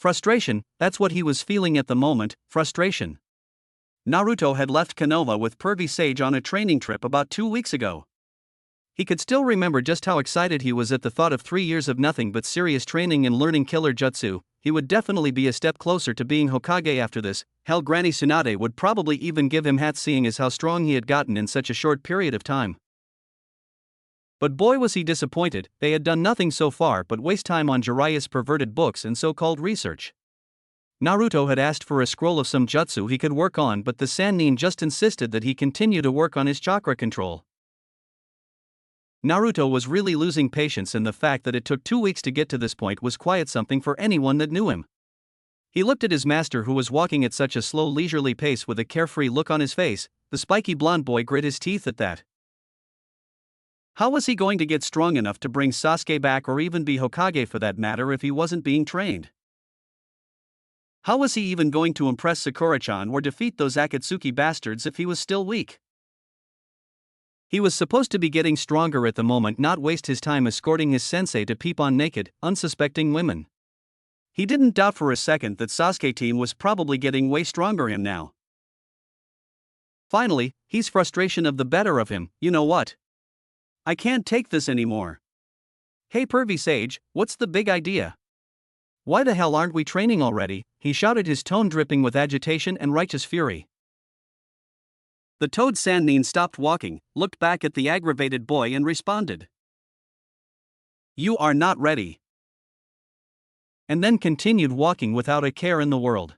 Frustration, that's what he was feeling at the moment, frustration. Naruto had left Konoha with pervy Sage on a training trip about 2 weeks ago. He could still remember just how excited he was at the thought of 3 years of nothing but serious training and learning killer jutsu. He would definitely be a step closer to being Hokage after this. Hell, Granny Tsunade would probably even give him hats seeing as how strong he had gotten in such a short period of time. But boy was he disappointed. They had done nothing so far but waste time on Jiraiya's perverted books and so-called research. Naruto had asked for a scroll of some jutsu he could work on, but the Sannin just insisted that he continue to work on his chakra control. Naruto was really losing patience, and the fact that it took 2 weeks to get to this point was quite something for anyone that knew him. He looked at his master, who was walking at such a slow, leisurely pace with a carefree look on his face. The spiky blonde boy grit his teeth at that. How was he going to get strong enough to bring Sasuke back, or even be Hokage for that matter, if he wasn't being trained? How was he even going to impress Sakura-chan or defeat those Akatsuki bastards if he was still weak? He was supposed to be getting stronger at the moment, not waste his time escorting his sensei to peep on naked, unsuspecting women. He didn't doubt for a second that Sasuke team was probably getting way stronger him now. Finally, he's frustration of the better of him. You know what? I can't take this anymore. Hey pervy Sage, what's the big idea? Why the hell aren't we training already? He shouted, his tone dripping with agitation and righteous fury. The Toad Sannin stopped walking, looked back at the aggravated boy and responded, "You are not ready." And then continued walking without a care in the world.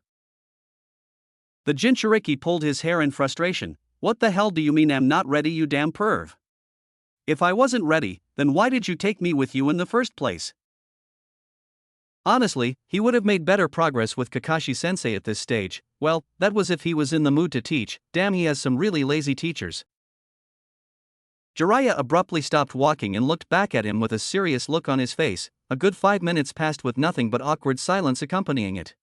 The Jinchuriki pulled his hair in frustration. What the hell do you mean I'm not ready, you damn perv? If I wasn't ready, then why did you take me with you in the first place? Honestly, he would have made better progress with Kakashi-sensei at this stage. Well, that was if he was in the mood to teach. Damn, he has some really lazy teachers. Jiraiya abruptly stopped walking and looked back at him with a serious look on his face. A good 5 minutes passed with nothing but awkward silence accompanying it.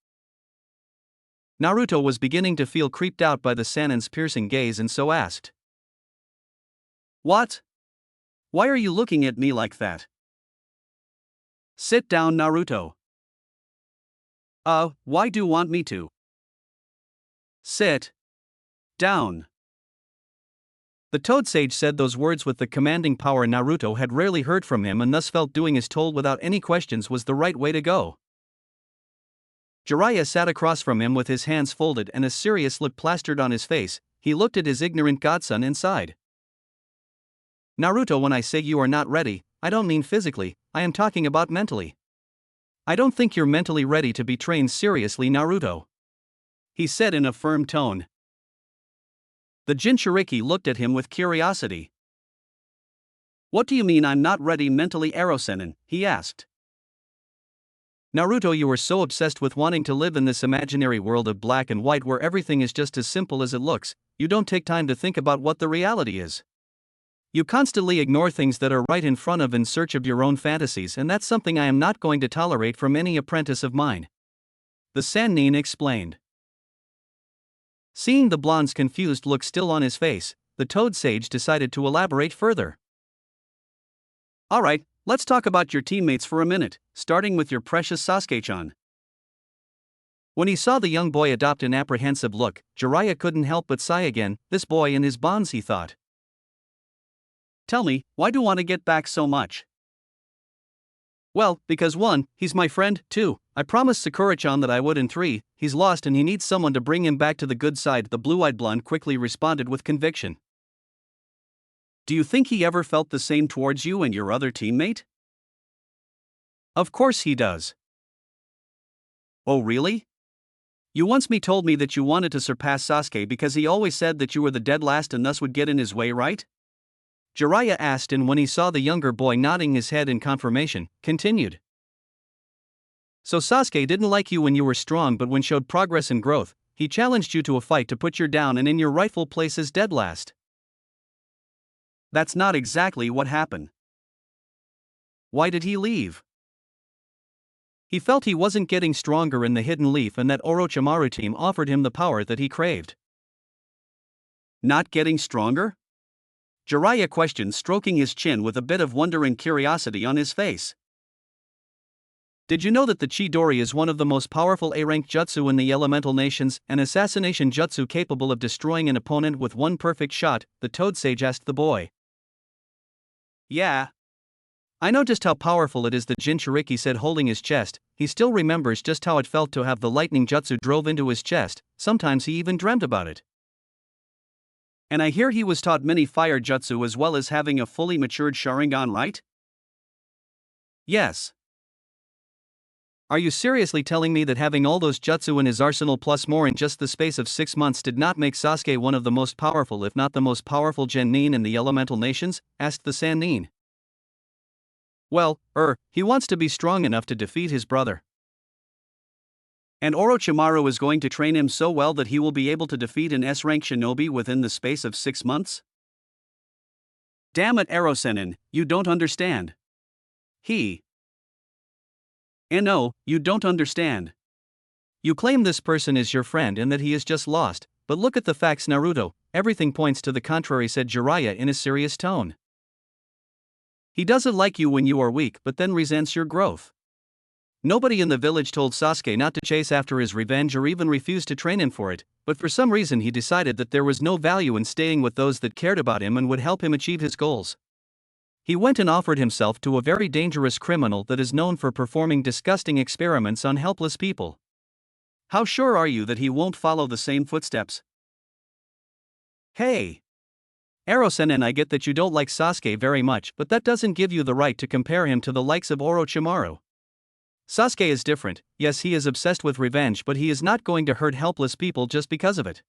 Naruto was beginning to feel creeped out by the Sannin's piercing gaze and so asked, "What? Why are you looking at me like that?" "Sit down, Naruto." Why do you want me to?" "Sit down." The Toad Sage said those words with the commanding power Naruto had rarely heard from him, and thus felt doing as told without any questions was the right way to go. Jiraiya sat across from him with his hands folded and a serious look plastered on his face. He looked at his ignorant godson and sighed. "Naruto, when I say you are not ready, I don't mean physically, I am talking about mentally. I don't think you're mentally ready to be trained seriously, Naruto," he said in a firm tone. The Jinchuriki looked at him with curiosity. "What do you mean I'm not ready mentally, Aro-sennin?" he asked. "Naruto, you are so obsessed with wanting to live in this imaginary world of black and white where everything is just as simple as it looks, you don't take time to think about what the reality is. You constantly ignore things that are right in front of in search of your own fantasies, and that's something I am not going to tolerate from any apprentice of mine," the Sannin explained. Seeing the blonde's confused look still on his face, the Toad Sage decided to elaborate further. "Alright, let's talk about your teammates for a minute, starting with your precious Sasuke-chan." When he saw the young boy adopt an apprehensive look, Jiraiya couldn't help but sigh again. This boy and his bonds, he thought. "Tell me, why do you want to get back so much?" "Well, because 1, he's my friend, 2, I promised Sakura-chan that I would, and 3, he's lost and he needs someone to bring him back to the good side," the blue-eyed blonde quickly responded with conviction. "Do you think he ever felt the same towards you and your other teammate?" "Of course he does." "Oh really? You once told me that you wanted to surpass Sasuke because he always said that you were the dead last and thus would get in his way, right?" Jiraiya asked, and when he saw the younger boy nodding his head in confirmation, continued. "So Sasuke didn't like you when you were strong, but when showed progress and growth, he challenged you to a fight to put you down and in your rightful place as dead last." "That's not exactly what happened." "Why did he leave?" "He felt he wasn't getting stronger in the Hidden Leaf and that Orochimaru team offered him the power that he craved." "Not getting stronger?" Jiraiya questioned, stroking his chin with a bit of wonder and curiosity on his face. Did you know that the Chidori is one of the most powerful A-rank jutsu in the elemental nations, an assassination jutsu capable of destroying an opponent with one perfect shot? The Toad Sage asked the boy. Yeah. I know just how powerful it is, the Jinchuriki said, holding his chest. He still remembers just how it felt to have the lightning jutsu drove into his chest. Sometimes he even dreamt about it. And I hear he was taught many fire jutsu as well as having a fully matured Sharingan, right? Yes. Are you seriously telling me that having all those jutsu in his arsenal plus more in just the space of 6 months did not make Sasuke one of the most powerful, if not the most powerful genin in the elemental nations? Asked the Sannin. Well, he wants to be strong enough to defeat his brother. And Orochimaru is going to train him so well that he will be able to defeat an S-rank shinobi within the space of 6 months? Damn it, Erosenin, you don't understand. No, you don't understand. You claim this person is your friend and that he is just lost, but look at the facts, Naruto. Everything points to the contrary, said Jiraiya in a serious tone. He doesn't like you when you are weak but then resents your growth. Nobody in the village told Sasuke not to chase after his revenge or even refused to train him for it, but for some reason he decided that there was no value in staying with those that cared about him and would help him achieve his goals. He went and offered himself to a very dangerous criminal that is known for performing disgusting experiments on helpless people. How sure are you that he won't follow the same footsteps? Hey! Erosenin, I get that you don't like Sasuke very much, but that doesn't give you the right to compare him to the likes of Orochimaru. Sasuke is different. Yes, he is obsessed with revenge, but he is not going to hurt helpless people just because of it.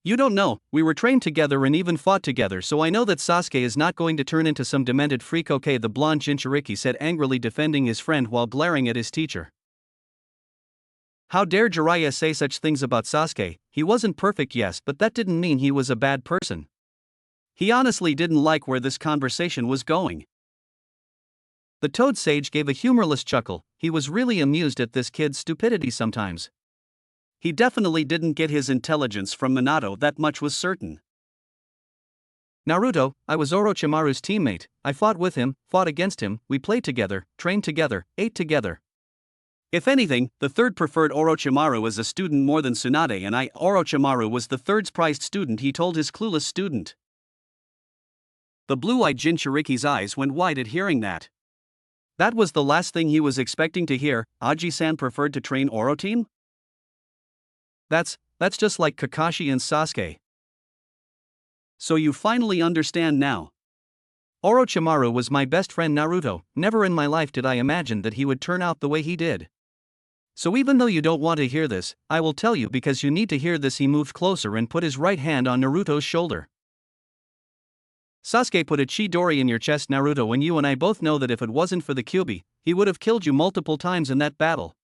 You don't know, we were trained together and even fought together, so I know that Sasuke is not going to turn into some demented freak. Okay, the blonde Jinchuriki said, angrily defending his friend while glaring at his teacher. How dare Jiraiya say such things about Sasuke? He wasn't perfect, yes, but that didn't mean he was a bad person. He honestly didn't like where this conversation was going. The Toad Sage gave a humorless chuckle. He was really amused at this kid's stupidity sometimes. He definitely didn't get his intelligence from Minato, that much was certain. Naruto, I was Orochimaru's teammate. I fought with him, fought against him, we played together, trained together, ate together. If anything, the third preferred Orochimaru as a student more than Tsunade, and Orochimaru was the third prized student, he told his clueless student. The blue-eyed Jinchuriki's eyes went wide at hearing that. That was the last thing he was expecting to hear. Aji-san preferred to train Oroteam? That's just like Kakashi and Sasuke. So you finally understand now. Orochimaru was my best friend Naruto. Never in my life did I imagine that he would turn out the way he did. So even though you don't want to hear this, I will tell you because you need to hear this. He moved closer and put his right hand on Naruto's shoulder. Sasuke put a Chidori in your chest, Naruto, and you and I both know that if it wasn't for the Kyuubi, he would have killed you multiple times in that battle.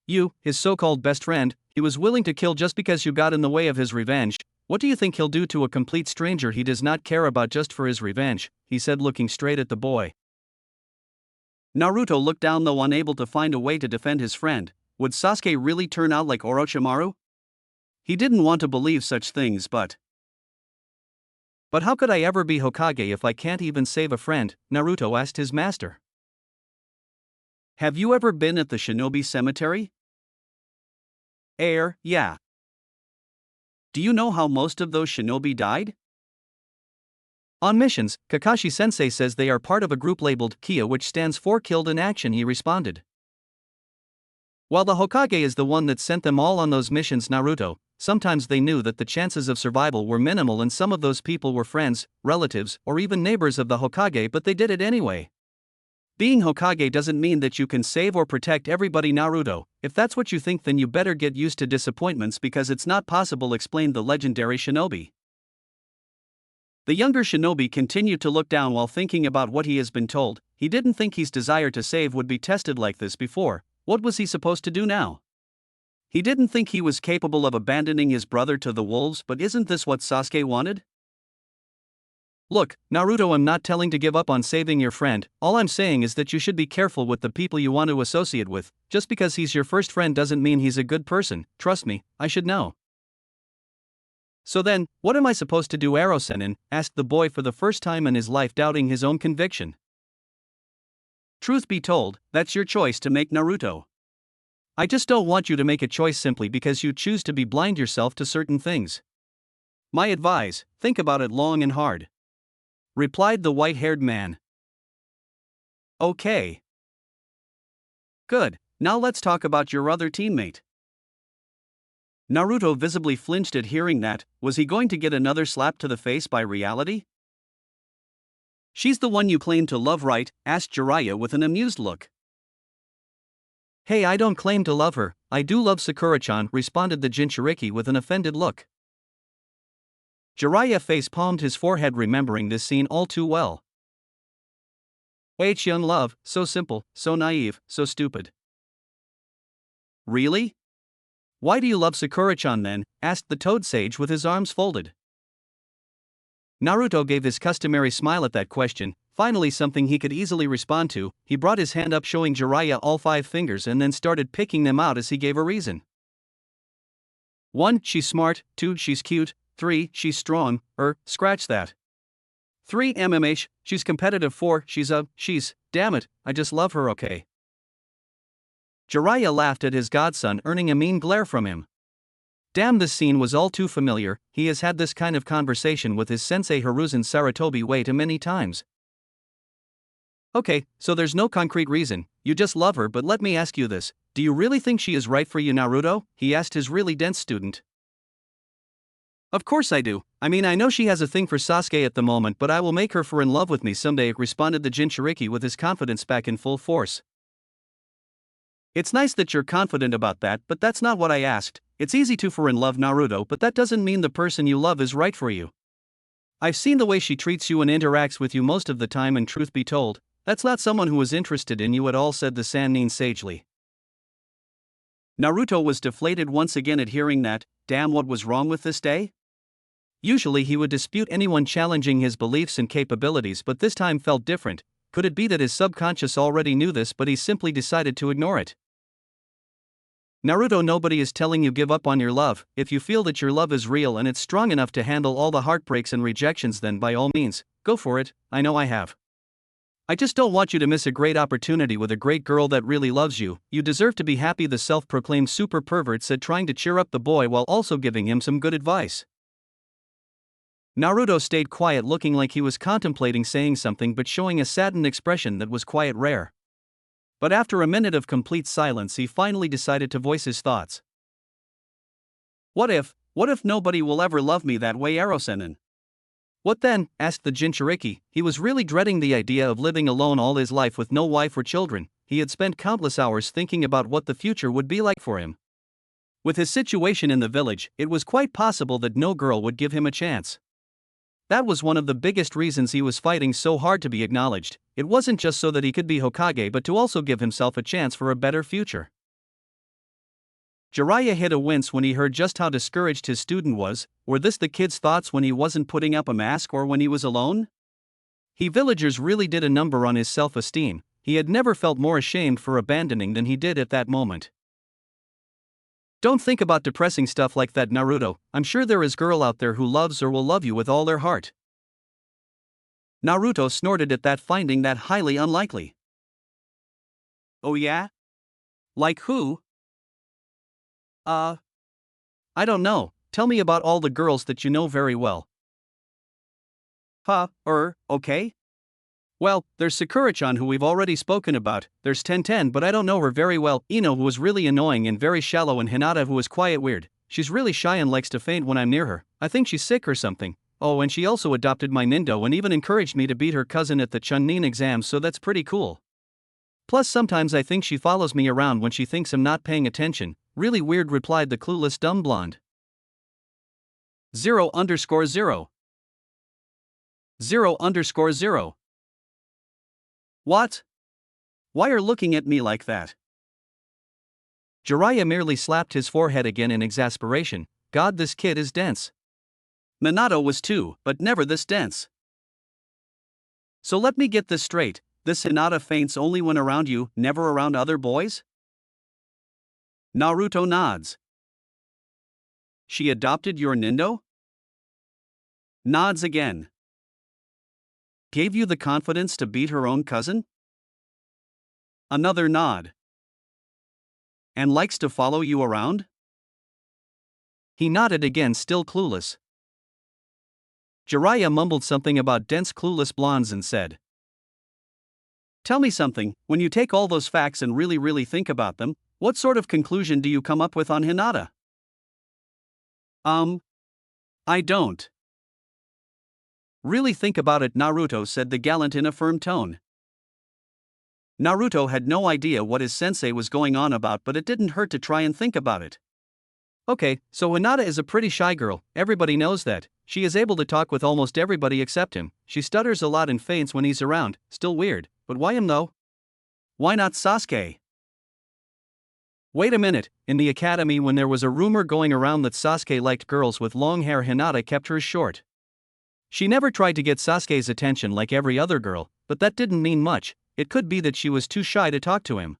You, his so-called best friend, he was willing to kill just because you got in the way of his revenge. What do you think he'll do to a complete stranger he does not care about just for his revenge? He said, looking straight at the boy. Naruto looked down, though unable to find a way to defend his friend. Would Sasuke really turn out like Orochimaru? He didn't want to believe such things, but how could I ever be Hokage if I can't even save a friend? Naruto asked his master. Have you ever been at the Shinobi Cemetery? Yeah. Do you know how most of those shinobi died? On missions, Kakashi-sensei says they are part of a group labeled Kia, which stands for Killed in Action, he responded. While the Hokage is the one that sent them all on those missions, Naruto, sometimes they knew that the chances of survival were minimal and some of those people were friends, relatives, or even neighbors of the Hokage, but they did it anyway. Being Hokage doesn't mean that you can save or protect everybody, Naruto. If that's what you think, then you better get used to disappointments because it's not possible, explained the legendary shinobi. The younger shinobi continued to look down while thinking about what he has been told. He didn't think his desire to save would be tested like this before. What was he supposed to do now? He didn't think he was capable of abandoning his brother to the wolves, but isn't this what Sasuke wanted? Look, Naruto, I'm not telling to give up on saving your friend. All I'm saying is that you should be careful with the people you want to associate with. Just because he's your first friend doesn't mean he's a good person. Trust me, I should know. So then, what am I supposed to do, Erosenin? Asked the boy for the first time in his life, doubting his own conviction. Truth be told, that's your choice to make, Naruto. I just don't want you to make a choice simply because you choose to be blind yourself to certain things. My advice, think about it long and hard. Replied the white-haired man. Okay. Good, now let's talk about your other teammate. Naruto visibly flinched at hearing that. Was he going to get another slap to the face by reality? She's the one you claim to love, right? Asked Jiraiya with an amused look. Hey, I don't claim to love her, I do love Sakura-chan, responded the Jinchuriki with an offended look. Jiraiya face-palmed his forehead, remembering this scene all too well. Young love, so simple, so naive, so stupid. Really? Why do you love Sakura-chan then? Asked the Toad Sage with his arms folded. Naruto gave his customary smile at that question, finally something he could easily respond to. He brought his hand up, showing Jiraiya all 5 fingers, and then started picking them out as he gave a reason. 1. She's smart. 2. She's cute. 3. She's strong. Scratch that. 3. She's competitive. 4. She's, damn it, I just love her, okay? Jiraiya laughed at his godson, earning a mean glare from him. Damn, this scene was all too familiar. He has had this kind of conversation with his sensei Hiruzen Sarutobi way too many times. Okay, so there's no concrete reason, you just love her, but let me ask you this, do you really think she is right for you, Naruto? He asked his really dense student. Of course I do. I mean, I know she has a thing for Sasuke at the moment, but I will make her fall in love with me someday, responded the Jinchuriki with his confidence back in full force. It's nice that you're confident about that, but that's not what I asked. It's easy to fall in love, Naruto, but that doesn't mean the person you love is right for you. I've seen the way she treats you and interacts with you most of the time, and truth be told, that's not someone who is interested in you at all, said the Sannin sagely. Naruto was deflated once again at hearing that. Damn, what was wrong with this day? Usually he would dispute anyone challenging his beliefs and capabilities, but this time felt different. Could it be that his subconscious already knew this, but he simply decided to ignore it? Naruto, nobody is telling you give up on your love. If you feel that your love is real and it's strong enough to handle all the heartbreaks and rejections, then by all means, go for it. I know I have. I just don't want you to miss a great opportunity with a great girl that really loves you. You deserve to be happy, the self-proclaimed super pervert said, trying to cheer up the boy while also giving him some good advice. Naruto stayed quiet, looking like he was contemplating saying something but showing a saddened expression that was quite rare. But after a minute of complete silence, he finally decided to voice his thoughts. What if nobody will ever love me that way, Arosenin? What then? Asked the Jinchuriki. He was really dreading the idea of living alone all his life with no wife or children. He had spent countless hours thinking about what the future would be like for him. With his situation in the village, it was quite possible that no girl would give him a chance. That was one of the biggest reasons he was fighting so hard to be acknowledged. It wasn't just so that he could be Hokage, but to also give himself a chance for a better future. Jiraiya hit a wince when he heard just how discouraged his student was. Were this the kid's thoughts when he wasn't putting up a mask or when he was alone? Villagers really did a number on his self-esteem. He had never felt more ashamed for abandoning than he did at that moment. Don't think about depressing stuff like that, Naruto. I'm sure there is a girl out there who loves or will love you with all their heart. Naruto snorted at that, finding that highly unlikely. Oh yeah? Like who? I don't know. Tell me about all the girls that you know very well. Okay? Well, there's Sakura-chan, who we've already spoken about. There's Tenten, but I don't know her very well. Ino, who was really annoying and very shallow, and Hinata, who is quiet weird. She's really shy and likes to faint when I'm near her. I think she's sick or something. Oh, and she also adopted my Nindo and even encouraged me to beat her cousin at the Chunin exams, so that's pretty cool. Plus sometimes I think she follows me around when she thinks I'm not paying attention. Really weird, replied the clueless dumb blonde. 0_0. 0_0. What? Why are looking at me like that? Jiraiya merely slapped his forehead again in exasperation. God, this kid is dense. Minato was too, but never this dense. So let me get this straight, this Hinata faints only when around you, never around other boys? Naruto nods. She adopted your Nindo? Nods again. Gave you the confidence to beat her own cousin? Another nod. And likes to follow you around? He nodded again, still clueless. Jiraiya mumbled something about dense clueless blondes and said, "Tell me something, when you take all those facts and really think about them, what sort of conclusion do you come up with on Hinata?" I don't really think about it, Naruto said the gallant in a firm tone. Naruto had no idea what his sensei was going on about, but it didn't hurt to try and think about it. Okay, so Hinata is a pretty shy girl, everybody knows that. She is able to talk with almost everybody except him. She stutters a lot and faints when he's around, still weird, but why him though? Why not Sasuke? Wait a minute, in the academy when there was a rumor going around that Sasuke liked girls with long hair, Hinata kept hers short. She never tried to get Sasuke's attention like every other girl, but that didn't mean much. It could be that she was too shy to talk to him.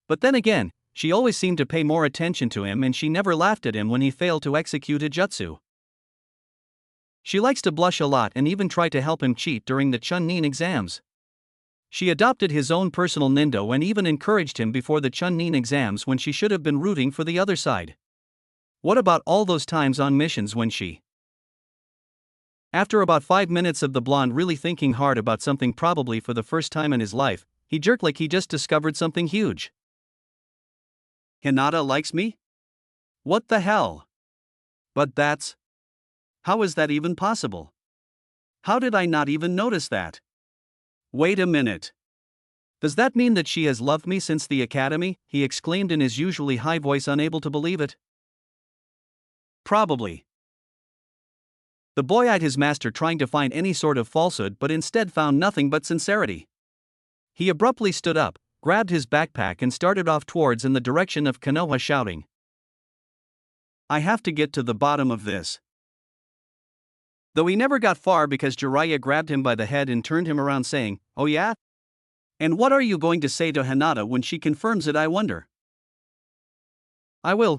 But then again, she always seemed to pay more attention to him and she never laughed at him when he failed to execute a jutsu. She likes to blush a lot and even tried to help him cheat during the Chunin exams. She adopted his own personal nindo and even encouraged him before the Chunin exams when she should have been rooting for the other side. What about all those times on missions when she... After about 5 minutes of the blonde really thinking hard about something, probably for the first time in his life, he jerked like he just discovered something huge. Hinata likes me? What the hell? But that's... How is that even possible? How did I not even notice that? Wait a minute. Does that mean that she has loved me since the academy? He exclaimed in his usually high voice, unable to believe it. Probably. The boy eyed his master, trying to find any sort of falsehood, but instead found nothing but sincerity. He abruptly stood up, grabbed his backpack and started off towards in the direction of Konoha, shouting, "I have to get to the bottom of this." Though he never got far because Jiraiya grabbed him by the head and turned him around saying, "Oh yeah? And what are you going to say to Hinata when she confirms it, I wonder?" "I will,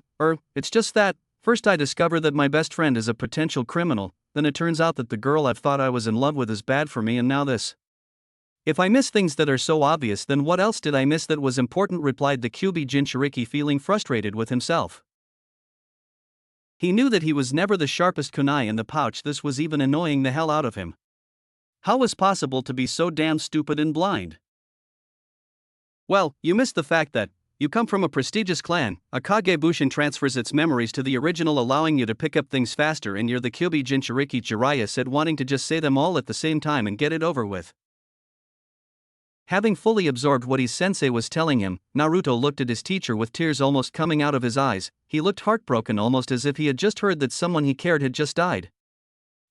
it's just that, first I discover that my best friend is a potential criminal, then it turns out that the girl I've thought I was in love with is bad for me, and now this. If I miss things that are so obvious, then what else did I miss that was important?" replied the Kyuubi Jinchuriki, feeling frustrated with himself. He knew that he was never the sharpest kunai in the pouch. This was even annoying the hell out of him. How was possible to be so damn stupid and blind? Well, you missed the fact that you come from a prestigious clan. A Kagebushin transfers its memories to the original, allowing you to pick up things faster, and you're the Kyuubi Jinchuriki, Jiraiya said, wanting to just say them all at the same time and get it over with. Having fully absorbed what his sensei was telling him, Naruto looked at his teacher with tears almost coming out of his eyes. He looked heartbroken, almost as if he had just heard that someone he cared had just died.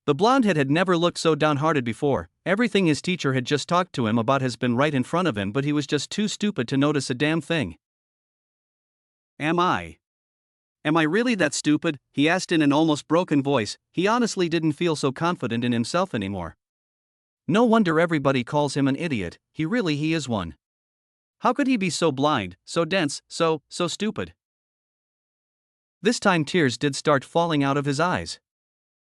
The blonde had never looked so downhearted before. Everything his teacher had just talked to him about has been right in front of him, but he was just too stupid to notice a damn thing. Am I really that stupid? He asked in an almost broken voice. He honestly didn't feel so confident in himself anymore. No wonder everybody calls him an idiot. He is one. How could he be so blind, so dense, so stupid? This time tears did start falling out of his eyes.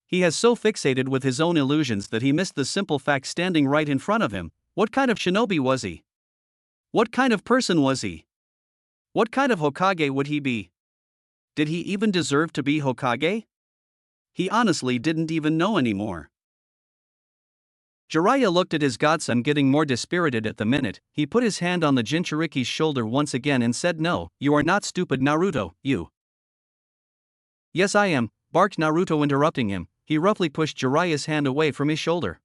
He has so fixated with his own illusions that he missed the simple fact standing right in front of him. What kind of shinobi was he? What kind of person was he? What kind of Hokage would he be? Did he even deserve to be Hokage? He honestly didn't even know anymore. Jiraiya looked at his godson, getting more dispirited at the minute. He put his hand on the Jinchuriki's shoulder once again and said, "No, you are not stupid, Naruto, you." "Yes, I am," barked Naruto, interrupting him. He roughly pushed Jiraiya's hand away from his shoulder.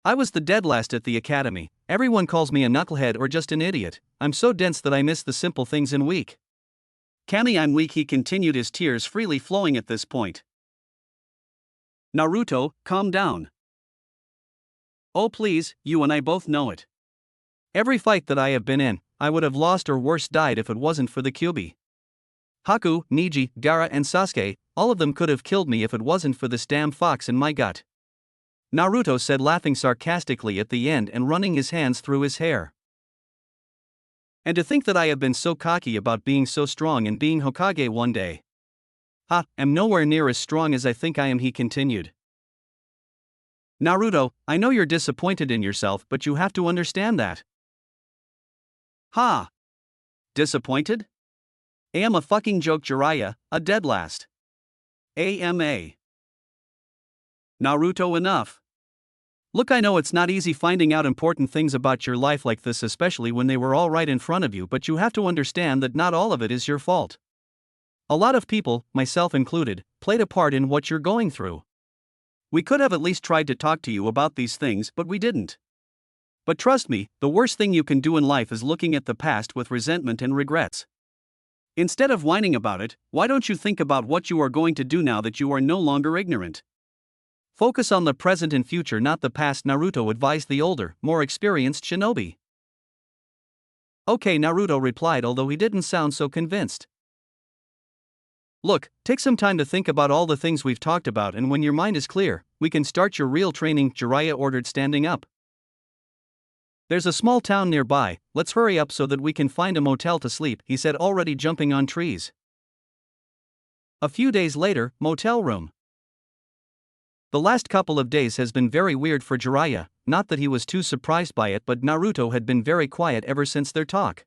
"I was the dead last at the academy. Everyone calls me a knucklehead or just an idiot. I'm so dense that I miss the simple things and weak. Kami, I'm weak," he continued, his tears freely flowing at this point. "Naruto, calm down. Oh please, you and I both know it. Every fight that I have been in, I would have lost or worse died if it wasn't for the Kyuubi. Haku, Neji, Gaara and Sasuke, all of them could have killed me if it wasn't for this damn fox in my gut," Naruto said, laughing sarcastically at the end and running his hands through his hair. "And to think that I have been so cocky about being so strong and being Hokage one day. I'm nowhere near as strong as I think I am," he continued. "Naruto, I know you're disappointed in yourself, but you have to understand that. Ha! Disappointed? Am a fucking joke, Jiraiya, a dead last. AMA. Naruto, enough. Look, I know it's not easy finding out important things about your life like this, especially when they were all right in front of you, but you have to understand that not all of it is your fault. A lot of people, myself included, played a part in what you're going through. We could have at least tried to talk to you about these things, but we didn't. But trust me, the worst thing you can do in life is looking at the past with resentment and regrets. Instead of whining about it, why don't you think about what you are going to do now that you are no longer ignorant? Focus on the present and future, not the past, Naruto advised the older, more experienced shinobi. Okay, Naruto replied, although he didn't sound so convinced. Look, take some time to think about all the things we've talked about, and when your mind is clear, we can start your real training, Jiraiya ordered, standing up. There's a small town nearby, let's hurry up so that we can find a motel to sleep, he said, already jumping on trees. A few days later, motel room. The last couple of days has been very weird for Jiraiya, not that he was too surprised by it, but Naruto had been very quiet ever since their talk.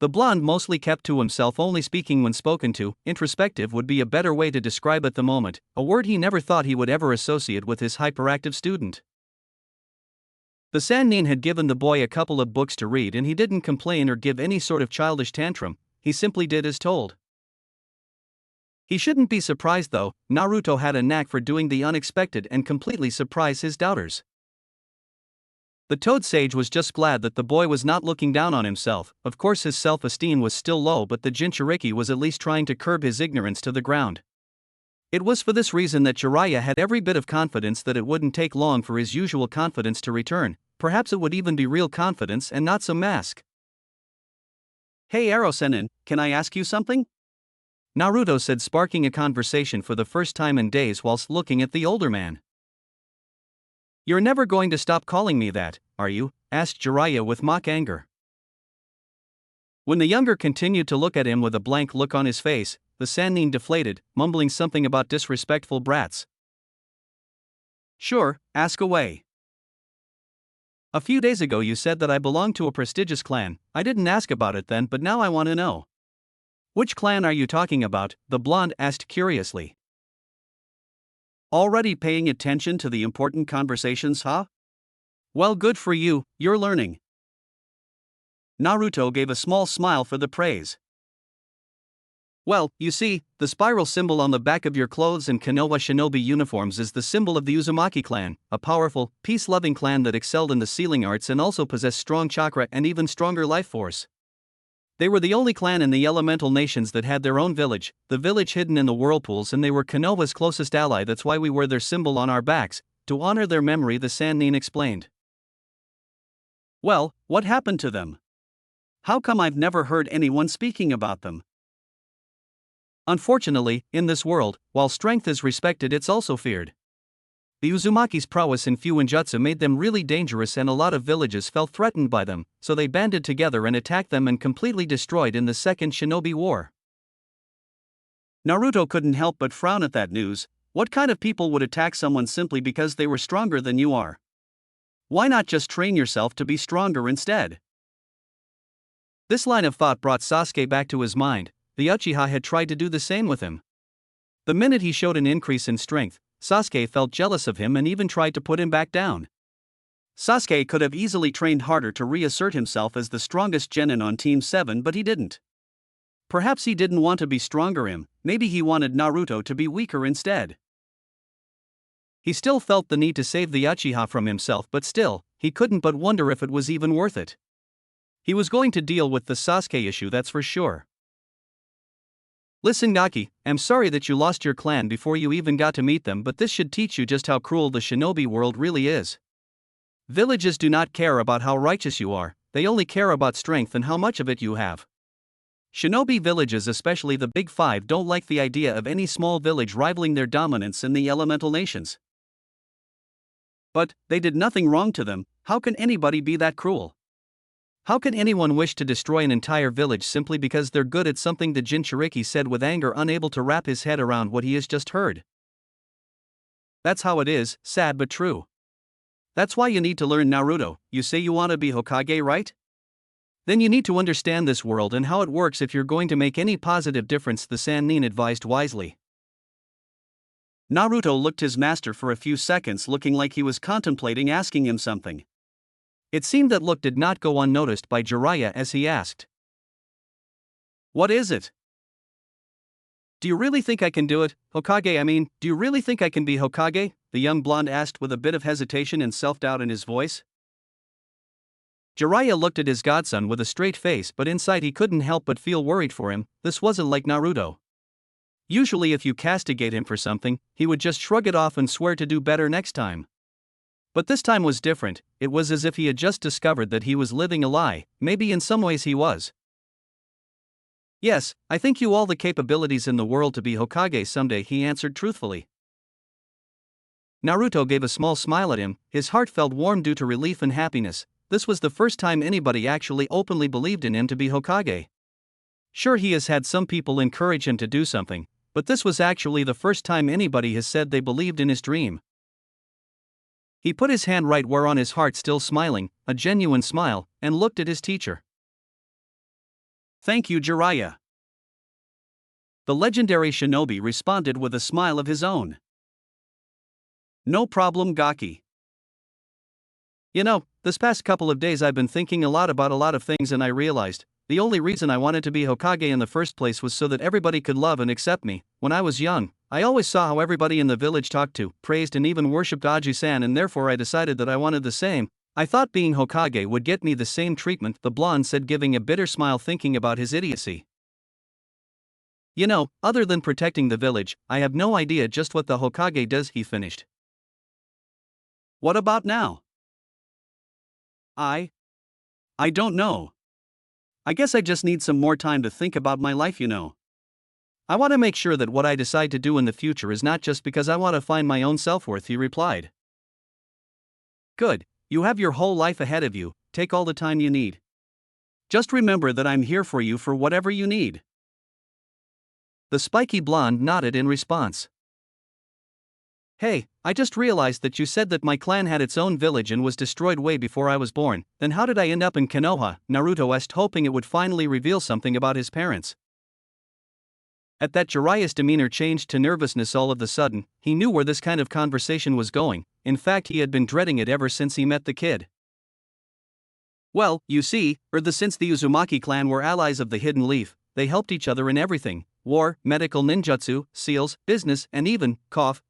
The blonde mostly kept to himself, only speaking when spoken to. Introspective would be a better way to describe at the moment, a word he never thought he would ever associate with his hyperactive student. The Sannin had given the boy a couple of books to read, and he didn't complain or give any sort of childish tantrum, he simply did as told. He shouldn't be surprised though, Naruto had a knack for doing the unexpected and completely surprise his doubters. The Toad Sage was just glad that the boy was not looking down on himself. Of course his self-esteem was still low, but the Jinchuriki was at least trying to curb his ignorance to the ground. It was for this reason that Jiraiya had every bit of confidence that it wouldn't take long for his usual confidence to return. Perhaps it would even be real confidence and not some mask. Hey Aro-sennin, can I ask you something? Naruto said, sparking a conversation for the first time in days whilst looking at the older man. You're never going to stop calling me that, are you? Asked Jiraiya with mock anger. When the younger continued to look at him with a blank look on his face, the Sannin deflated, mumbling something about disrespectful brats. Sure, ask away. A few days ago you said that I belonged to a prestigious clan. I didn't ask about it then, but now I want to know. Which clan are you talking about? The blonde asked curiously. Already paying attention to the important conversations, huh? Well, good for you, you're learning. Naruto gave a small smile for the praise. Well, you see, the spiral symbol on the back of your clothes and Konoha shinobi uniforms is the symbol of the Uzumaki clan, a powerful, peace-loving clan that excelled in the sealing arts and also possessed strong chakra and even stronger life force. They were the only clan in the elemental nations that had their own village, the village hidden in the whirlpools, and they were Konoha's closest ally. That's why we wear their symbol on our backs, to honor their memory, the Sannin explained. Well, what happened to them? How come I've never heard anyone speaking about them? Unfortunately, in this world, while strength is respected, it's also feared. The Uzumaki's prowess in Fuinjutsu made them really dangerous, and a lot of villages felt threatened by them, so they banded together and attacked them and completely destroyed in the Second Shinobi War. Naruto couldn't help but frown at that news. What kind of people would attack someone simply because they were stronger than you are? Why not just train yourself to be stronger instead? This line of thought brought Sasuke back to his mind. The Uchiha had tried to do the same with him. The minute he showed an increase in strength, Sasuke felt jealous of him and even tried to put him back down. Sasuke could have easily trained harder to reassert himself as the strongest genin on Team 7, but he didn't. Perhaps he didn't want to be stronger maybe he wanted Naruto to be weaker instead. He still felt the need to save the Uchiha from himself, but still, he couldn't but wonder if it was even worth it. He was going to deal with the Sasuke issue, that's for sure. Listen, Gaki, I'm sorry that you lost your clan before you even got to meet them, but this should teach you just how cruel the shinobi world really is. Villages do not care about how righteous you are, they only care about strength and how much of it you have. Shinobi villages, especially the Big Five, don't like the idea of any small village rivaling their dominance in the elemental nations. But, they did nothing wrong to them, how can anybody be that cruel? How can anyone wish to destroy an entire village simply because they're good at something? The Jinchuriki said with anger, unable to wrap his head around what he has just heard. That's how it is, sad but true. That's why you need to learn Naruto. You say you want to be Hokage, right? Then you need to understand this world and how it works if you're going to make any positive difference, the Sannin advised wisely. Naruto looked his master for a few seconds, looking like he was contemplating asking him something. It seemed that look did not go unnoticed by Jiraiya as he asked, "What is it? Do you really think I can do it, Hokage? Do you really think I can be Hokage?" the young blonde asked with a bit of hesitation and self-doubt in his voice. Jiraiya looked at his godson with a straight face, but inside he couldn't help but feel worried for him. This wasn't like Naruto. Usually if you castigate him for something, he would just shrug it off and swear to do better next time. But this time was different. It was as if he had just discovered that he was living a lie. Maybe in some ways he was. "Yes, I think you all the capabilities in the world to be Hokage someday," he answered truthfully. Naruto gave a small smile at him. His heart felt warm due to relief and happiness. This was the first time anybody actually openly believed in him to be Hokage. Sure, he has had some people encourage him to do something, but this was actually the first time anybody has said they believed in his dream. He put his hand right where on his heart, still smiling, a genuine smile, and looked at his teacher. "Thank you, Jiraiya." The legendary shinobi responded with a smile of his own. "No problem, Gaki. You know, this past couple of days I've been thinking a lot about a lot of things, and I realized the only reason I wanted to be Hokage in the first place was so that everybody could love and accept me. When I was young, I always saw how everybody in the village talked to, praised, and even worshipped Aji-san, and therefore I decided that I wanted the same. I thought being Hokage would get me the same treatment," the blonde said, giving a bitter smile thinking about his idiocy. "You know, other than protecting the village, I have no idea just what the Hokage does," he finished. "What about now?" I don't know. I guess I just need some more time to think about my life, you know. I want to make sure that what I decide to do in the future is not just because I want to find my own self-worth," he replied. "Good, you have your whole life ahead of you, take all the time you need. Just remember that I'm here for you for whatever you need." The spiky blonde nodded in response. "Hey, I just realized that you said that my clan had its own village and was destroyed way before I was born. Then how did I end up in Konoha?" Naruto asked, hoping it would finally reveal something about his parents. At that, Jiraiya's demeanor changed to nervousness all of a sudden. He knew where this kind of conversation was going. In fact, he had been dreading it ever since he met the kid. "Well, you see, since the Uzumaki clan were allies of the Hidden Leaf, they helped each other in everything: war, medical ninjutsu, seals, business, and even,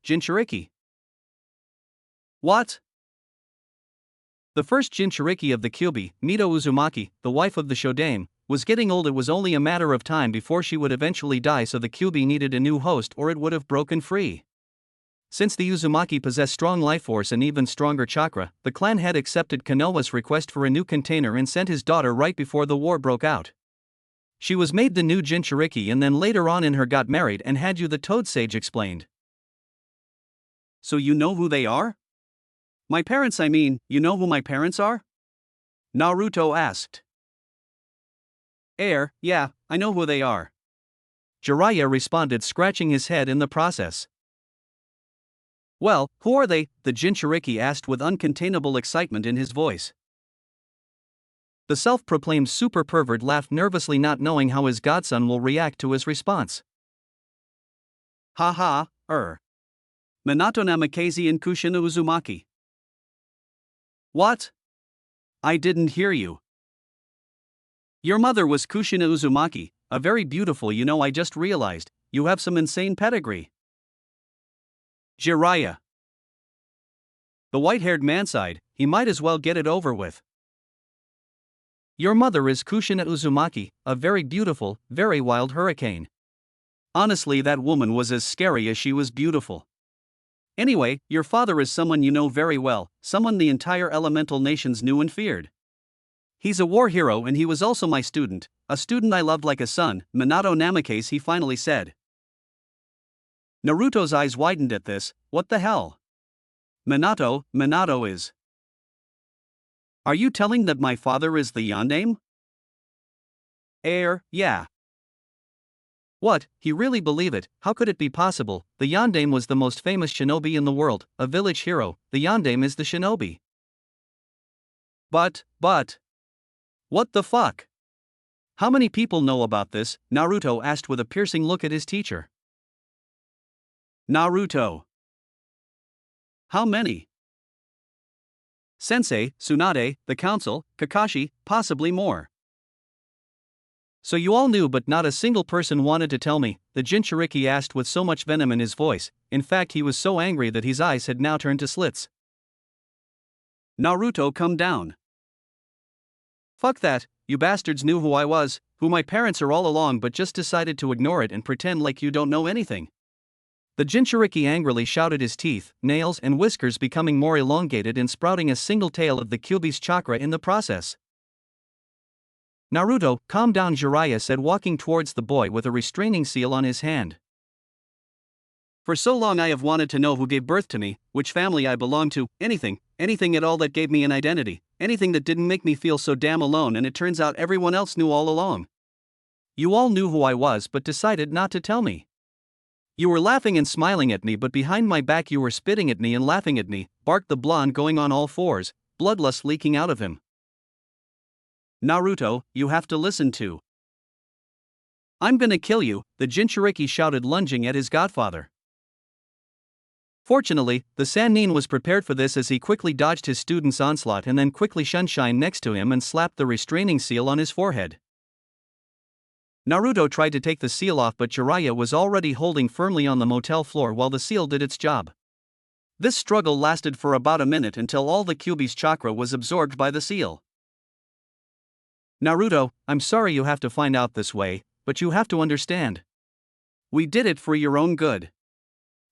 Jinchuriki." "What?" "The first Jinchuriki of the Kyuubi, Mito Uzumaki, the wife of the Shodaime, was getting old. It was only a matter of time before she would eventually die, so the Kyuubi needed a new host or it would have broken free. Since the Uzumaki possessed strong life force and even stronger chakra, the clan had accepted Konoha's request for a new container and sent his daughter right before the war broke out. She was made the new Jinchuriki and then later on in her got married and had you," the Toad Sage explained. "So you know who they are?" "My parents, you know who my parents are?" Naruto asked. Yeah, I know who they are." Jiraiya responded, scratching his head in the process. "Well, who are they?" the Jinchuriki asked with uncontainable excitement in his voice. The self-proclaimed super pervert laughed nervously, not knowing how his godson will react to his response. "Ha ha, Minato Namikaze and Kushina Uzumaki." "What? I didn't hear you." "Your mother was Kushina Uzumaki, a very beautiful, I just realized, you have some insane pedigree." Jiraiya. The white-haired man sighed, he might as well get it over with. "Your mother is Kushina Uzumaki, a very beautiful, very wild hurricane. Honestly, that woman was as scary as she was beautiful. Anyway, your father is someone you know very well, someone the entire elemental nations knew and feared. He's a war hero and he was also my student, a student I loved like a son, Minato Namikaze," he finally said. Naruto's eyes widened at this. What the hell? Minato is. Are you telling that my father is the Yondaime? Yeah. What, he really believe it? How could it be possible? The Yondaime was the most famous shinobi in the world, a village hero. The Yondaime is the shinobi. But. What the fuck? How many people know about this? Naruto asked with a piercing look at his teacher. Naruto. How many? Sensei, Tsunade, the council, Kakashi, possibly more. So you all knew but not a single person wanted to tell me, the Jinchuriki asked with so much venom in his voice. In fact, he was so angry that his eyes had now turned to slits. Naruto, come down. Fuck that, you bastards knew who I was, who my parents are all along, but just decided to ignore it and pretend like you don't know anything. The Jinchuriki angrily shouted, his teeth, nails and whiskers becoming more elongated and sprouting a single tail of the Kyuubi's chakra in the process. Naruto, calm down, Jiraiya said, walking towards the boy with a restraining seal on his hand. For so long I have wanted to know who gave birth to me, which family I belong to, anything at all that gave me an identity, anything that didn't make me feel so damn alone, and it turns out everyone else knew all along. You all knew who I was but decided not to tell me. You were laughing and smiling at me, but behind my back you were spitting at me and laughing at me, barked the blonde, going on all fours, bloodlust leaking out of him. Naruto, you have to listen to. I'm gonna kill you, the Jinchuriki shouted, lunging at his godfather. Fortunately, the Sannin was prepared for this as he quickly dodged his student's onslaught and then quickly Sunshine next to him and slapped the restraining seal on his forehead. Naruto tried to take the seal off, but Jiraiya was already holding firmly on the motel floor while the seal did its job. This struggle lasted for about a minute until all the Kyuubi's chakra was absorbed by the seal. Naruto, I'm sorry you have to find out this way, but you have to understand. We did it for your own good.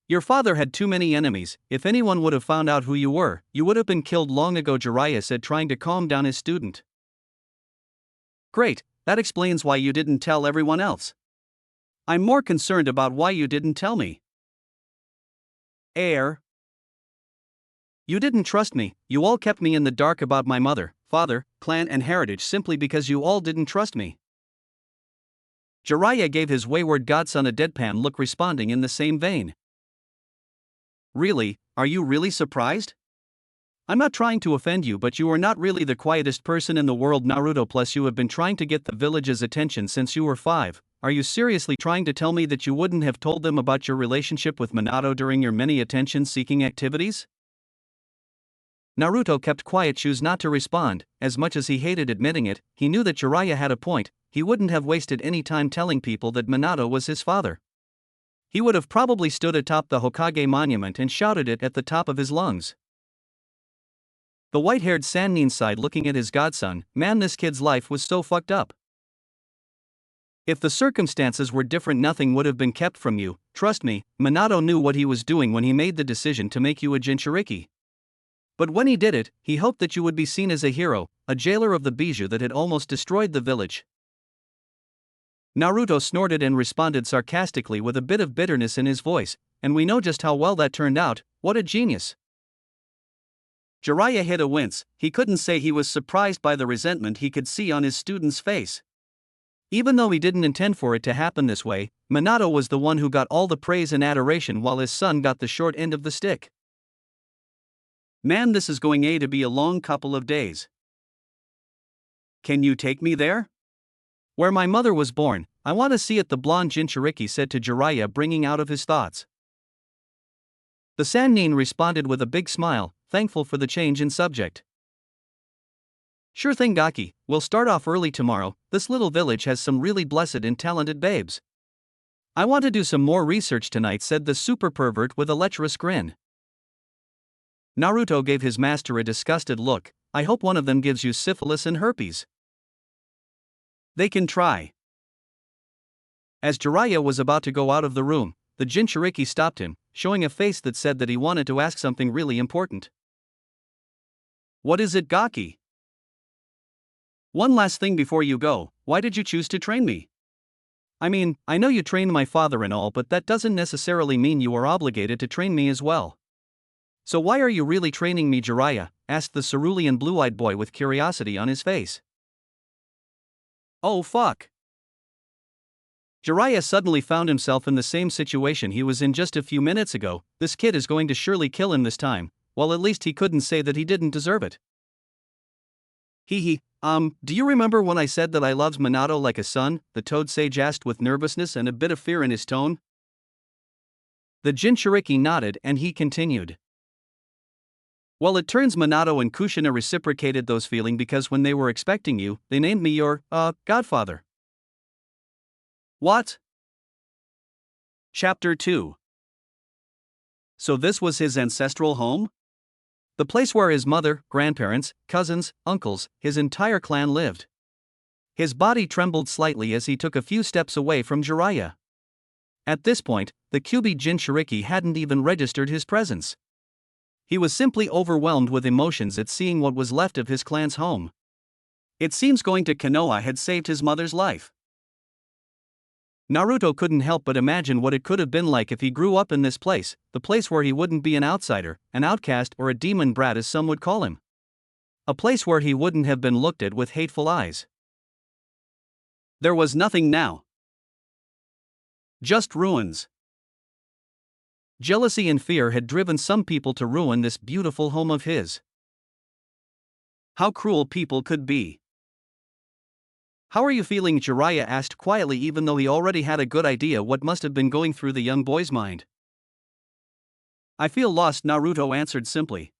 Your father had too many enemies. If anyone would have found out who you were, you would have been killed long ago, Jiraiya said, trying to calm down his student. Great, that explains why you didn't tell everyone else. I'm more concerned about why you didn't tell me. You didn't trust me, you all kept me in the dark about my mother, father, clan and heritage simply because you all didn't trust me. Jiraiya gave his wayward godson a deadpan look, responding in the same vein. Really, are you really surprised? I'm not trying to offend you, but you are not really the quietest person in the world, Naruto, plus you have been trying to get the village's attention since you were 5. Are you seriously trying to tell me that you wouldn't have told them about your relationship with Minato during your many attention-seeking activities? Naruto kept quiet, chose not to respond. As much as he hated admitting it, he knew that Jiraiya had a point. He wouldn't have wasted any time telling people that Minato was his father. He would have probably stood atop the Hokage monument and shouted it at the top of his lungs. The white-haired Sannin sighed, looking at his godson. Man, this kid's life was so fucked up. If the circumstances were different, nothing would have been kept from you. Trust me, Minato knew what he was doing when he made the decision to make you a Jinchuriki. But when he did it, he hoped that you would be seen as a hero, a jailer of the bijou that had almost destroyed the village. Naruto snorted and responded sarcastically with a bit of bitterness in his voice, and we know just how well that turned out. What a genius. Jiraiya hid a wince. He couldn't say he was surprised by the resentment he could see on his student's face. Even though he didn't intend for it to happen this way, Minato was the one who got all the praise and adoration while his son got the short end of the stick. Man, this is going to be a long couple of days. Can you take me there? Where my mother was born, I want to see it, the blonde Jinchuriki said to Jiraiya, bringing out of his thoughts. The Sannin responded with a big smile, thankful for the change in subject. Sure thing, Gaki, we'll start off early tomorrow. This little village has some really blessed and talented babes. I want to do some more research tonight, said the super pervert with a lecherous grin. Naruto gave his master a disgusted look. I hope one of them gives you syphilis and herpes. They can try. As Jiraiya was about to go out of the room, the Jinchuriki stopped him, showing a face that said that he wanted to ask something really important. What is it, Gaki? One last thing before you go, why did you choose to train me? I mean, I know you trained my father and all, but that doesn't necessarily mean you are obligated to train me as well. So why are you really training me, Jiraiya? Asked the cerulean blue-eyed boy with curiosity on his face. Oh fuck. Jiraiya suddenly found himself in the same situation he was in just a few minutes ago. This kid is going to surely kill him this time. Well, at least he couldn't say that he didn't deserve it. Do you remember when I said that I loved Minato like a son? The Toad Sage asked with nervousness and a bit of fear in his tone. The Jinchuriki nodded and he continued. Well, it turns Minato and Kushina reciprocated those feelings because when they were expecting you, they named me your, godfather. What? Chapter 2. So this was his ancestral home? The place where his mother, grandparents, cousins, uncles, his entire clan lived. His body trembled slightly as he took a few steps away from Jiraiya. At this point, the Kyuubi Jinchuriki hadn't even registered his presence. He was simply overwhelmed with emotions at seeing what was left of his clan's home. It seems going to Konoha had saved his mother's life. Naruto couldn't help but imagine what it could have been like if he grew up in this place, the place where he wouldn't be an outsider, an outcast, or a demon brat as some would call him. A place where he wouldn't have been looked at with hateful eyes. There was nothing now. Just ruins. Jealousy and fear had driven some people to ruin this beautiful home of his. How cruel people could be. How are you feeling? Jiraiya asked quietly, even though he already had a good idea what must have been going through the young boy's mind. I feel lost, Naruto answered simply.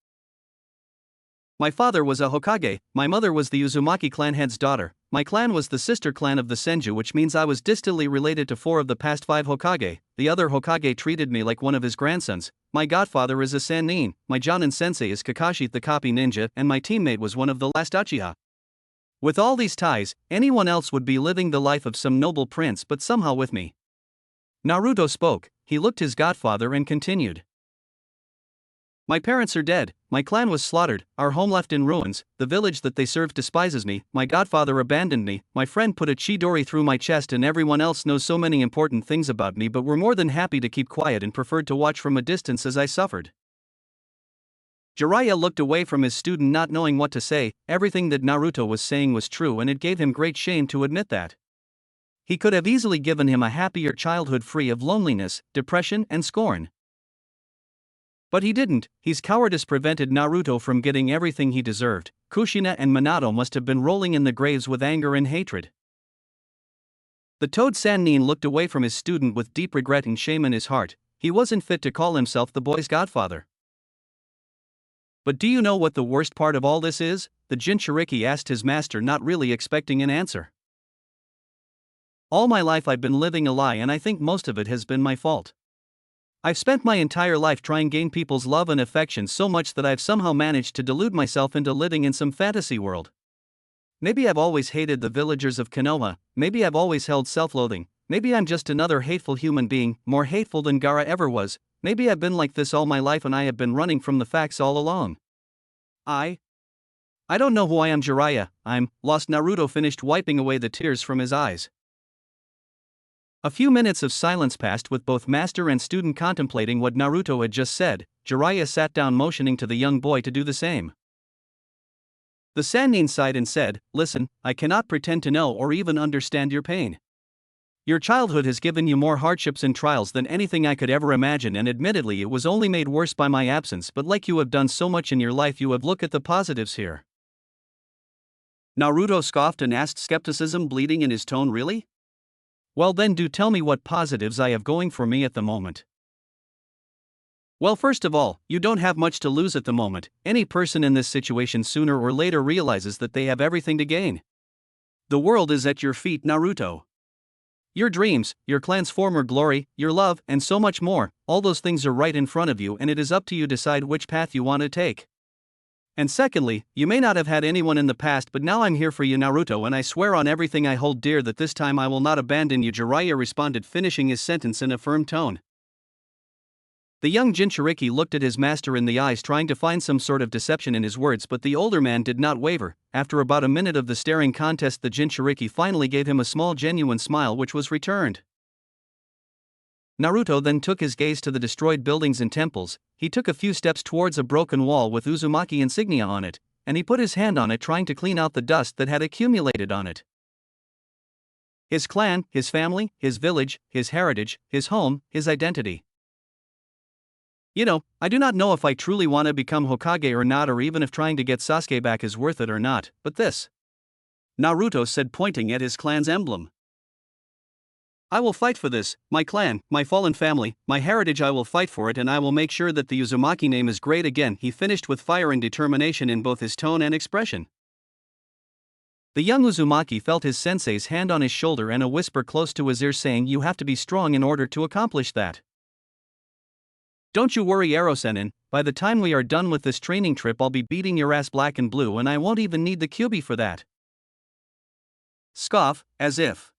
My father was a Hokage, my mother was the Uzumaki clan head's daughter, my clan was the sister clan of the Senju, which means I was distantly related to 4 of the past 5 Hokage, the other Hokage treated me like one of his grandsons, my godfather is a Sannin, my Jonin sensei is Kakashi the copy ninja, and my teammate was one of the last Uchiha. With all these ties, anyone else would be living the life of some noble prince, but somehow with me. Naruto spoke, he looked his godfather and continued. My parents are dead, my clan was slaughtered, our home left in ruins, the village that they served despises me, my godfather abandoned me, my friend put a chidori through my chest, and everyone else knows so many important things about me but were more than happy to keep quiet and preferred to watch from a distance as I suffered. Jiraiya looked away from his student, not knowing what to say. Everything that Naruto was saying was true, and it gave him great shame to admit that. He could have easily given him a happier childhood free of loneliness, depression, and scorn. But he didn't. His cowardice prevented Naruto from getting everything he deserved. Kushina and Minato must have been rolling in the graves with anger and hatred. The Toad Sannin looked away from his student with deep regret and shame in his heart. He wasn't fit to call himself the boy's godfather. But do you know what the worst part of all this is? The Jinchuriki asked his master, not really expecting an answer. All my life I've been living a lie, and I think most of it has been my fault. I've spent my entire life trying to gain people's love and affection so much that I've somehow managed to delude myself into living in some fantasy world. Maybe I've always hated the villagers of Konoha, maybe I've always held self-loathing, maybe I'm just another hateful human being, more hateful than Gaara ever was, maybe I've been like this all my life and I have been running from the facts all along. I don't know who I am, Jiraiya, I'm lost. Naruto finished wiping away the tears from his eyes. A few minutes of silence passed with both master and student contemplating what Naruto had just said. Jiraiya sat down, motioning to the young boy to do the same. The Sannin sighed and said, Listen, I cannot pretend to know or even understand your pain. Your childhood has given you more hardships and trials than anything I could ever imagine, and admittedly it was only made worse by my absence, but like you have done so much in your life, you have looked at the positives here. Naruto scoffed and asked, skepticism bleeding in his tone. Really? Well then, do tell me what positives I have going for me at the moment. Well, first of all, you don't have much to lose at the moment. Any person in this situation sooner or later realizes that they have everything to gain. The world is at your feet, Naruto. Your dreams, your clan's former glory, your love, and so much more, all those things are right in front of you, and it is up to you to decide which path you want to take. And secondly, you may not have had anyone in the past, but now I'm here for you, Naruto, and I swear on everything I hold dear that this time I will not abandon you, Jiraiya responded, finishing his sentence in a firm tone. The young Jinchuriki looked at his master in the eyes, trying to find some sort of deception in his words, but the older man did not waver. After about a minute of the staring contest, the Jinchuriki finally gave him a small genuine smile, which was returned. Naruto then took his gaze to the destroyed buildings and temples. He took a few steps towards a broken wall with Uzumaki insignia on it, and he put his hand on it, trying to clean out the dust that had accumulated on it. His clan, his family, his village, his heritage, his home, his identity. I do not know if I truly want to become Hokage or not, or even if trying to get Sasuke back is worth it or not, but this," Naruto said, pointing at his clan's emblem. "I will fight for this, my clan, my fallen family, my heritage. I will fight for it, and I will make sure that the Uzumaki name is great again," he finished with fire and determination in both his tone and expression. The young Uzumaki felt his sensei's hand on his shoulder and a whisper close to his ear saying, "You have to be strong in order to accomplish that. Don't you worry, Ero-sennin, by the time we are done with this training trip I'll be beating your ass black and blue, and I won't even need the Kyuubi for that." Scoff, as if.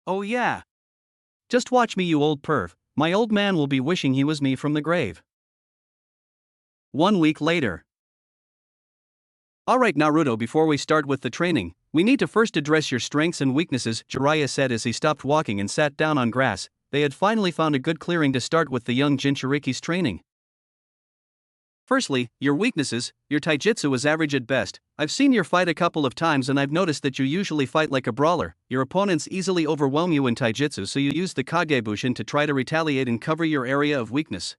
"Oh yeah. Just watch me, you old perv, my old man will be wishing he was me from the grave." 1 week later. "Alright Naruto, before we start with the training, we need to first address your strengths and weaknesses," Jiraiya said as he stopped walking and sat down on grass. They had finally found a good clearing to start with the young Jinchuriki's training. "Firstly, your weaknesses. Your taijutsu is average at best. I've seen your fight a couple of times and I've noticed that you usually fight like a brawler. Your opponents easily overwhelm you in taijutsu, so you use the Kagebushin to try to retaliate and cover your area of weakness.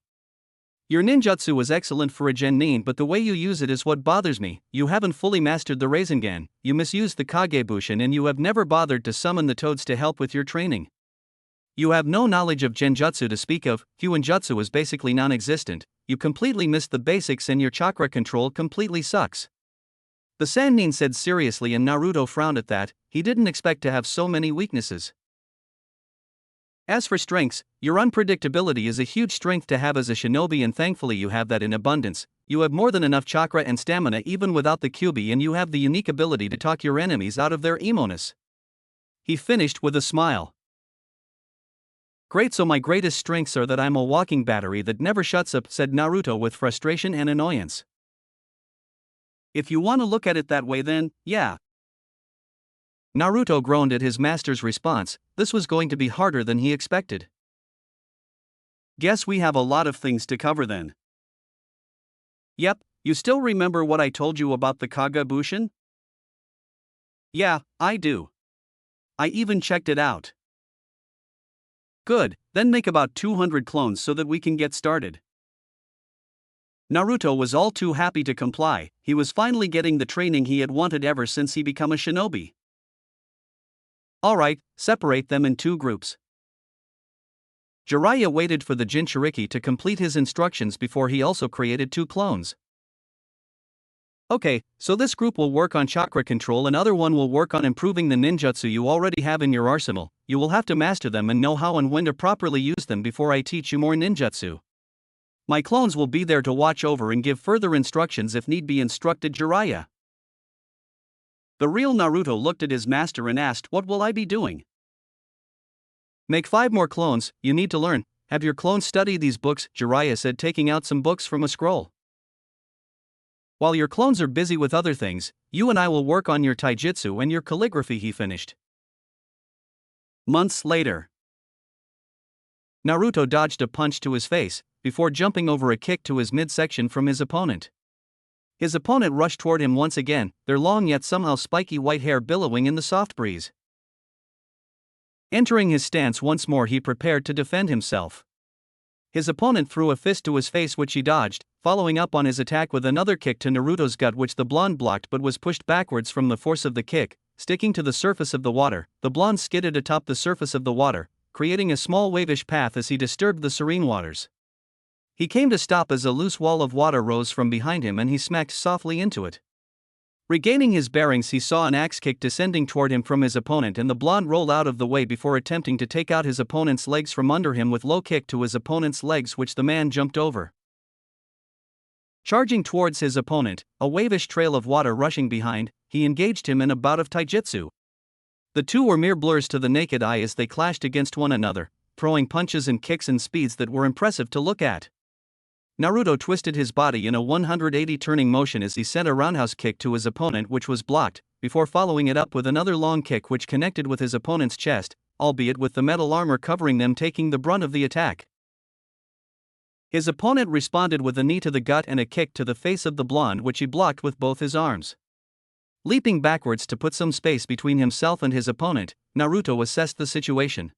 Your ninjutsu was excellent for a genin, but the way you use it is what bothers me. You haven't fully mastered the Rasengan, you misuse the Kagebushin, and you have never bothered to summon the toads to help with your training. You have no knowledge of genjutsu to speak of. Hyuinjutsu is basically non-existent. You completely missed the basics and your chakra control completely sucks." The Sannin said seriously, and Naruto frowned at that. He didn't expect to have so many weaknesses. "As for strengths, your unpredictability is a huge strength to have as a shinobi, and thankfully you have that in abundance. You have more than enough chakra and stamina even without the Kyuubi, and you have the unique ability to talk your enemies out of their emo-ness." He finished with a smile. "Great, so my greatest strengths are that I'm a walking battery that never shuts up," said Naruto with frustration and annoyance. "If you want to look at it that way, then, yeah." Naruto groaned at his master's response. This was going to be harder than he expected. "Guess we have a lot of things to cover then." "Yep, you still remember what I told you about the Kagebushin?" "Yeah, I do. I even checked it out." "Good, then make about 200 clones so that we can get started." Naruto was all too happy to comply. He was finally getting the training he had wanted ever since he became a shinobi. "Alright, separate them in 2 groups." Jiraiya waited for the Jinchuriki to complete his instructions before he also created 2 clones. "Okay, so this group will work on chakra control, and other one will work on improving the ninjutsu you already have in your arsenal. You will have to master them and know how and when to properly use them before I teach you more ninjutsu. My clones will be there to watch over and give further instructions if need be," instructed Jiraiya. The real Naruto looked at his master and asked, "What will I be doing?" "Make 5 more clones. You need to learn. Have your clones study these books," Jiraiya said, taking out some books from a scroll. "While your clones are busy with other things, you and I will work on your taijutsu and your calligraphy," he finished. Months later. Naruto dodged a punch to his face before jumping over a kick to his midsection from his opponent. His opponent rushed toward him once again, their long yet somehow spiky white hair billowing in the soft breeze. Entering his stance once more, he prepared to defend himself. His opponent threw a fist to his face, which he dodged, following up on his attack with another kick to Naruto's gut, which the blonde blocked but was pushed backwards from the force of the kick. Sticking to the surface of the water, the blonde skidded atop the surface of the water, creating a small wavish path as he disturbed the serene waters. He came to stop as a loose wall of water rose from behind him and he smacked softly into it. Regaining his bearings, he saw an axe kick descending toward him from his opponent, and the blonde rolled out of the way before attempting to take out his opponent's legs from under him with low kick to his opponent's legs, which the man jumped over. Charging towards his opponent, a wavish trail of water rushing behind, he engaged him in a bout of taijutsu. The two were mere blurs to the naked eye as they clashed against one another, throwing punches and kicks in speeds that were impressive to look at. Naruto twisted his body in a 180 turning motion as he sent a roundhouse kick to his opponent, which was blocked, before following it up with another long kick which connected with his opponent's chest, albeit with the metal armor covering them taking the brunt of the attack. His opponent responded with a knee to the gut and a kick to the face of the blonde, which he blocked with both his arms. Leaping backwards to put some space between himself and his opponent, Naruto assessed the situation.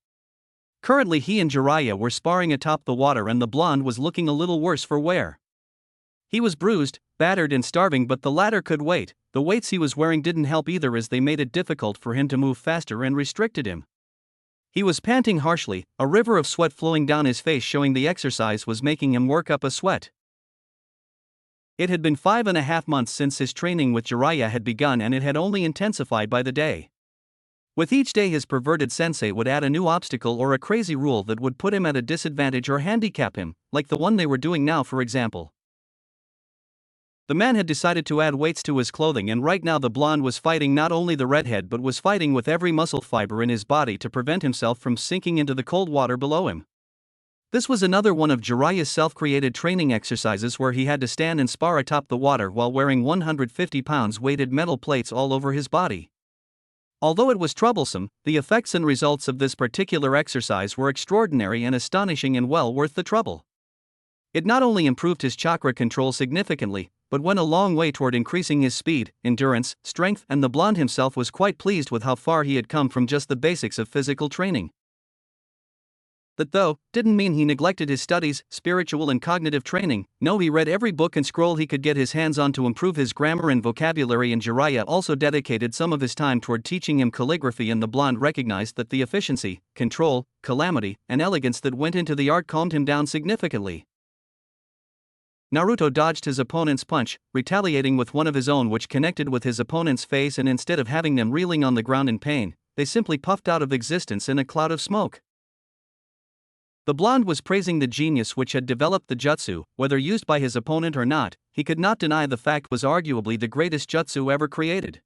Currently, he and Jiraiya were sparring atop the water, and the blonde was looking a little worse for wear. He was bruised, battered, and starving, but the latter could wait. The weights he was wearing didn't help either, as they made it difficult for him to move faster and restricted him. He was panting harshly, a river of sweat flowing down his face, showing the exercise was making him work up a sweat. It had been 5.5 months since his training with Jiraiya had begun, and it had only intensified by the day. With each day, his perverted sensei would add a new obstacle or a crazy rule that would put him at a disadvantage or handicap him, like the one they were doing now, for example. The man had decided to add weights to his clothing, and right now the blonde was fighting not only the redhead but was fighting with every muscle fiber in his body to prevent himself from sinking into the cold water below him. This was another one of Jiraiya's self-created training exercises, where he had to stand and spar atop the water while wearing 150 pounds weighted metal plates all over his body. Although it was troublesome, the effects and results of this particular exercise were extraordinary and astonishing, and well worth the trouble. It not only improved his chakra control significantly, but went a long way toward increasing his speed, endurance, strength, and the blonde himself was quite pleased with how far he had come from just the basics of physical training. That, though, didn't mean he neglected his studies, spiritual and cognitive training. No, he read every book and scroll he could get his hands on to improve his grammar and vocabulary, and Jiraiya also dedicated some of his time toward teaching him calligraphy, and the blonde recognized that the efficiency, control, calamity, and elegance that went into the art calmed him down significantly. Naruto dodged his opponent's punch, retaliating with one of his own which connected with his opponent's face, and instead of having them reeling on the ground in pain, they simply puffed out of existence in a cloud of smoke. The blonde was praising the genius which had developed the jutsu. Whether used by his opponent or not, he could not deny the fact was arguably the greatest jutsu ever created.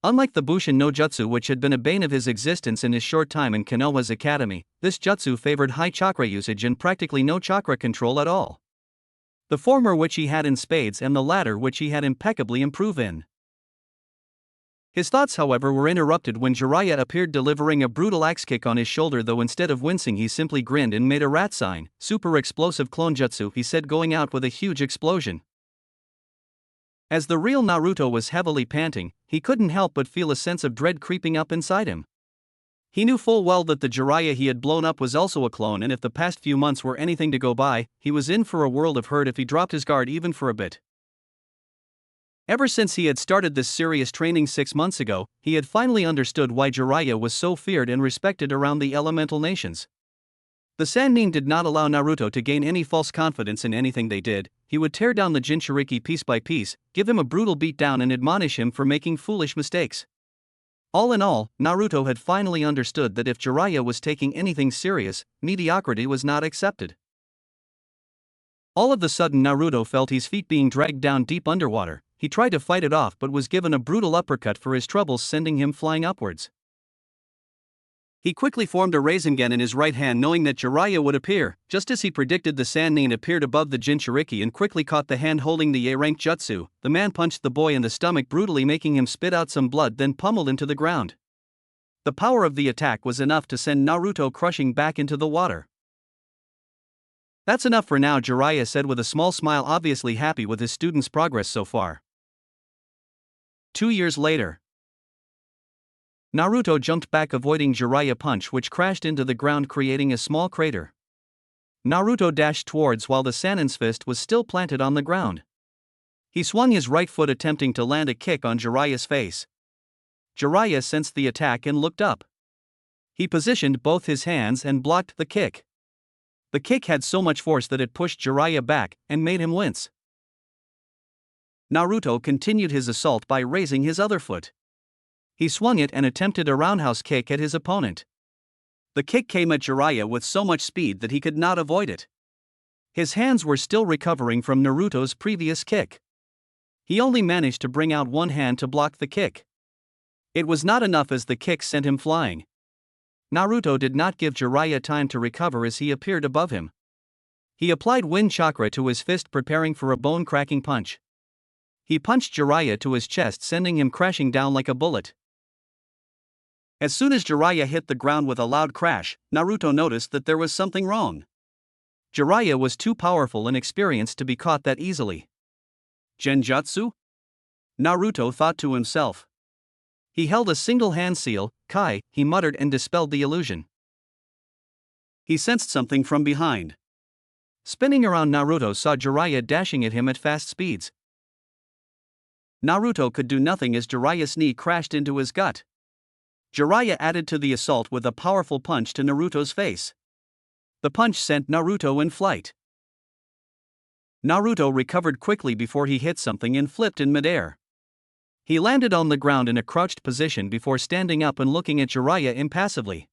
Unlike the Bushin no Jutsu, which had been a bane of his existence in his short time in Konoha's academy, this jutsu favored high chakra usage and practically no chakra control at all. The former which he had in spades, and the latter which he had impeccably improved in. His thoughts, however, were interrupted when Jiraiya appeared, delivering a brutal axe kick on his shoulder, though instead of wincing he simply grinned and made a rat sign. Super explosive clone jutsu, he said, going out with a huge explosion. As the real Naruto was heavily panting, he couldn't help but feel a sense of dread creeping up inside him. He knew full well that the Jiraiya he had blown up was also a clone, and if the past few months were anything to go by, he was in for a world of hurt if he dropped his guard even for a bit. Ever since he had started this serious training 6 months ago, he had finally understood why Jiraiya was so feared and respected around the elemental nations. The Sannin did not allow Naruto to gain any false confidence in anything they did. He would tear down the Jinchuriki piece by piece, give him a brutal beatdown, and admonish him for making foolish mistakes. All in all, Naruto had finally understood that if Jiraiya was taking anything serious, mediocrity was not accepted. All of a sudden, Naruto felt his feet being dragged down deep underwater. He tried to fight it off but was given a brutal uppercut for his troubles, sending him flying upwards. He quickly formed a Rasengan in his right hand, knowing that Jiraiya would appear. Just as he predicted, the Sannin appeared above the Jinchuriki and quickly caught the hand holding the A-rank jutsu. The man punched the boy in the stomach brutally, making him spit out some blood, then pummeled him to the ground. The power of the attack was enough to send Naruto crushing back into the water. "That's enough for now," Jiraiya said with a small smile, obviously happy with his student's progress so far. 2 years later, Naruto jumped back, avoiding Jiraiya's punch, which crashed into the ground, creating a small crater. Naruto dashed towards while the Sannin's fist was still planted on the ground. He swung his right foot, attempting to land a kick on Jiraiya's face. Jiraiya sensed the attack and looked up. He positioned both his hands and blocked the kick. The kick had so much force that it pushed Jiraiya back and made him wince. Naruto continued his assault by raising his other foot. He swung it and attempted a roundhouse kick at his opponent. The kick came at Jiraiya with so much speed that he could not avoid it. His hands were still recovering from Naruto's previous kick. He only managed to bring out one hand to block the kick. It was not enough, as the kick sent him flying. Naruto did not give Jiraiya time to recover as he appeared above him. He applied wind chakra to his fist, preparing for a bone-cracking punch. He punched Jiraiya to his chest, sending him crashing down like a bullet. As soon as Jiraiya hit the ground with a loud crash, Naruto noticed that there was something wrong. Jiraiya was too powerful and experienced to be caught that easily. Genjutsu? Naruto thought to himself. He held a single hand seal, Kai, he muttered, and dispelled the illusion. He sensed something from behind. Spinning around, Naruto saw Jiraiya dashing at him at fast speeds. Naruto could do nothing as Jiraiya's knee crashed into his gut. Jiraiya added to the assault with a powerful punch to Naruto's face. The punch sent Naruto in flight. Naruto recovered quickly before he hit something and flipped in midair. He landed on the ground in a crouched position before standing up and looking at Jiraiya impassively.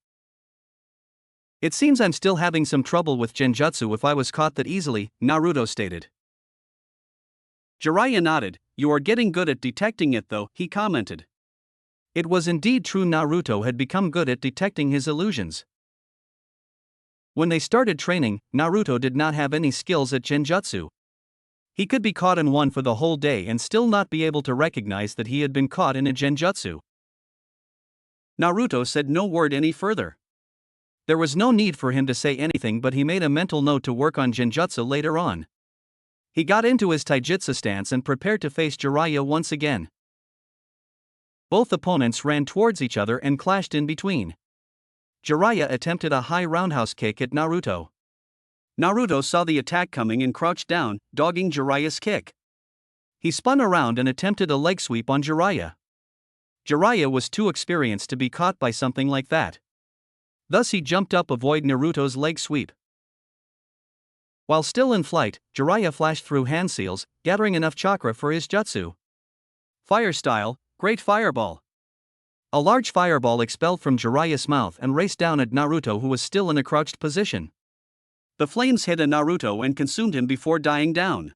"It seems I'm still having some trouble with genjutsu if I was caught that easily," Naruto stated. Jiraiya nodded. "You are getting good at detecting it though," he commented. It was indeed true, Naruto had become good at detecting his illusions. When they started training, Naruto did not have any skills at genjutsu. He could be caught in one for the whole day and still not be able to recognize that he had been caught in a genjutsu. Naruto said no word any further. There was no need for him to say anything, but he made a mental note to work on genjutsu later on. He got into his taijutsu stance and prepared to face Jiraiya once again. Both opponents ran towards each other and clashed in between. Jiraiya attempted a high roundhouse kick at Naruto. Naruto saw the attack coming and crouched down, dogging Jiraiya's kick. He spun around and attempted a leg sweep on Jiraiya. Jiraiya was too experienced to be caught by something like that. Thus he jumped up to avoid Naruto's leg sweep. While still in flight, Jiraiya flashed through hand seals, gathering enough chakra for his jutsu. Fire style, Great Fireball. A large fireball expelled from Jiraiya's mouth and raced down at Naruto, who was still in a crouched position. The flames hit Naruto and consumed him before dying down.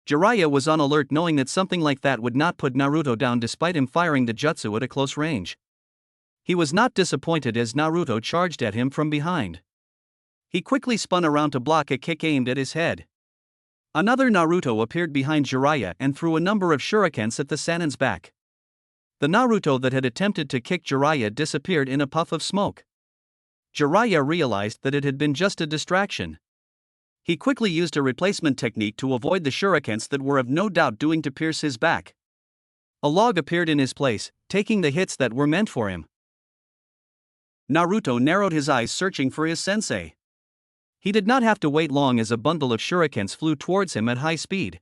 Jiraiya was on alert, knowing that something like that would not put Naruto down despite him firing the jutsu at a close range. He was not disappointed as Naruto charged at him from behind. He quickly spun around to block a kick aimed at his head. Another Naruto appeared behind Jiraiya and threw a number of shurikens at the Sanin's back. The Naruto that had attempted to kick Jiraiya disappeared in a puff of smoke. Jiraiya realized that it had been just a distraction. He quickly used a replacement technique to avoid the shurikens that were of no doubt doing to pierce his back. A log appeared in his place, taking the hits that were meant for him. Naruto narrowed his eyes, searching for his sensei. He did not have to wait long as a bundle of shurikens flew towards him at high speed.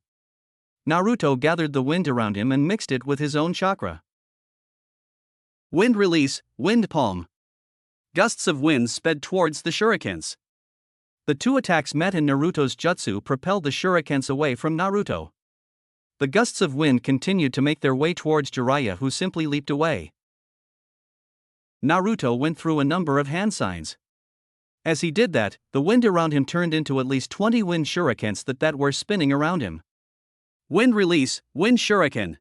Naruto gathered the wind around him and mixed it with his own chakra. Wind release, wind palm. Gusts of wind sped towards the shurikens. The two attacks met and Naruto's jutsu propelled the shurikens away from Naruto. The gusts of wind continued to make their way towards Jiraiya, who simply leaped away. Naruto went through a number of hand signs. As he did that, the wind around him turned into at least 20 wind shurikens that were spinning around him. Wind release, wind shuriken.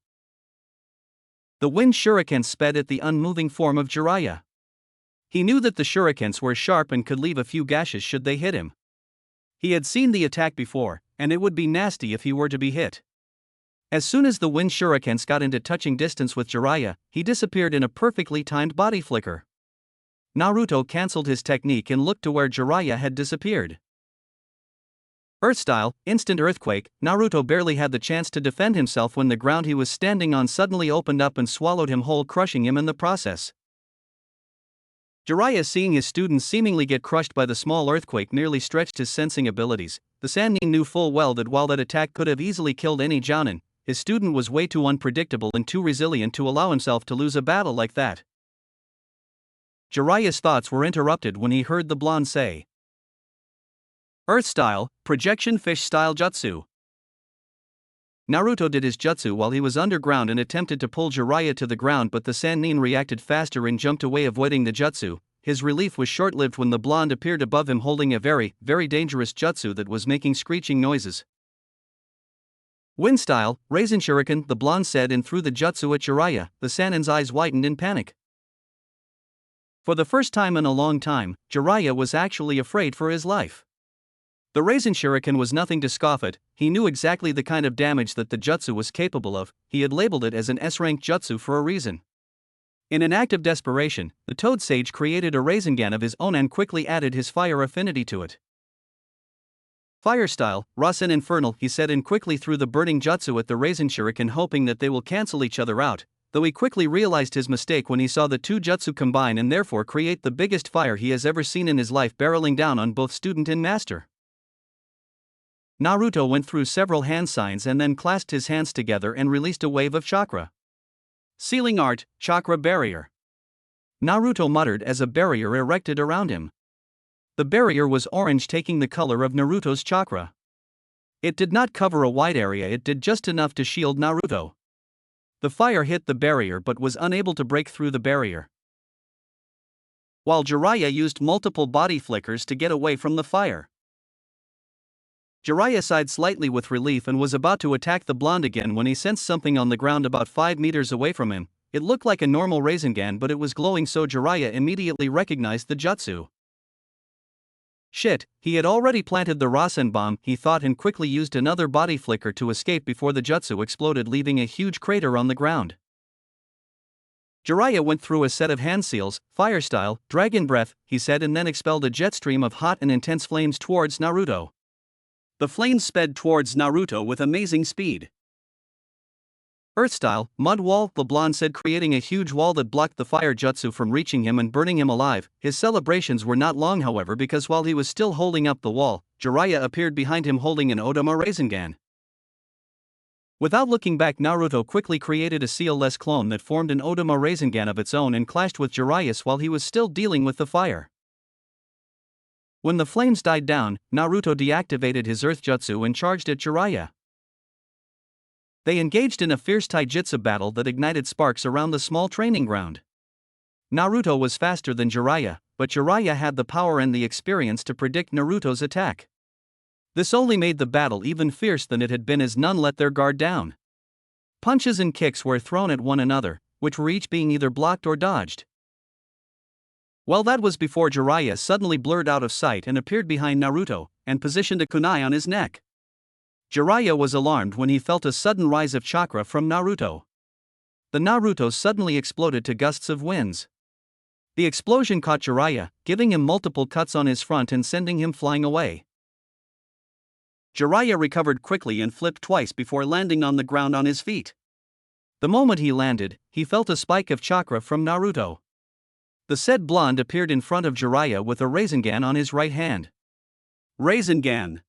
The wind shurikens sped at the unmoving form of Jiraiya. He knew that the shurikens were sharp and could leave a few gashes should they hit him. He had seen the attack before, and it would be nasty if he were to be hit. As soon as the wind shurikens got into touching distance with Jiraiya, he disappeared in a perfectly timed body flicker. Naruto cancelled his technique and looked to where Jiraiya had disappeared. Earth style, instant earthquake. Naruto barely had the chance to defend himself when the ground he was standing on suddenly opened up and swallowed him whole, crushing him in the process. Jiraiya, seeing his student seemingly get crushed by the small earthquake, nearly stretched his sensing abilities. The Sannin knew full well that while that attack could have easily killed any Jounin, his student was way too unpredictable and too resilient to allow himself to lose a battle like that. Jiraiya's thoughts were interrupted when he heard the blonde say, "Earth style, projection fish style jutsu." Naruto did his jutsu while he was underground and attempted to pull Jiraiya to the ground, but the Sannin reacted faster and jumped away, avoiding the jutsu. His relief was short-lived when the blonde appeared above him holding a very, very dangerous jutsu that was making screeching noises. Wind style, Raisin Shuriken, the blonde said and threw the jutsu at Jiraiya. The Sannin's eyes widened in panic. For the first time in a long time, Jiraiya was actually afraid for his life. The Raisin Shuriken was nothing to scoff at. He knew exactly the kind of damage that the jutsu was capable of. He had labeled it as an S-rank jutsu for a reason. In an act of desperation, the Toad Sage created a Rasengan of his own and quickly added his fire affinity to it. Fire style, Rasen Infernal, he said and quickly threw the burning jutsu at the Raisin Shuriken, hoping that they will cancel each other out. though he quickly realized his mistake when he saw the two jutsu combine and therefore create the biggest fire he has ever seen in his life, barreling down on both student and master. Naruto went through several hand signs and then clasped his hands together and released a wave of chakra. Sealing art, chakra barrier. Naruto muttered as a barrier erected around him. The barrier was orange, taking the color of Naruto's chakra. It did not cover a wide area, it did just enough to shield Naruto. The fire hit the barrier but was unable to break through the barrier, while Jiraiya used multiple body flickers to get away from the fire. Jiraiya sighed slightly with relief and was about to attack the blonde again when he sensed something on the ground about 5 meters away from him. It looked like a normal Rasengan, but it was glowing, so Jiraiya immediately recognized the jutsu. Shit, he had already planted the Rasen bomb, he thought, and quickly used another body flicker to escape before the jutsu exploded, leaving a huge crater on the ground. Jiraiya went through a set of hand seals, fire style, dragon breath, he said, and then expelled a jet stream of hot and intense flames towards Naruto. The flames sped towards Naruto with amazing speed. Earth style, mud wall, the blonde said, creating a huge wall that blocked the fire jutsu from reaching him and burning him alive. His celebrations were not long, however, because while he was still holding up the wall, Jiraiya appeared behind him holding an Odama Rasengan. Without looking back, Naruto quickly created a seal-less clone that formed an Odama Rasengan of its own and clashed with Jiraiya's while he was still dealing with the fire. When the flames died down, Naruto deactivated his earth jutsu and charged at Jiraiya. They engaged in a fierce taijutsu battle that ignited sparks around the small training ground. Naruto was faster than Jiraiya, but Jiraiya had the power and the experience to predict Naruto's attack. This only made the battle even fiercer than it had been, as none let their guard down. Punches and kicks were thrown at one another, which were each being either blocked or dodged. Well, that was before Jiraiya suddenly blurred out of sight and appeared behind Naruto, and positioned a kunai on his neck. Jiraiya was alarmed when he felt a sudden rise of chakra from Naruto. The Naruto suddenly exploded to gusts of winds. The explosion caught Jiraiya, giving him multiple cuts on his front and sending him flying away. Jiraiya recovered quickly and flipped twice before landing on the ground on his feet. The moment he landed, he felt a spike of chakra from Naruto. The said blonde appeared in front of Jiraiya with a Rasengan on his right hand. Rasengan!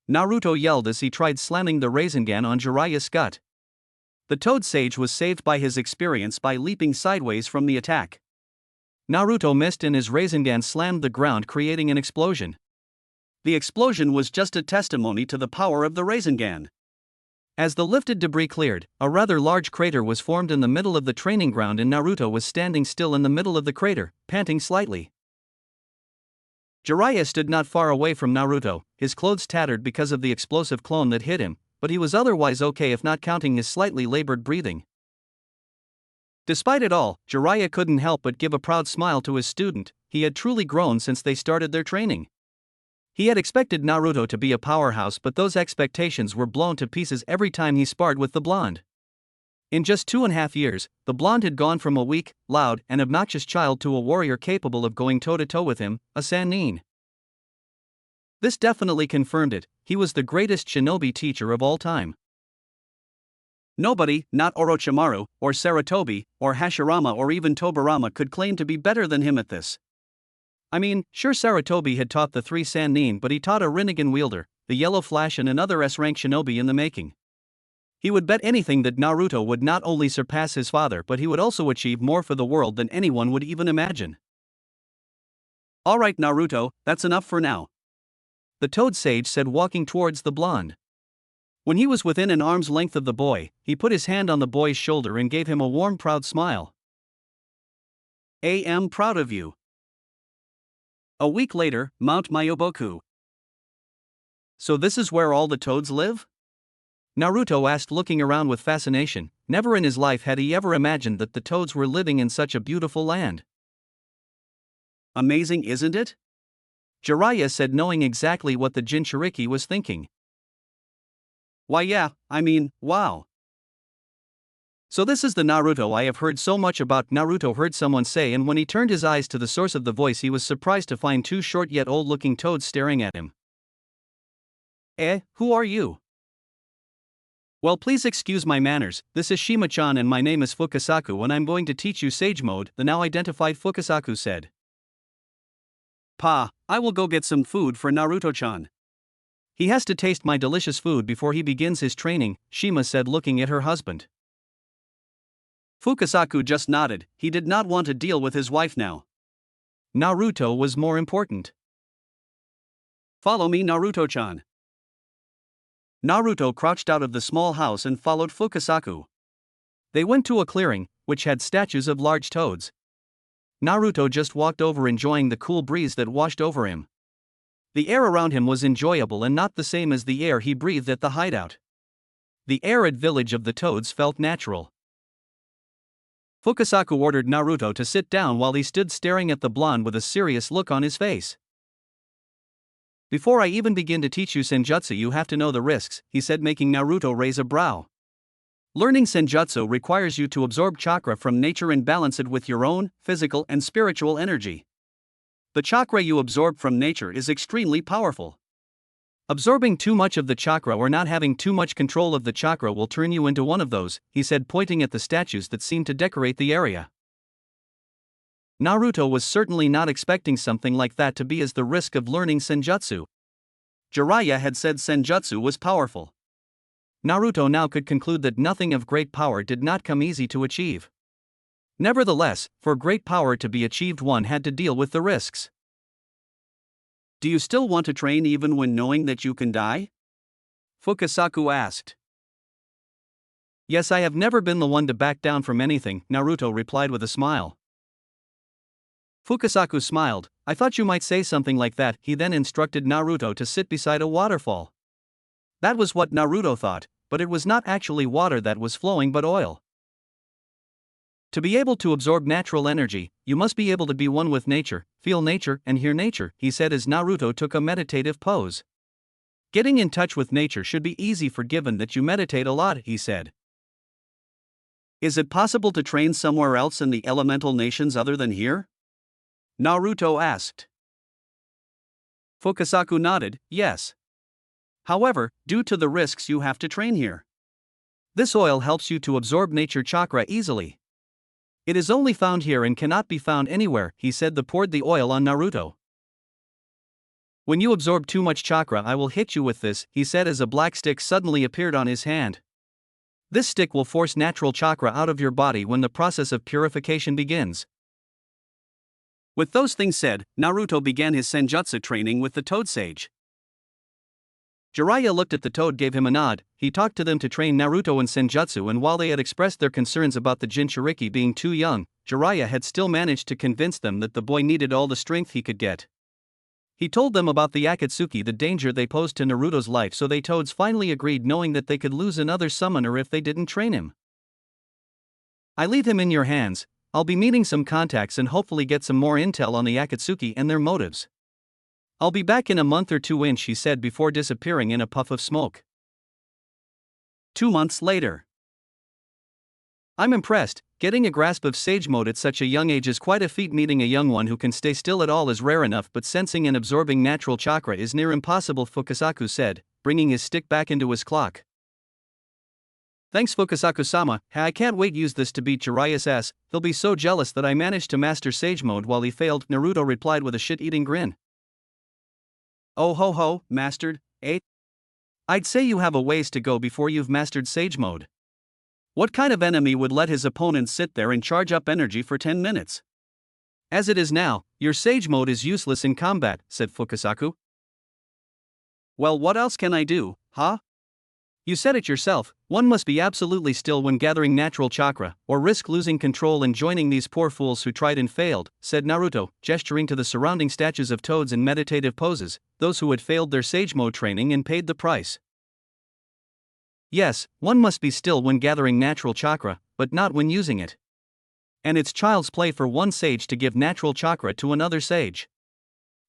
Naruto yelled as he tried slamming the Rasengan on Jiraiya's gut. The Toad Sage was saved by his experience by leaping sideways from the attack. Naruto missed and his Rasengan slammed the ground, creating an explosion. The explosion was just a testimony to the power of the Rasengan. As the lifted debris cleared, a rather large crater was formed in the middle of the training ground, and Naruto was standing still in the middle of the crater, panting slightly. Jiraiya stood not far away from Naruto, his clothes tattered because of the explosive clone that hit him, but he was otherwise okay if not counting his slightly labored breathing. Despite it all, Jiraiya couldn't help but give a proud smile to his student. He had truly grown since they started their training. He had expected Naruto to be a powerhouse, but those expectations were blown to pieces every time he sparred with the blonde. In just 2.5 years, the blonde had gone from a weak, loud, and obnoxious child to a warrior capable of going toe-to-toe with him, a Sannin. This definitely confirmed it. He was the greatest shinobi teacher of all time. Nobody, not Orochimaru, or Sarutobi, or Hashirama, or even Tobirama, could claim to be better than him at this. I mean, sure, Sarutobi had taught the 3 Sannin, but he taught a Rinnegan wielder, the Yellow Flash, and another S-rank shinobi in the making. He would bet anything that Naruto would not only surpass his father, but he would also achieve more for the world than anyone would even imagine. Alright, Naruto, that's enough for now, the Toad Sage said, walking towards the blonde. When he was within an arm's length of the boy, he put his hand on the boy's shoulder and gave him a warm, proud smile. I am proud of you. A week later, Mount Myoboku. So this is where all the toads live? Naruto asked, looking around with fascination. Never in his life had he ever imagined that the toads were living in such a beautiful land. Amazing, isn't it? Jiraiya said, knowing exactly what the Jinchuriki was thinking. Why yeah, I mean, wow. So this is the Naruto I have heard so much about, Naruto heard someone say, and when he turned his eyes to the source of the voice, he was surprised to find 2 short yet old-looking toads staring at him. Who are you? Well, please excuse my manners, this is Shima-chan and my name is Fukasaku and I'm going to teach you Sage Mode, the now identified Fukasaku said. Pa, I will go get some food for Naruto-chan. He has to taste my delicious food before he begins his training, Shima said looking at her husband. Fukasaku just nodded, he did not want to deal with his wife now. Naruto was more important. Follow me, Naruto-chan. Naruto crouched out of the small house and followed Fukasaku. They went to a clearing, which had statues of large toads. Naruto just walked over enjoying the cool breeze that washed over him. The air around him was enjoyable and not the same as the air he breathed at the hideout. The arid village of the toads felt natural. Fukasaku ordered Naruto to sit down while he stood staring at the blonde with a serious look on his face. Before I even begin to teach you senjutsu, you have to know the risks, he said, making Naruto raise a brow. Learning senjutsu requires you to absorb chakra from nature and balance it with your own physical and spiritual energy. The chakra you absorb from nature is extremely powerful. Absorbing too much of the chakra or not having too much control of the chakra will turn you into one of those, he said, pointing at the statues that seemed to decorate the area. Naruto was certainly not expecting something like that to be as the risk of learning senjutsu. Jiraiya had said senjutsu was powerful. Naruto now could conclude that nothing of great power did not come easy to achieve. Nevertheless, for great power to be achieved, one had to deal with the risks. Do you still want to train even when knowing that you can die? Fukasaku asked. Yes, I have never been the one to back down from anything, Naruto replied with a smile. Fukasaku smiled. I thought you might say something like that. He then instructed Naruto to sit beside a waterfall. That was what Naruto thought, but it was not actually water that was flowing but oil. To be able to absorb natural energy, you must be able to be one with nature, feel nature and hear nature, he said as Naruto took a meditative pose. Getting in touch with nature should be easy for given that you meditate a lot, he said. Is it possible to train somewhere else in the elemental nations other than here? Naruto asked. Fukasaku nodded, yes. However, due to the risks you have to train here. This oil helps you to absorb nature chakra easily. It is only found here and cannot be found anywhere, he said. They poured the oil on Naruto. When you absorb too much chakra, I will hit you with this, he said as a black stick suddenly appeared on his hand. This stick will force natural chakra out of your body when the process of purification begins. With those things said, Naruto began his senjutsu training with the Toad Sage. Jiraiya looked at the toad, gave him a nod. He talked to them to train Naruto in senjutsu, and while they had expressed their concerns about the Jinchuriki being too young, Jiraiya had still managed to convince them that the boy needed all the strength he could get. He told them about the Akatsuki, the danger they posed to Naruto's life, so they toads finally agreed, knowing that they could lose another summoner if they didn't train him. I leave him in your hands. I'll be meeting some contacts and hopefully get some more intel on the Akatsuki and their motives. I'll be back in a month or two, she said before disappearing in a puff of smoke. 2 months later. I'm impressed. Getting a grasp of Sage Mode at such a young age is quite a feat. Meeting a young one who can stay still at all is rare enough, but sensing and absorbing natural chakra is near impossible, Fukasaku said, bringing his stick back into his clock. Thanks, Fukasaku-sama. I can't wait use this to beat Jiraiya's ass. He'll be so jealous that I managed to master Sage Mode while he failed, Naruto replied with a shit-eating grin. Oh ho ho, mastered, eh? I'd say you have a ways to go before you've mastered Sage Mode. What kind of enemy would let his opponent sit there and charge up energy for 10 minutes? As it is now, your Sage Mode is useless in combat, said Fukasaku. Well, what else can I do, huh? You said it yourself, one must be absolutely still when gathering natural chakra, or risk losing control and joining these poor fools who tried and failed, said Naruto, gesturing to the surrounding statues of toads in meditative poses, those who had failed their Sage Mode training and paid the price. Yes, one must be still when gathering natural chakra, but not when using it. And it's child's play for one sage to give natural chakra to another sage.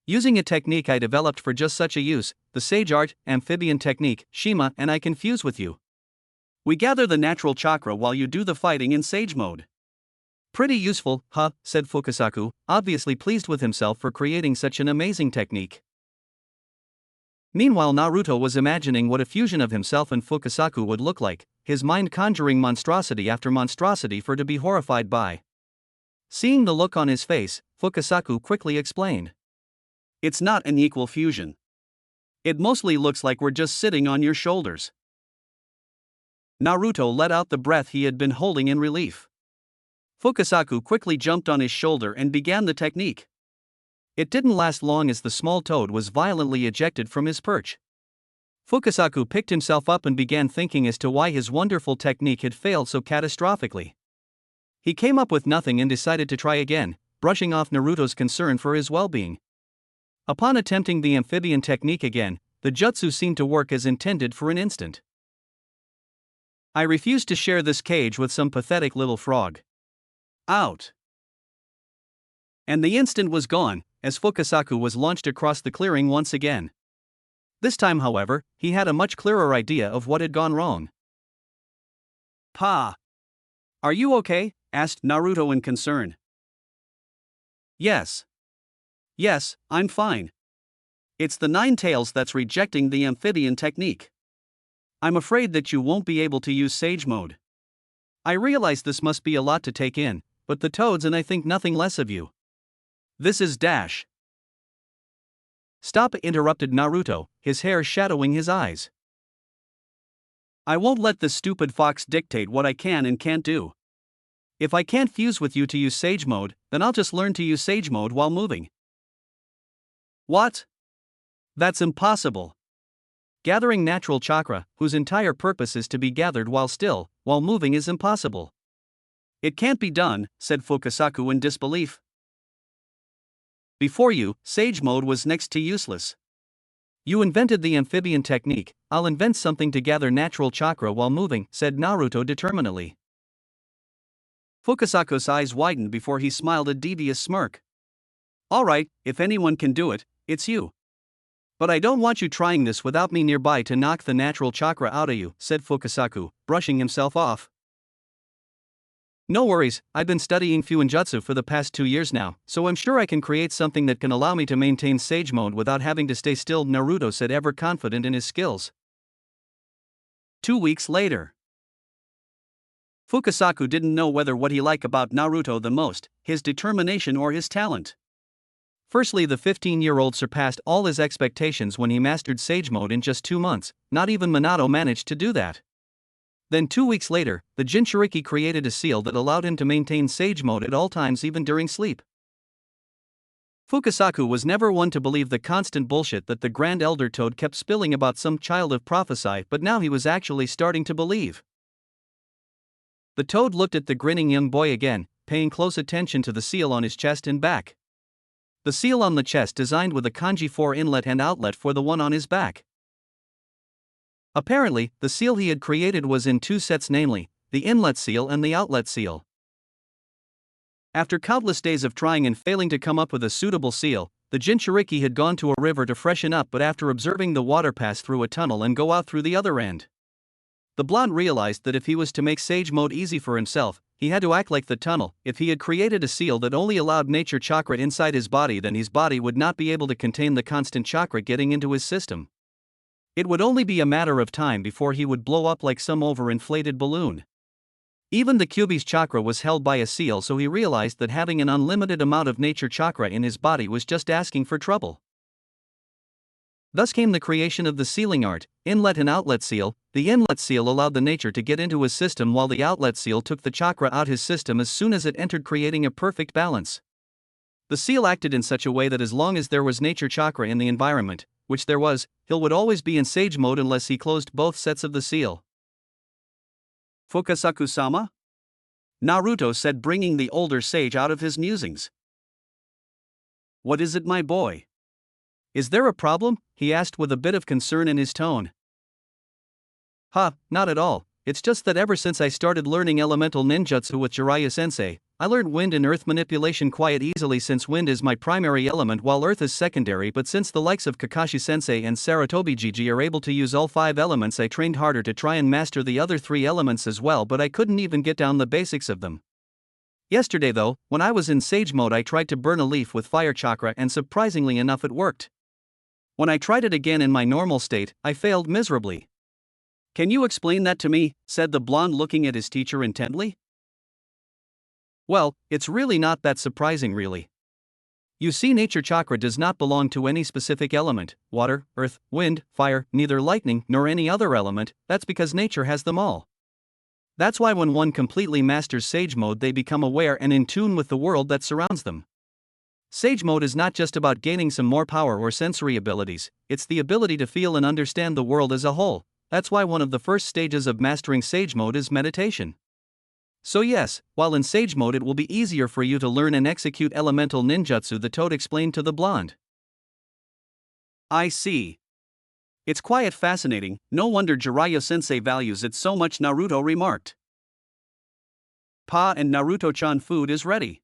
Using a technique I developed for just such a use, the Sage Art, Amphibian Technique, Shima and I confuse with you. We gather the natural chakra while you do the fighting in Sage Mode. Pretty useful, huh, said Fukasaku, obviously pleased with himself for creating such an amazing technique. Meanwhile, Naruto was imagining what a fusion of himself and Fukasaku would look like, his mind conjuring monstrosity after monstrosity for to be horrified by. Seeing the look on his face, Fukasaku quickly explained. It's not an equal fusion. It mostly looks like we're just sitting on your shoulders. Naruto let out the breath he had been holding in relief. Fukasaku quickly jumped on his shoulder and began the technique. It didn't last long as the small toad was violently ejected from his perch. Fukasaku picked himself up and began thinking as to why his wonderful technique had failed so catastrophically. He came up with nothing and decided to try again, brushing off Naruto's concern for his well-being. Upon attempting the amphibian technique again, the jutsu seemed to work as intended for an instant. I refuse to share this cage with some pathetic little frog. Out! And the instant was gone, as Fukasaku was launched across the clearing once again. This time, however, he had a much clearer idea of what had gone wrong. Pa! Are you okay? Asked Naruto in concern. Yes. Yes, I'm fine. It's the Nine Tails that's rejecting the amphibian technique. I'm afraid that you won't be able to use Sage Mode. I realize this must be a lot to take in, but the toads and I think nothing less of you. This is Dash. Stop! Interrupted Naruto, his hair shadowing his eyes. I won't let this stupid fox dictate what I can and can't do. If I can't fuse with you to use Sage Mode, then I'll just learn to use Sage Mode while moving. What? That's impossible. Gathering natural chakra, whose entire purpose is to be gathered while moving, is impossible. It can't be done, said Fukasaku in disbelief. Before you, Sage Mode was next to useless. You invented the amphibian technique, I'll invent something to gather natural chakra while moving, said Naruto determinedly. Fukasaku's eyes widened before he smiled a devious smirk. Alright, if anyone can do it, it's you. But I don't want you trying this without me nearby to knock the natural chakra out of you, said Fukasaku, brushing himself off. No worries, I've been studying Fuinjutsu for the past 2 years now, so I'm sure I can create something that can allow me to maintain Sage Mode without having to stay still, Naruto said, ever confident in his skills. 2 weeks later. Fukasaku didn't know whether what he liked about Naruto the most, his determination or his talent. Firstly, the 15-year-old surpassed all his expectations when he mastered Sage Mode in just 2 months. Not even Minato managed to do that. Then 2 weeks later, the Jinchuriki created a seal that allowed him to maintain Sage Mode at all times, even during sleep. Fukasaku was never one to believe the constant bullshit that the Grand Elder Toad kept spilling about some child of prophecy, but now he was actually starting to believe. The Toad looked at the grinning young boy again, paying close attention to the seal on his chest and back. The seal on the chest designed with a kanji 4 inlet and outlet for the one on his back. Apparently, the seal he had created was in 2 sets, namely, the inlet seal and the outlet seal. After countless days of trying and failing to come up with a suitable seal, the Jinchuriki had gone to a river to freshen up, but after observing the water pass through a tunnel and go out through the other end, the blonde realized that if he was to make Sage Mode easy for himself, he had to act like the tunnel. If he had created a seal that only allowed nature chakra inside his body, then his body would not be able to contain the constant chakra getting into his system. It would only be a matter of time before he would blow up like some overinflated balloon. Even the Kyuubi's chakra was held by a seal, so he realized that having an unlimited amount of nature chakra in his body was just asking for trouble. Thus came the creation of the sealing art, inlet and outlet seal. The inlet seal allowed the nature to get into his system, while the outlet seal took the chakra out his system as soon as it entered, creating a perfect balance. The seal acted in such a way that as long as there was nature chakra in the environment, which there was, he would always be in Sage Mode unless he closed both sets of the seal. Fukasaku-sama? Naruto said, bringing the older sage out of his musings. What is it, my boy? Is there a problem? He asked with a bit of concern in his tone. Not at all. It's just that ever since I started learning elemental ninjutsu with Jiraiya-sensei, I learned wind and earth manipulation quite easily, since wind is my primary element while earth is secondary, but since the likes of Kakashi-sensei and Sarutobi-Gigi are able to use all 5 elements, I trained harder to try and master the other 3 elements as well, but I couldn't even get down the basics of them. Yesterday though, when I was in Sage Mode, I tried to burn a leaf with fire chakra and surprisingly enough it worked. When I tried it again in my normal state, I failed miserably. Can you explain that to me? Said the blonde, looking at his teacher intently. Well, it's really not that surprising, really. You see, nature chakra does not belong to any specific element: water, earth, wind, fire, neither lightning nor any other element. That's because nature has them all. That's why when one completely masters Sage Mode, they become aware and in tune with the world that surrounds them. Sage Mode is not just about gaining some more power or sensory abilities, it's the ability to feel and understand the world as a whole. That's why one of the first stages of mastering Sage Mode is meditation. So yes, while in Sage Mode it will be easier for you to learn and execute elemental ninjutsu, the toad explained to the blonde. I see. It's quite fascinating, no wonder Jiraiya-sensei values it so much, Naruto remarked. Pa and Naruto-chan, food is ready.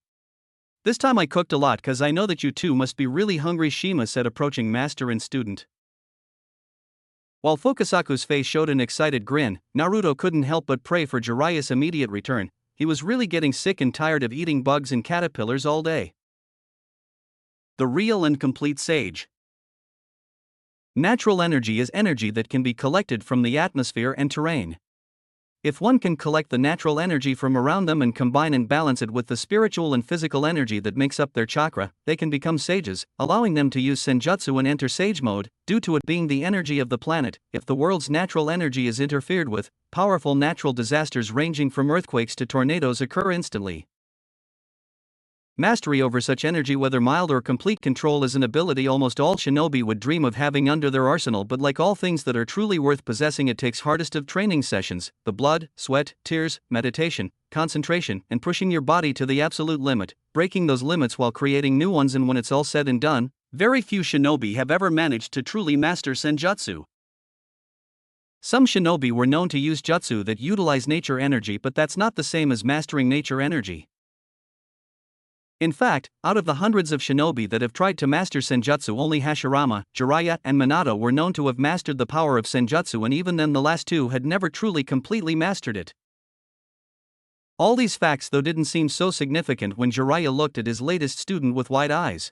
This time I cooked a lot cause I know that you two must be really hungry, Shima said, approaching master and student. While Fukasaku's face showed an excited grin, Naruto couldn't help but pray for Jiraiya's immediate return. He was really getting sick and tired of eating bugs and caterpillars all day. The real and complete sage. Natural energy is energy that can be collected from the atmosphere and terrain. If one can collect the natural energy from around them and combine and balance it with the spiritual and physical energy that makes up their chakra, they can become sages, allowing them to use senjutsu and enter Sage Mode. Due to it being the energy of the planet, if the world's natural energy is interfered with, powerful natural disasters ranging from earthquakes to tornadoes occur instantly. Mastery over such energy, whether mild or complete control, is an ability almost all shinobi would dream of having under their arsenal, but like all things that are truly worth possessing, it takes hardest of training sessions: the blood, sweat, tears, meditation, concentration, and pushing your body to the absolute limit, breaking those limits while creating new ones. And when it's all said and done, very few shinobi have ever managed to truly master senjutsu. Some shinobi were known to use jutsu that utilize nature energy, but that's not the same as mastering nature energy. In fact, out of the hundreds of shinobi that have tried to master senjutsu, only Hashirama, Jiraiya, and Minato were known to have mastered the power of senjutsu, and even then the last two had never truly completely mastered it. All these facts though didn't seem so significant when Jiraiya looked at his latest student with wide eyes.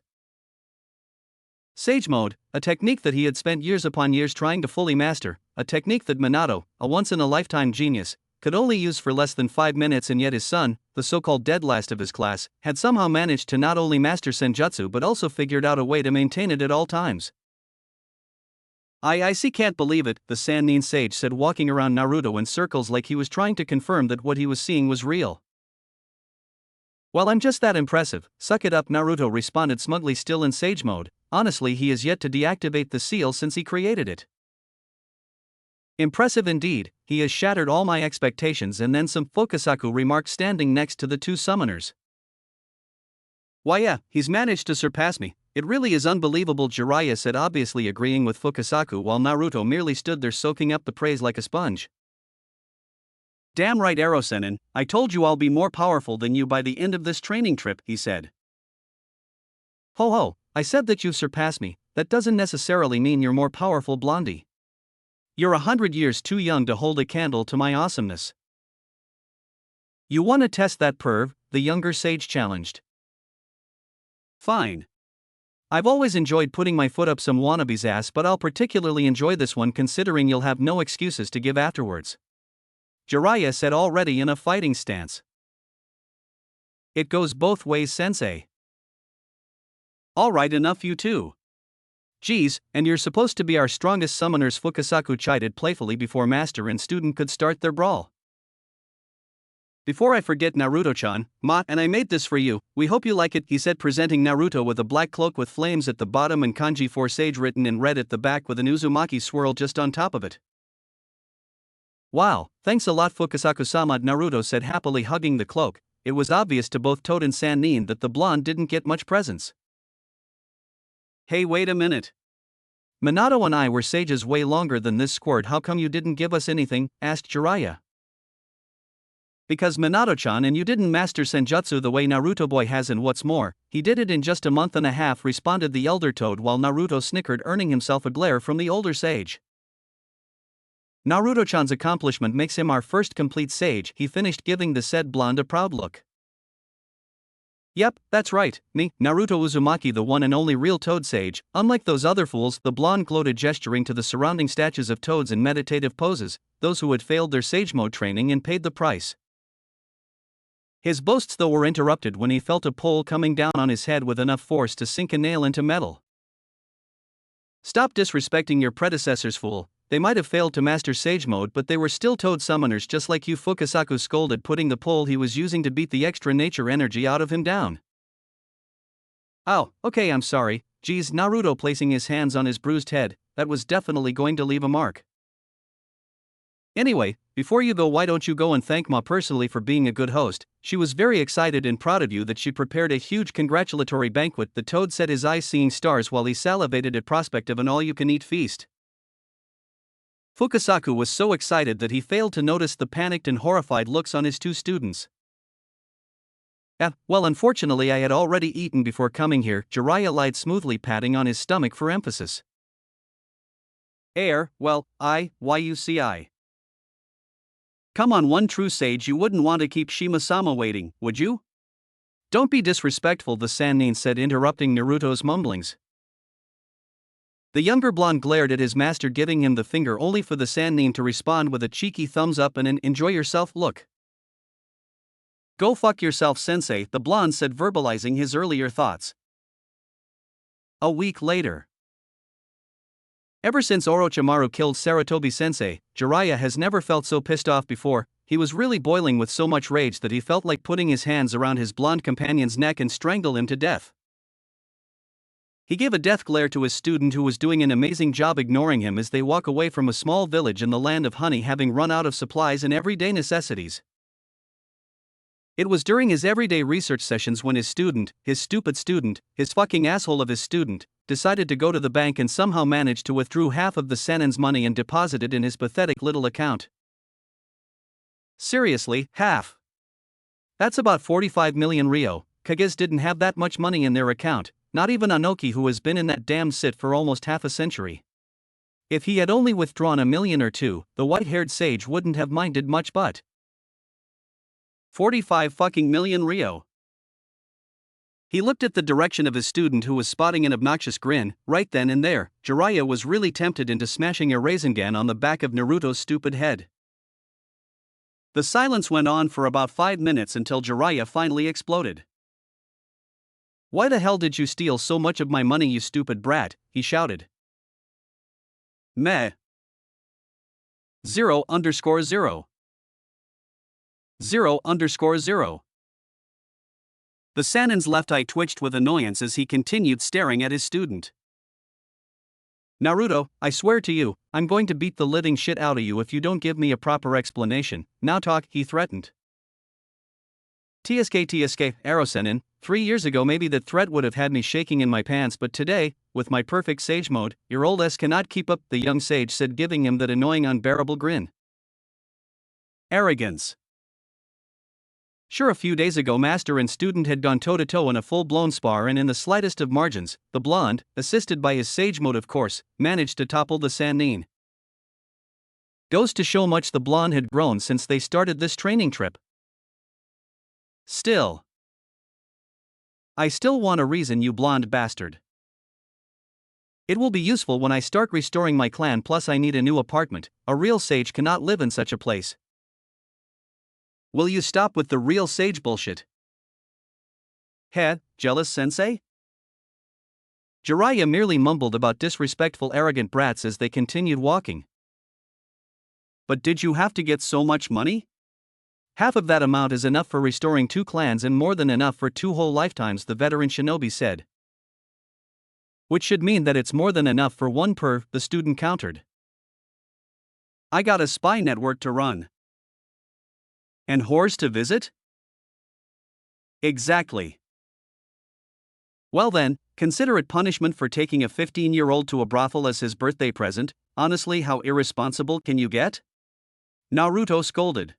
Sage Mode, a technique that he had spent years upon years trying to fully master, a technique that Minato, a once-in-a-lifetime genius, could only use for less than 5 minutes, and yet his son, the so-called dead last of his class, had somehow managed to not only master senjutsu but also figured out a way to maintain it at all times. I see, can't believe it, the Sannin sage said, walking around Naruto in circles like he was trying to confirm that what he was seeing was real. Well, I'm just that impressive. Suck it up, Naruto responded smugly, still in Sage Mode. Honestly, he has yet to deactivate the seal since he created it. Impressive indeed, he has shattered all my expectations and then some, Fukasaku remarked, standing next to the two summoners. Why yeah, he's managed to surpass me. It really is unbelievable, Jiraiya said, obviously agreeing with Fukasaku, while Naruto merely stood there soaking up the praise like a sponge. Damn right, Erosenin, I told you I'll be more powerful than you by the end of this training trip, he said. Ho ho, I said that you've surpassed me. That doesn't necessarily mean you're more powerful, Blondie. You're 100 years too young to hold a candle to my awesomeness. You wanna test that, perv? The younger sage challenged. Fine. I've always enjoyed putting my foot up some wannabe's ass, but I'll particularly enjoy this one considering you'll have no excuses to give afterwards, Jiraiya said, already in a fighting stance. It goes both ways, sensei. Alright, enough you two. Geez, and you're supposed to be our strongest summoners, Fukasaku chided playfully before master and student could start their brawl. Before I forget, Naruto-chan, and I made this for you, we hope you like it, he said, presenting Naruto with a black cloak with flames at the bottom and kanji for sage written in red at the back with an Uzumaki swirl just on top of it. Wow, thanks a lot, Fukasaku-sama, Naruto said, happily hugging the cloak. It was obvious to both Toad and Sannin that the blonde didn't get much presents. Hey, wait a minute. Minato and I were sages way longer than this squirt. How come you didn't give us anything? Asked Jiraiya. Because Minato-chan and you didn't master senjutsu the way Naruto boy has, and what's more, he did it in just a month and a half, responded the elder Toad, while Naruto snickered, earning himself a glare from the older sage. Naruto-chan's accomplishment makes him our first complete sage, he finished, giving the said blonde a proud look. Yep, that's right, me, Naruto Uzumaki, the one and only real Toad Sage. Unlike those other fools, the blonde gloated, gesturing to the surrounding statues of toads in meditative poses, those who had failed their sage mode training and paid the price. His boasts, though, were interrupted when he felt a pole coming down on his head with enough force to sink a nail into metal. Stop disrespecting your predecessors, fool. They might have failed to master Sage Mode, but they were still Toad summoners just like you, Fukasaku scolded, putting the pole he was using to beat the extra nature energy out of him down. Oh, okay, I'm sorry. Geez, Naruto, placing his hands on his bruised head, that was definitely going to leave a mark. Anyway, before you go, why don't you go and thank Ma personally for being a good host? She was very excited and proud of you that she prepared a huge congratulatory banquet. The Toad set his eyes seeing stars while he salivated at prospect of an all-you-can-eat feast. Fukasaku was so excited that he failed to notice the panicked and horrified looks on his two students. Well, unfortunately I had already eaten before coming here, Jiraiya lied smoothly, patting on his stomach for emphasis. Well, why you see I. Come on, one true sage, you wouldn't want to keep Shima-sama waiting, would you? Don't be disrespectful, the Sannin said, interrupting Naruto's mumblings. The younger blonde glared at his master, giving him the finger, only for the Sannin to respond with a cheeky thumbs up and an enjoy yourself look. Go fuck yourself, sensei, the blonde said, verbalizing his earlier thoughts. A week later. Ever since Orochimaru killed Sarutobi sensei, Jiraiya has never felt so pissed off before. He was really boiling with so much rage that he felt like putting his hands around his blonde companion's neck and strangle him to death. He gave a death glare to his student, who was doing an amazing job ignoring him as they walk away from a small village in the land of honey, having run out of supplies and everyday necessities. It was during his everyday research sessions when his student, his stupid student, his fucking asshole of his student, decided to go to the bank and somehow managed to withdraw half of the Sannin's money and deposit it in his pathetic little account. Seriously, half? That's about 45 million Ryo. Kages didn't have that much money in their account, not even Anoki, who has been in that damn sit for almost half a century. If he had only withdrawn $1 million or $2 million, the white-haired sage wouldn't have minded much, but 45 fucking million Ryo. He looked at the direction of his student, who was spotting an obnoxious grin. Right then and there, Jiraiya was really tempted into smashing a Rasengan on the back of Naruto's stupid head. The silence went on for about 5 minutes until Jiraiya finally exploded. Why the hell did you steal so much of my money, you stupid brat? He shouted. Meh. 0_0. 0_0. The Sannin's left eye twitched with annoyance as he continued staring at his student. Naruto, I swear to you, I'm going to beat the living shit out of you if you don't give me a proper explanation. Now talk, he threatened. TSK, Arrow Sennin, 3 years ago maybe that threat would have had me shaking in my pants, but today, with my perfect sage mode, your old ass cannot keep up, the young sage said, giving him that annoying unbearable grin. Arrogance. Sure, a few days ago master and student had gone toe-to-toe in a full-blown spar, and in the slightest of margins, the blonde, assisted by his sage mode of course, managed to topple the Sannin. Goes to show much the blonde had grown since they started this training trip. Still. I still want a reason, you blonde bastard. It will be useful when I start restoring my clan, plus I need a new apartment. A real sage cannot live in such a place. Will you stop with the real sage bullshit? Heh, jealous sensei? Jiraiya merely mumbled about disrespectful arrogant brats as they continued walking. But did you have to get so much money? Half of that amount is enough for restoring 2 clans and more than enough for 2 whole lifetimes, the veteran shinobi said. Which should mean that it's more than enough for 1 per, the student countered. I got a spy network to run. And whores to visit? Exactly. Well then, consider it punishment for taking a 15-year-old to a brothel as his birthday present. Honestly, how irresponsible can you get? Naruto scolded.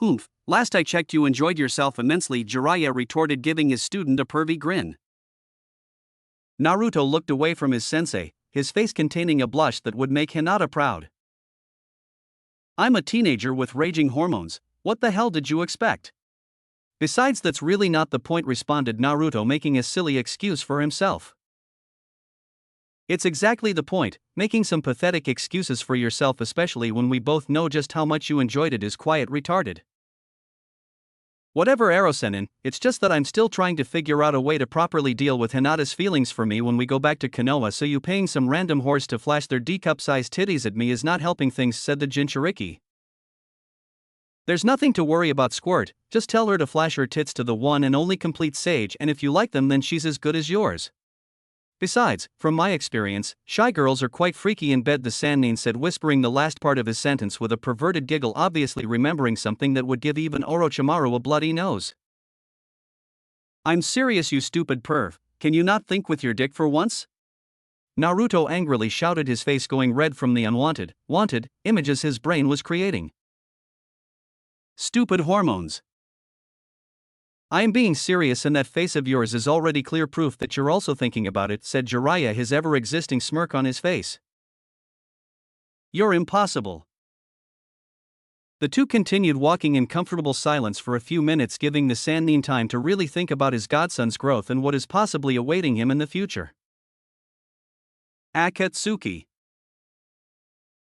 Humph, last I checked you enjoyed yourself immensely, Jiraiya retorted, giving his student a pervy grin. Naruto looked away from his sensei, his face containing a blush that would make Hinata proud. I'm a teenager with raging hormones, what the hell did you expect? Besides, that's really not the point, responded Naruto, making a silly excuse for himself. It's exactly the point, making some pathetic excuses for yourself, especially when we both know just how much you enjoyed it, is quite retarded. Whatever, Arosenin, it's just that I'm still trying to figure out a way to properly deal with Hinata's feelings for me when we go back to Konoha, so you paying some random horse to flash their D-cup-sized titties at me is not helping things, said the Jinchuriki. There's nothing to worry about, Squirt, just tell her to flash her tits to the one and only complete Sage, and if you like them then she's as good as yours. Besides, from my experience, shy girls are quite freaky in bed, the Sannin said, whispering the last part of his sentence with a perverted giggle, obviously remembering something that would give even Orochimaru a bloody nose. I'm serious, you stupid perv, can you not think with your dick for once? Naruto angrily shouted, his face going red from the unwanted, wanted images his brain was creating. Stupid hormones. I am being serious, and that face of yours is already clear proof that you're also thinking about it, said Jiraiya, his ever-existing smirk on his face. You're impossible. The two continued walking in comfortable silence for a few minutes, giving the Sannin time to really think about his godson's growth and what is possibly awaiting him in the future. Akatsuki.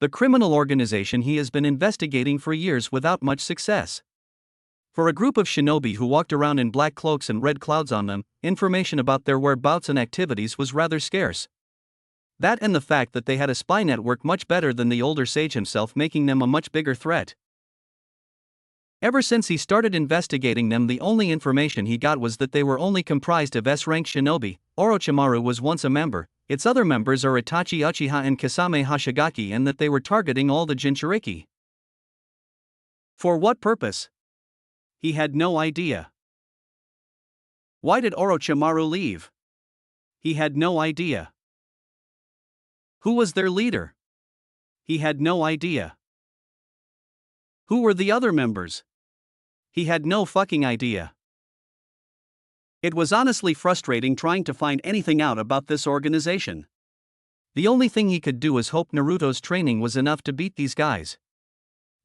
The criminal organization he has been investigating for years without much success. For a group of shinobi who walked around in black cloaks and red clouds on them, information about their whereabouts and activities was rather scarce. That and the fact that they had a spy network much better than the older sage himself, making them a much bigger threat. Ever since he started investigating them, the only information he got was that they were only comprised of S-rank shinobi. Orochimaru was once a member, its other members are Itachi Uchiha and Kasame Hashigaki, and that they were targeting all the Jinchuriki. For what purpose? He had no idea. Why did Orochimaru leave? He had no idea. Who was their leader? He had no idea. Who were the other members? He had no fucking idea. It was honestly frustrating trying to find anything out about this organization. The only thing he could do was hope Naruto's training was enough to beat these guys.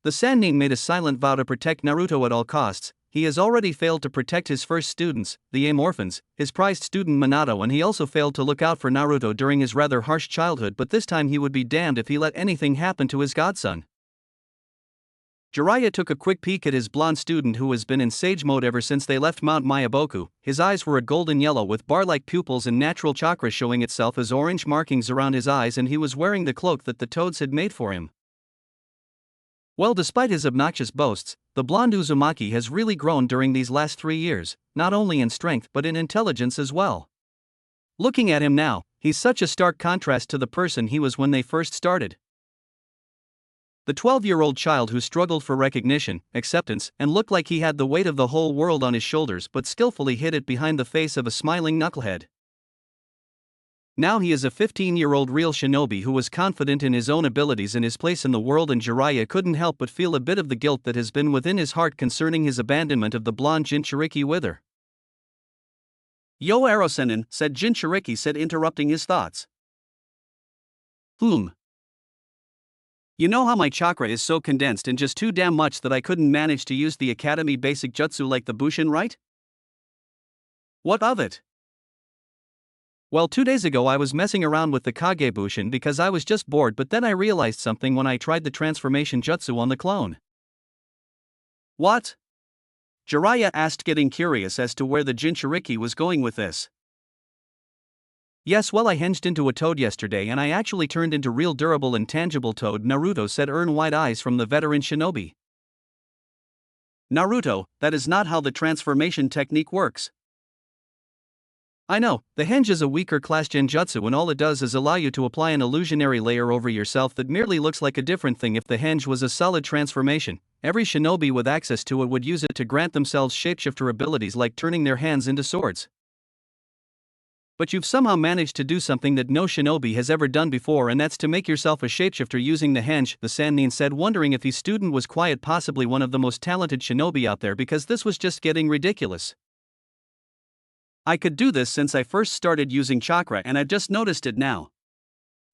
The Sannin made a silent vow to protect Naruto at all costs. He has already failed to protect his first students, the AIM orphans, his prized student Minato, and he also failed to look out for Naruto during his rather harsh childhood, but this time he would be damned if he let anything happen to his godson. Jiraiya took a quick peek at his blonde student, who has been in sage mode ever since they left Mount Mayaboku. His eyes were a golden yellow with bar-like pupils and natural chakra showing itself as orange markings around his eyes, and he was wearing the cloak that the toads had made for him. Well, despite his obnoxious boasts, the blonde Uzumaki has really grown during these last 3 years, not only in strength but in intelligence as well. Looking at him now, he's such a stark contrast to the person he was when they first started. The 12-year-old child who struggled for recognition, acceptance, and looked like he had the weight of the whole world on his shoulders but skillfully hid it behind the face of a smiling knucklehead. Now he is a 15-year-old real shinobi who was confident in his own abilities and his place in the world, and Jiraiya couldn't help but feel a bit of the guilt that has been within his heart concerning his abandonment of the blonde Jinchuriki wither. Yo, Arosenin, said Jinchuriki, interrupting his thoughts. You know how my chakra is so condensed and just too damn much that I couldn't manage to use the academy basic jutsu like the Bushin, right? What of it? Well, 2 days ago I was messing around with the Kage Bushin because I was just bored, but then I realized something when I tried the transformation jutsu on the clone. What? Jiraiya asked, getting curious as to where the Jinchuriki was going with this. Yes, well, I hinged into a toad yesterday and I actually turned into real durable and tangible toad, Naruto said, wide eyes from the veteran shinobi. Naruto, that is not how the transformation technique works. I know, the henge is a weaker class genjutsu and all it does is allow you to apply an illusionary layer over yourself that merely looks like a different thing. If the henge was a solid transformation, every shinobi with access to it would use it to grant themselves shapeshifter abilities like turning their hands into swords. But you've somehow managed to do something that no shinobi has ever done before, and that's to make yourself a shapeshifter using the henge, the Sannin said, wondering if his student was quiet, possibly one of the most talented shinobi out there, because this was just getting ridiculous. I could do this since I first started using chakra and I've just noticed it now.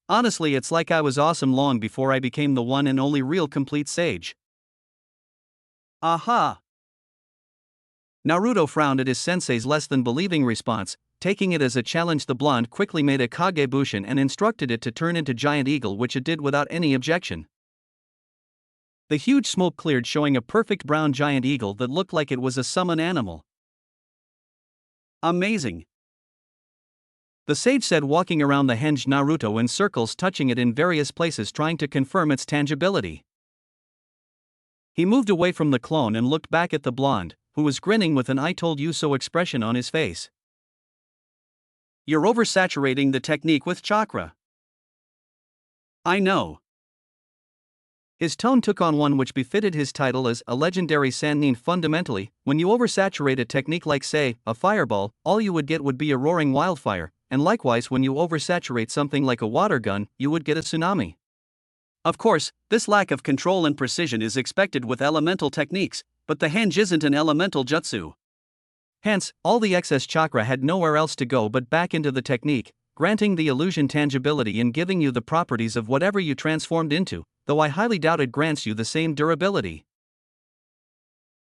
Honestly, it's like I was awesome long before I became the one and only real complete sage. Aha! Naruto frowned at his sensei's less than believing response, taking it as a challenge. The blonde quickly made a Kagebushin and instructed it to turn into giant eagle, which it did without any objection. The huge smoke cleared, showing a perfect brown giant eagle that looked like it was a summon animal. Amazing! The sage said, walking around the henged Naruto in circles, touching it in various places, trying to confirm its tangibility. He moved away from the clone and looked back at the blonde, who was grinning with an "I told you so" expression on his face. You're oversaturating the technique with chakra. I know. His tone took on one which befitted his title as a legendary Sannin. Fundamentally, when you oversaturate a technique like, say, a fireball, all you would get would be a roaring wildfire, and likewise when you oversaturate something like a water gun, you would get a tsunami. Of course, this lack of control and precision is expected with elemental techniques, but the henge isn't an elemental jutsu. Hence, all the excess chakra had nowhere else to go but back into the technique, granting the illusion tangibility and giving you the properties of whatever you transformed into, though I highly doubt it grants you the same durability.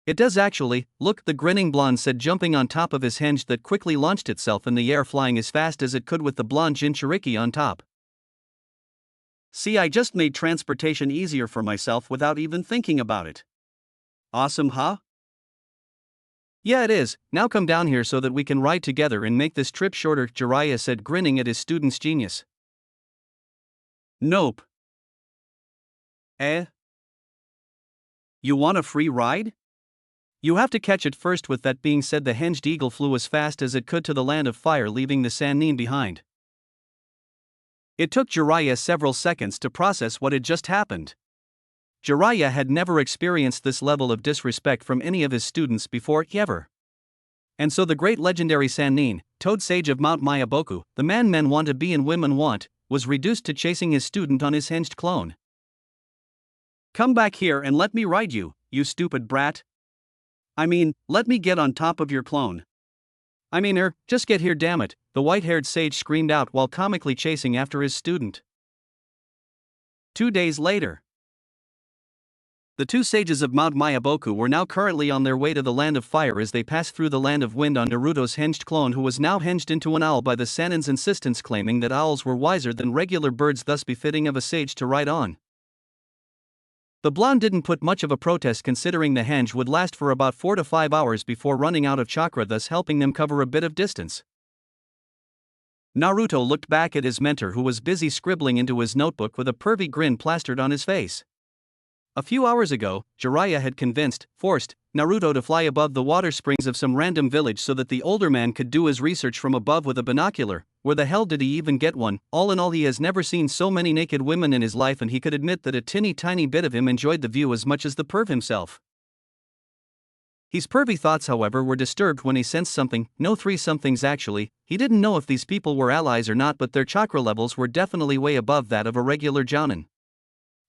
It does actually. Look, the grinning blonde said, jumping on top of his henge that quickly launched itself in the air, flying as fast as it could with the blonde Jinchuriki on top. See, I just made transportation easier for myself without even thinking about it. Awesome, huh? Yeah, it is. Now come down here so that we can ride together and make this trip shorter, Jiraiya said, grinning at his student's genius. Nope. Eh? You want a free ride? You have to catch it first. With that being said, the henged eagle flew as fast as it could to the land of fire, leaving the Sannin behind. It took Jiraiya several seconds to process what had just happened. Jiraiya had never experienced this level of disrespect from any of his students before, ever. And so the great legendary Sannin, Toad Sage of Mount Mayaboku, the man men want to be and women want, was reduced to chasing his student on his henged clone. Come back here and let me ride you, you stupid brat. I mean, let me get on top of your clone. I mean, just get here, damn it, the white-haired sage screamed out while comically chasing after his student. 2 days later. The two sages of Mount Mayaboku were now currently on their way to the land of fire as they passed through the land of wind on Naruto's henged clone, who was now henged into an owl by the Sannin's insistence, claiming that owls were wiser than regular birds, thus befitting of a sage to ride on. The blonde didn't put much of a protest, considering the henge would last for about 4 to 5 hours before running out of chakra, thus helping them cover a bit of distance. Naruto looked back at his mentor, who was busy scribbling into his notebook with a pervy grin plastered on his face. A few hours ago, Jiraiya had forced Naruto to fly above the water springs of some random village so that the older man could do his research from above with a binocular. Where the hell did he even get one? All in all, he has never seen so many naked women in his life, and he could admit that a tiny bit of him enjoyed the view as much as the perv himself. His pervy thoughts, however, were disturbed when he sensed something. No, 3 somethings actually. He didn't know if these people were allies or not, but their chakra levels were definitely way above that of a regular jounin.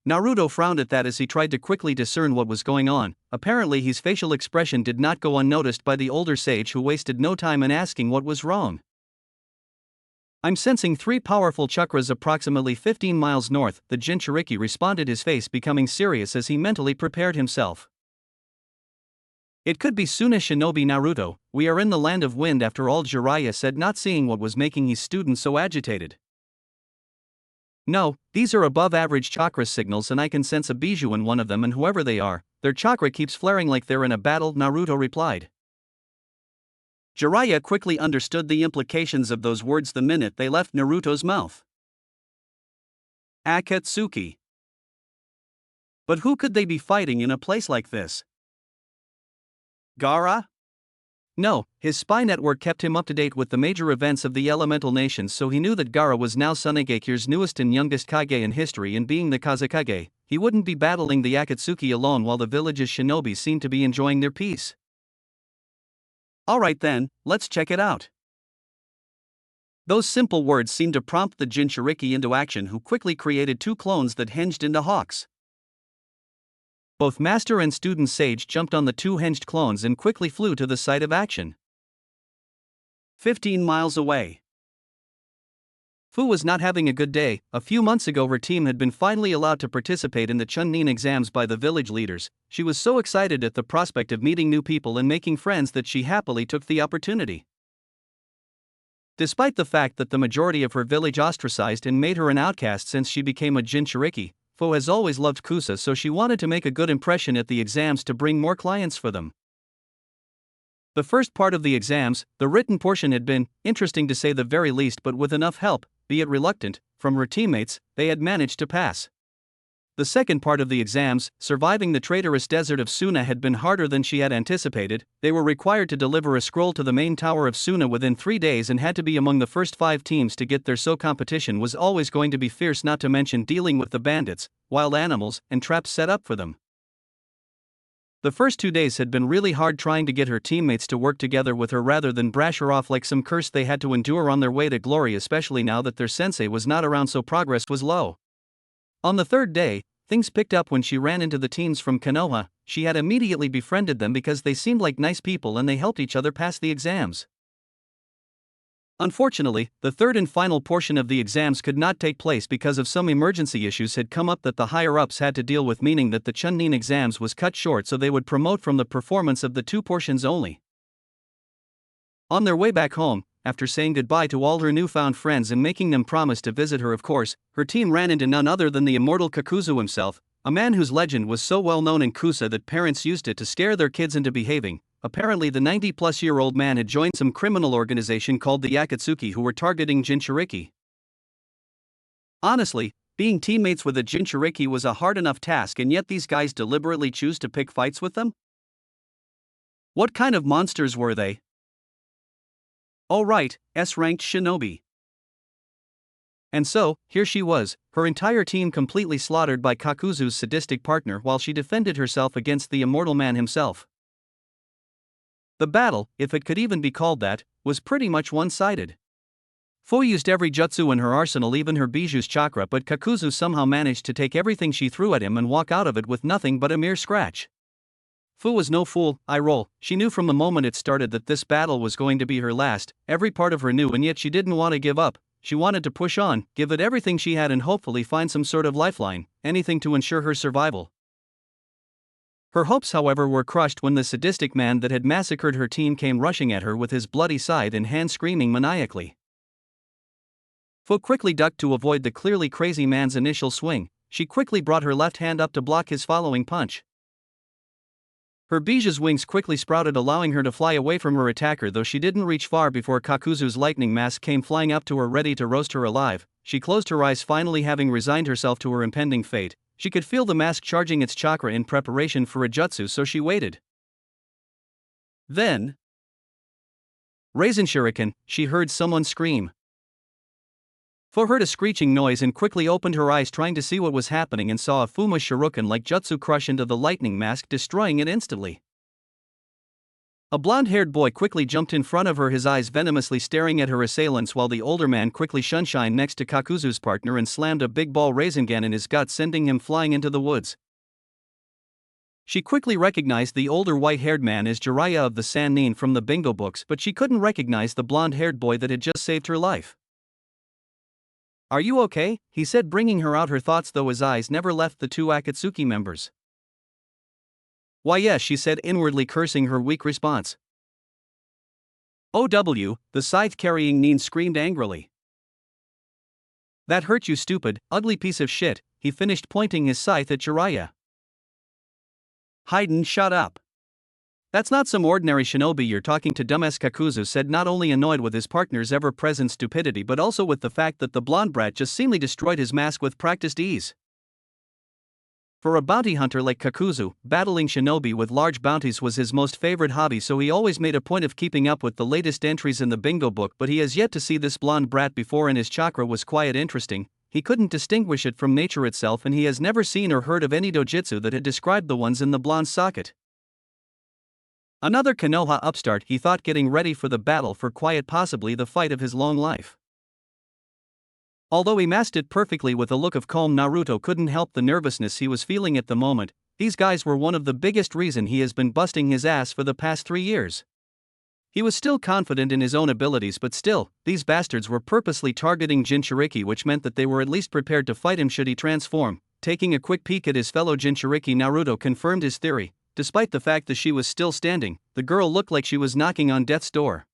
Naruto frowned at that as he tried to quickly discern what was going on. Apparently his facial expression did not go unnoticed by the older sage, who wasted no time in asking what was wrong. I'm sensing 3 powerful chakras approximately 15 miles north, the Jinchuriki responded, his face becoming serious as he mentally prepared himself. It could be Suna Shinobi Naruto, we are in the land of wind after all, Jiraiya said, not seeing what was making his student so agitated. No, these are above average chakra signals and I can sense a bijou in one of them, and whoever they are, their chakra keeps flaring like they're in a battle, Naruto replied. Jiraiya quickly understood the implications of those words the minute they left Naruto's mouth. Akatsuki. But who could they be fighting in a place like this? Gaara? No, his spy network kept him up to date with the major events of the elemental nations, so he knew that Gaara was now Tsunagekyu's newest and youngest Kage in history, and being the Kazekage, he wouldn't be battling the Akatsuki alone while the village's shinobi seemed to be enjoying their peace. Alright then, let's check it out. Those simple words seemed to prompt the Jinchuriki into action, who quickly created 2 clones that hinged into hawks. Both master and student sage jumped on the 2 hinged clones and quickly flew to the site of action. 15 miles away. Fu was not having a good day. A few months ago her team had been finally allowed to participate in the Chunnin exams by the village leaders. She was so excited at the prospect of meeting new people and making friends that she happily took the opportunity. Despite the fact that the majority of her village ostracized and made her an outcast since she became a Jinchuriki, Fu has always loved Kusa, so she wanted to make a good impression at the exams to bring more clients for them. The first part of the exams, the written portion, had been interesting to say the very least, but with enough help, be it reluctant, from her teammates, they had managed to pass. The second part of the exams, surviving the traitorous desert of Suna, had been harder than she had anticipated. They were required to deliver a scroll to the main tower of Suna within 3 days and had to be among the first 5 teams to get there, so competition was always going to be fierce, not to mention dealing with the bandits, wild animals, and traps set up for them. The first 2 days had been really hard, trying to get her teammates to work together with her rather than brush her off like some curse they had to endure on their way to glory, especially now that their sensei was not around, so progress was low. On the third day, things picked up when she ran into the teens from Konoha. She had immediately befriended them because they seemed like nice people and they helped each other pass the exams. Unfortunately, the third and final portion of the exams could not take place because of some emergency issues had come up that the higher-ups had to deal with, meaning that the Chunnin exams was cut short so they would promote from the performance of the 2 portions only. On their way back home, after saying goodbye to all her newfound friends and making them promise to visit her, of course, her team ran into none other than the immortal Kakuzu himself, a man whose legend was so well known in Kusa that parents used it to scare their kids into behaving. Apparently the 90-plus-year-old man had joined some criminal organization called the Akatsuki who were targeting Jinchuriki. Honestly, being teammates with a Jinchuriki was a hard enough task, and yet these guys deliberately choose to pick fights with them? What kind of monsters were they? Oh right, S-ranked shinobi. And so, here she was, her entire team completely slaughtered by Kakuzu's sadistic partner while she defended herself against the immortal man himself. The battle, if it could even be called that, was pretty much one-sided. Fu used every jutsu in her arsenal, even her Bijuu's chakra, but Kakuzu somehow managed to take everything she threw at him and walk out of it with nothing but a mere scratch. Fu was no fool, I roll. She knew from the moment it started that this battle was going to be her last. Every part of her knew, and yet she didn't want to give up. She wanted to push on, give it everything she had, and hopefully find some sort of lifeline, anything to ensure her survival. Her hopes, however, were crushed when the sadistic man that had massacred her team came rushing at her with his bloody scythe in hand, screaming maniacally. Fu quickly ducked to avoid the clearly crazy man's initial swing. She quickly brought her left hand up to block his following punch. Her Bijuu's wings quickly sprouted, allowing her to fly away from her attacker, though she didn't reach far before Kakuzu's lightning mask came flying up to her, ready to roast her alive. She closed her eyes, finally having resigned herself to her impending fate. She could feel the mask charging its chakra in preparation for a jutsu, so she waited. Then, Raisin Shuriken, she heard someone scream. Fu heard a screeching noise and quickly opened her eyes, trying to see what was happening, and saw a Fuma Shuriken-like jutsu crush into the lightning mask, destroying it instantly. A blonde-haired boy quickly jumped in front of her, his eyes venomously staring at her assailants, while the older man quickly shunshine next to Kakuzu's partner and slammed a big ball Rasengan in his gut, sending him flying into the woods. She quickly recognized the older white-haired man as Jiraiya of the Sannin from the bingo books, but she couldn't recognize the blonde-haired boy that had just saved her life. "Are you okay?" he said, bringing her out her thoughts, though his eyes never left the 2 Akatsuki members. "Why yes," she said, inwardly cursing her weak response. "OW," the scythe-carrying Nin screamed angrily. "That hurt, you stupid, ugly piece of shit," he finished, pointing his scythe at Jiraiya. "Hayden, shut up. That's not some ordinary shinobi you're talking to, dumbass," Kakuzu said, not only annoyed with his partner's ever-present stupidity but also with the fact that the blonde brat just seemingly destroyed his mask with practiced ease. For a bounty hunter like Kakuzu, battling shinobi with large bounties was his most favorite hobby, so he always made a point of keeping up with the latest entries in the bingo book, but he has yet to see this blonde brat before, and his chakra was quite interesting. He couldn't distinguish it from nature itself, and he has never seen or heard of any dojutsu that had described the ones in the blonde's socket. Another Konoha upstart, he thought, getting ready for the battle, for quite possibly the fight of his long life. Although he masked it perfectly with a look of calm, Naruto couldn't help the nervousness he was feeling at the moment. These guys were one of the biggest reason he has been busting his ass for the past 3 years. He was still confident in his own abilities, but still, these bastards were purposely targeting Jinchuriki, which meant that they were at least prepared to fight him should he transform. Taking a quick peek at his fellow Jinchuriki, Naruto confirmed his theory. Despite the fact that she was still standing, the girl looked like she was knocking on death's door.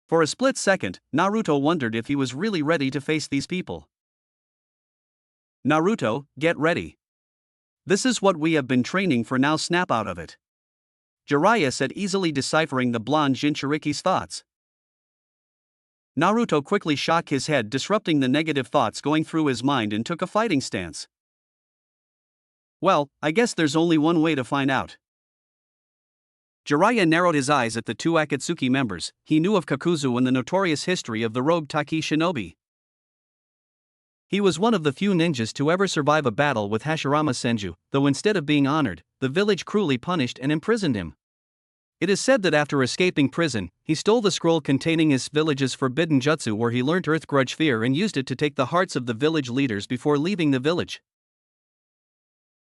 For a split second, Naruto wondered if he was really ready to face these people. Naruto, get ready. This is what we have been training for, now snap out of it. Jiraiya said, easily deciphering the blonde Jinchuriki's thoughts. Naruto quickly shook his head, disrupting the negative thoughts going through his mind, and took a fighting stance. Well, I guess there's only one way to find out. Jiraiya narrowed his eyes at the two Akatsuki members. He knew of Kakuzu and the notorious history of the rogue Taki shinobi. He was one of the few ninjas to ever survive a battle with Hashirama Senju, though instead of being honored, the village cruelly punished and imprisoned him. It is said that after escaping prison, he stole the scroll containing his village's forbidden jutsu, where he learnt Earth Grudge Fear and used it to take the hearts of the village leaders before leaving the village.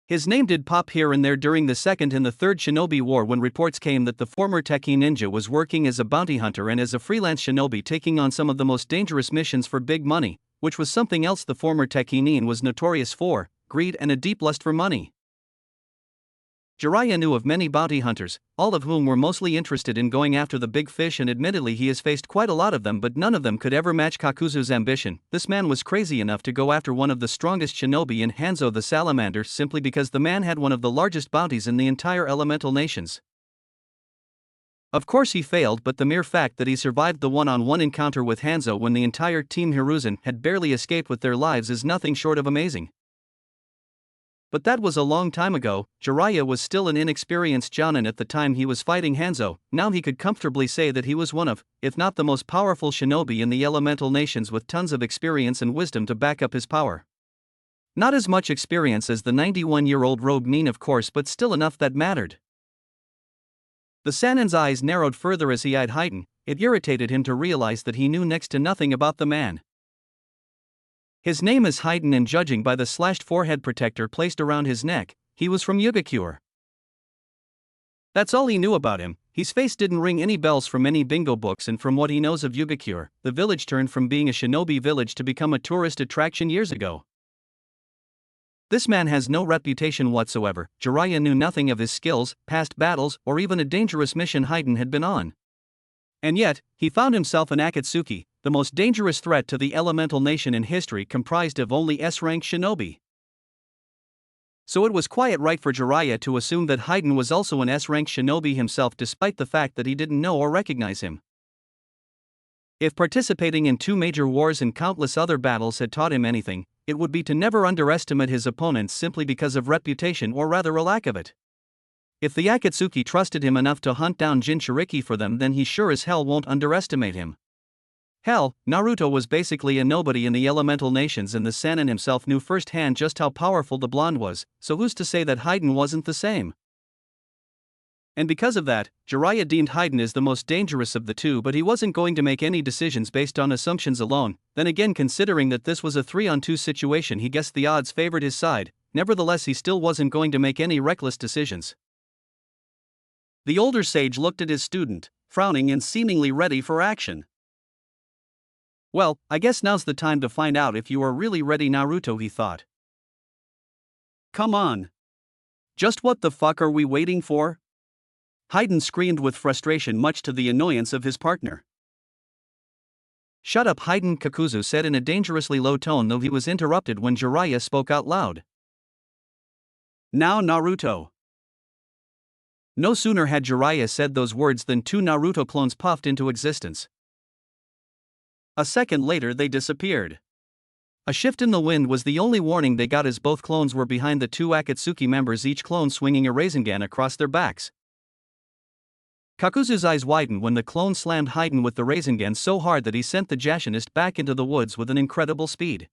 His name did pop here and there during the Second and the Third Shinobi War, when reports came that the former techie ninja was working as a bounty hunter and as a freelance shinobi, taking on some of the most dangerous missions for big money, which was something else the former techie nin was notorious for: greed and a deep lust for money. Jiraiya knew of many bounty hunters, all of whom were mostly interested in going after the big fish, and admittedly he has faced quite a lot of them, but none of them could ever match Kakuzu's ambition. This man was crazy enough to go after one of the strongest shinobi in Hanzo the Salamander, simply because the man had one of the largest bounties in the entire elemental nations. Of course he failed, but the mere fact that he survived the one-on-one encounter with Hanzo when the entire Team Hiruzen had barely escaped with their lives is nothing short of amazing. But that was a long time ago. Jiraiya was still an inexperienced jonin at the time he was fighting Hanzo. Now he could comfortably say that he was one of, if not the most powerful shinobi in the elemental nations, with tons of experience and wisdom to back up his power. Not as much experience as the 91-year-old rogue nin, of course, but still enough that mattered. The Sanin's eyes narrowed further as he eyed Haiten. It irritated him to realize that he knew next to nothing about the man. His name is Haiten, and judging by the slashed forehead protector placed around his neck, he was from Yugakure. That's all he knew about him. His face didn't ring any bells from any bingo books, and from what he knows of Yugakure, the village turned from being a shinobi village to become a tourist attraction years ago. This man has no reputation whatsoever. Jiraiya knew nothing of his skills, past battles, or even a dangerous mission Haiten had been on. And yet, he found himself an Akatsuki, the most dangerous threat to the elemental nation in history, comprised of only S-rank shinobi. So it was quite right for Jiraiya to assume that Haiten was also an S-rank shinobi himself, despite the fact that he didn't know or recognize him. If participating in 2 major wars and countless other battles had taught him anything, it would be to never underestimate his opponents simply because of reputation, or rather a lack of it. If the Akatsuki trusted him enough to hunt down Jinchuriki for them, then he sure as hell won't underestimate him. Hell, Naruto was basically a nobody in the elemental nations, and the Sanin himself knew firsthand just how powerful the blonde was, so who's to say that Haiten wasn't the same? And because of that, Jiraiya deemed Haiten as the most dangerous of the two, but he wasn't going to make any decisions based on assumptions alone. Then again, considering that this was a 3-on-2 situation, he guessed the odds favored his side. Nevertheless, he still wasn't going to make any reckless decisions. The older sage looked at his student, frowning and seemingly ready for action. Well, I guess now's the time to find out if you are really ready, Naruto, he thought. Come on. Just what the fuck are we waiting for? Haiten screamed with frustration, much to the annoyance of his partner. Shut up, Haiten, Kakuzu said in a dangerously low tone, though he was interrupted when Jiraiya spoke out loud. Now, Naruto. No sooner had Jiraiya said those words than 2 Naruto clones puffed into existence. A second later, they disappeared. A shift in the wind was the only warning they got, as both clones were behind the 2 Akatsuki members, each clone swinging a Rasengan across their backs. Kakuzu's eyes widened when the clone slammed Haiten with the Rasengan so hard that he sent the Jashinist back into the woods with an incredible speed.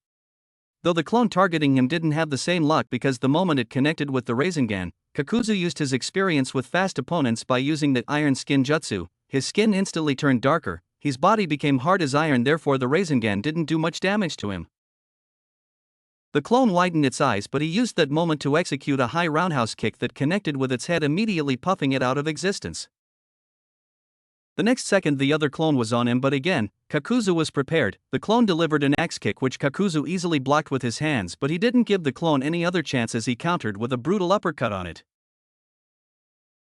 Though the clone targeting him didn't have the same luck, because the moment it connected with the Rasengan, Kakuzu used his experience with fast opponents by using the Iron Skin Jutsu. His skin instantly turned darker, his body became hard as iron, therefore the Rasengan didn't do much damage to him. The clone widened its eyes, but he used that moment to execute a high roundhouse kick that connected with its head, immediately puffing it out of existence. The next second the other clone was on him, but again, Kakuzu was prepared. The clone delivered an axe kick which Kakuzu easily blocked with his hands, but he didn't give the clone any other chance as he countered with a brutal uppercut on it.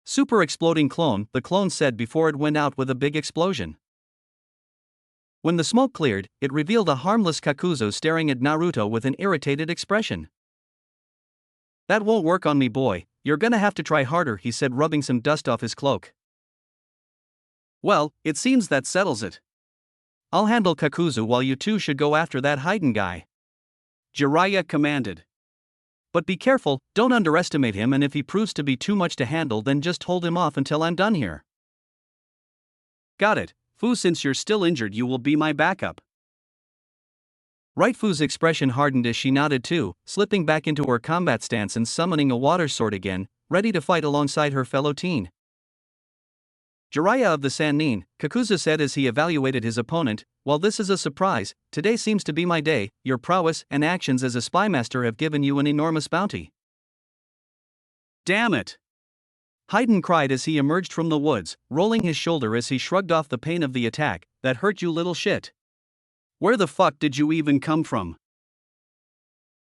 Super exploding clone, the clone said before it went out with a big explosion. When the smoke cleared, it revealed a harmless Kakuzu staring at Naruto with an irritated expression. "That won't work on me, boy, you're gonna have to try harder," he said, rubbing some dust off his cloak. "Well, it seems that settles it. I'll handle Kakuzu while you two should go after that Haiden guy," Jiraiya commanded. "But be careful, don't underestimate him, and if he proves to be too much to handle then just hold him off until I'm done here." "Got it, Fu, since you're still injured you will be my backup." Right, Fu's expression hardened as she nodded too, slipping back into her combat stance and summoning a water sword again, ready to fight alongside her fellow teen. "Jiraiya of the Sannin," Kakuzu said as he evaluated his opponent, "while this is a surprise, today seems to be my day. Your prowess and actions as a spy master have given you an enormous bounty." "Damn it!" Haiden cried as he emerged from the woods, rolling his shoulder as he shrugged off the pain of the attack. "That hurt, you little shit. Where the fuck did you even come from?"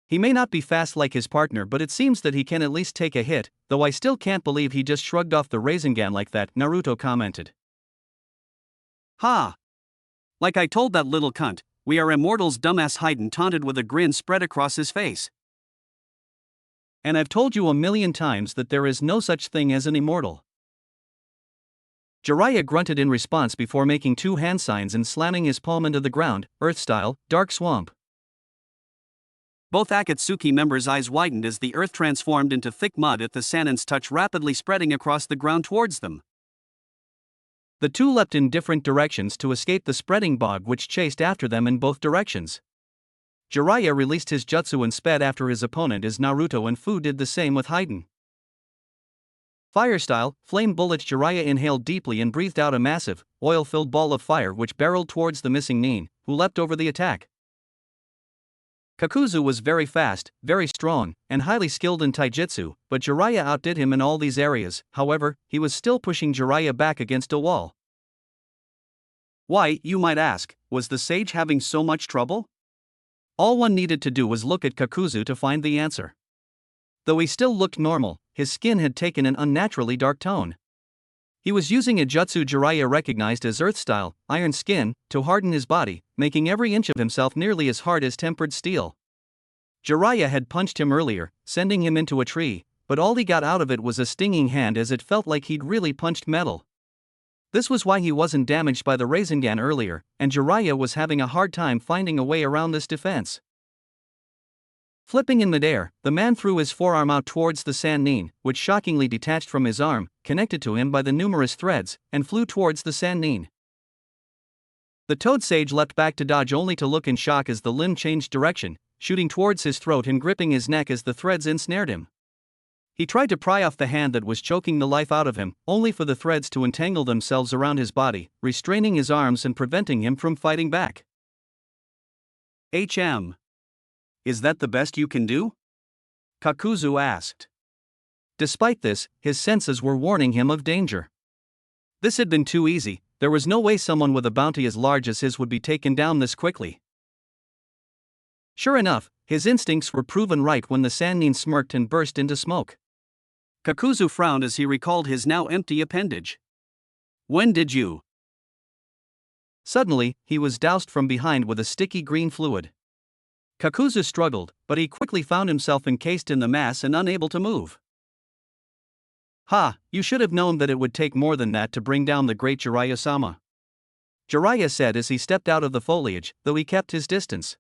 "He may not be fast like his partner, but it seems that he can at least take a hit, though I still can't believe he just shrugged off the Rasengan like that," Naruto commented. "Ha! Like I told that little cunt, we are immortals," dumbass Haiden taunted with a grin spread across his face. "And I've told you a million times that there is no such thing as an immortal." Jiraiya grunted in response before making two hand signs and slamming his palm into the ground, earth style, dark swamp. Both Akatsuki members' eyes widened as the earth transformed into thick mud at the Sannin's touch, rapidly spreading across the ground towards them. The two leapt in different directions to escape the spreading bog which chased after them in both directions. Jiraiya released his jutsu and sped after his opponent as Naruto and Fu did the same with Haiden. Fire style, flame bullets. Jiraiya inhaled deeply and breathed out a massive, oil-filled ball of fire which barreled towards the missing Nin, who leapt over the attack. Kakuzu was very fast, very strong, and highly skilled in taijutsu, but Jiraiya outdid him in all these areas. However, he was still pushing Jiraiya back against a wall. Why, you might ask, was the sage having so much trouble? All one needed to do was look at Kakuzu to find the answer. Though he still looked normal, his skin had taken an unnaturally dark tone. He was using a jutsu Jiraiya recognized as Earth Style, Iron Skin, to harden his body, making every inch of himself nearly as hard as tempered steel. Jiraiya had punched him earlier, sending him into a tree, but all he got out of it was a stinging hand as it felt like he'd really punched metal. This was why he wasn't damaged by the Rasengan earlier, and Jiraiya was having a hard time finding a way around this defense. Flipping in midair, the man threw his forearm out towards the Sannin, which shockingly detached from his arm, connected to him by the numerous threads, and flew towards the Sannin. The Toad Sage leapt back to dodge only to look in shock as the limb changed direction, shooting towards his throat and gripping his neck as the threads ensnared him. He tried to pry off the hand that was choking the life out of him, only for the threads to entangle themselves around his body, restraining his arms and preventing him from fighting back. Is that the best you can do?" Kakuzu asked. Despite this, his senses were warning him of danger. This had been too easy. There was no way someone with a bounty as large as his would be taken down this quickly. Sure enough, his instincts were proven right when the Sannin smirked and burst into smoke. Kakuzu frowned as he recalled his now empty appendage. "When did you?" Suddenly, he was doused from behind with a sticky green fluid. Kakuzu struggled, but he quickly found himself encased in the mass and unable to move. "Ha, you should have known that it would take more than that to bring down the great Jiraiya-sama," Jiraiya said as he stepped out of the foliage, though he kept his distance.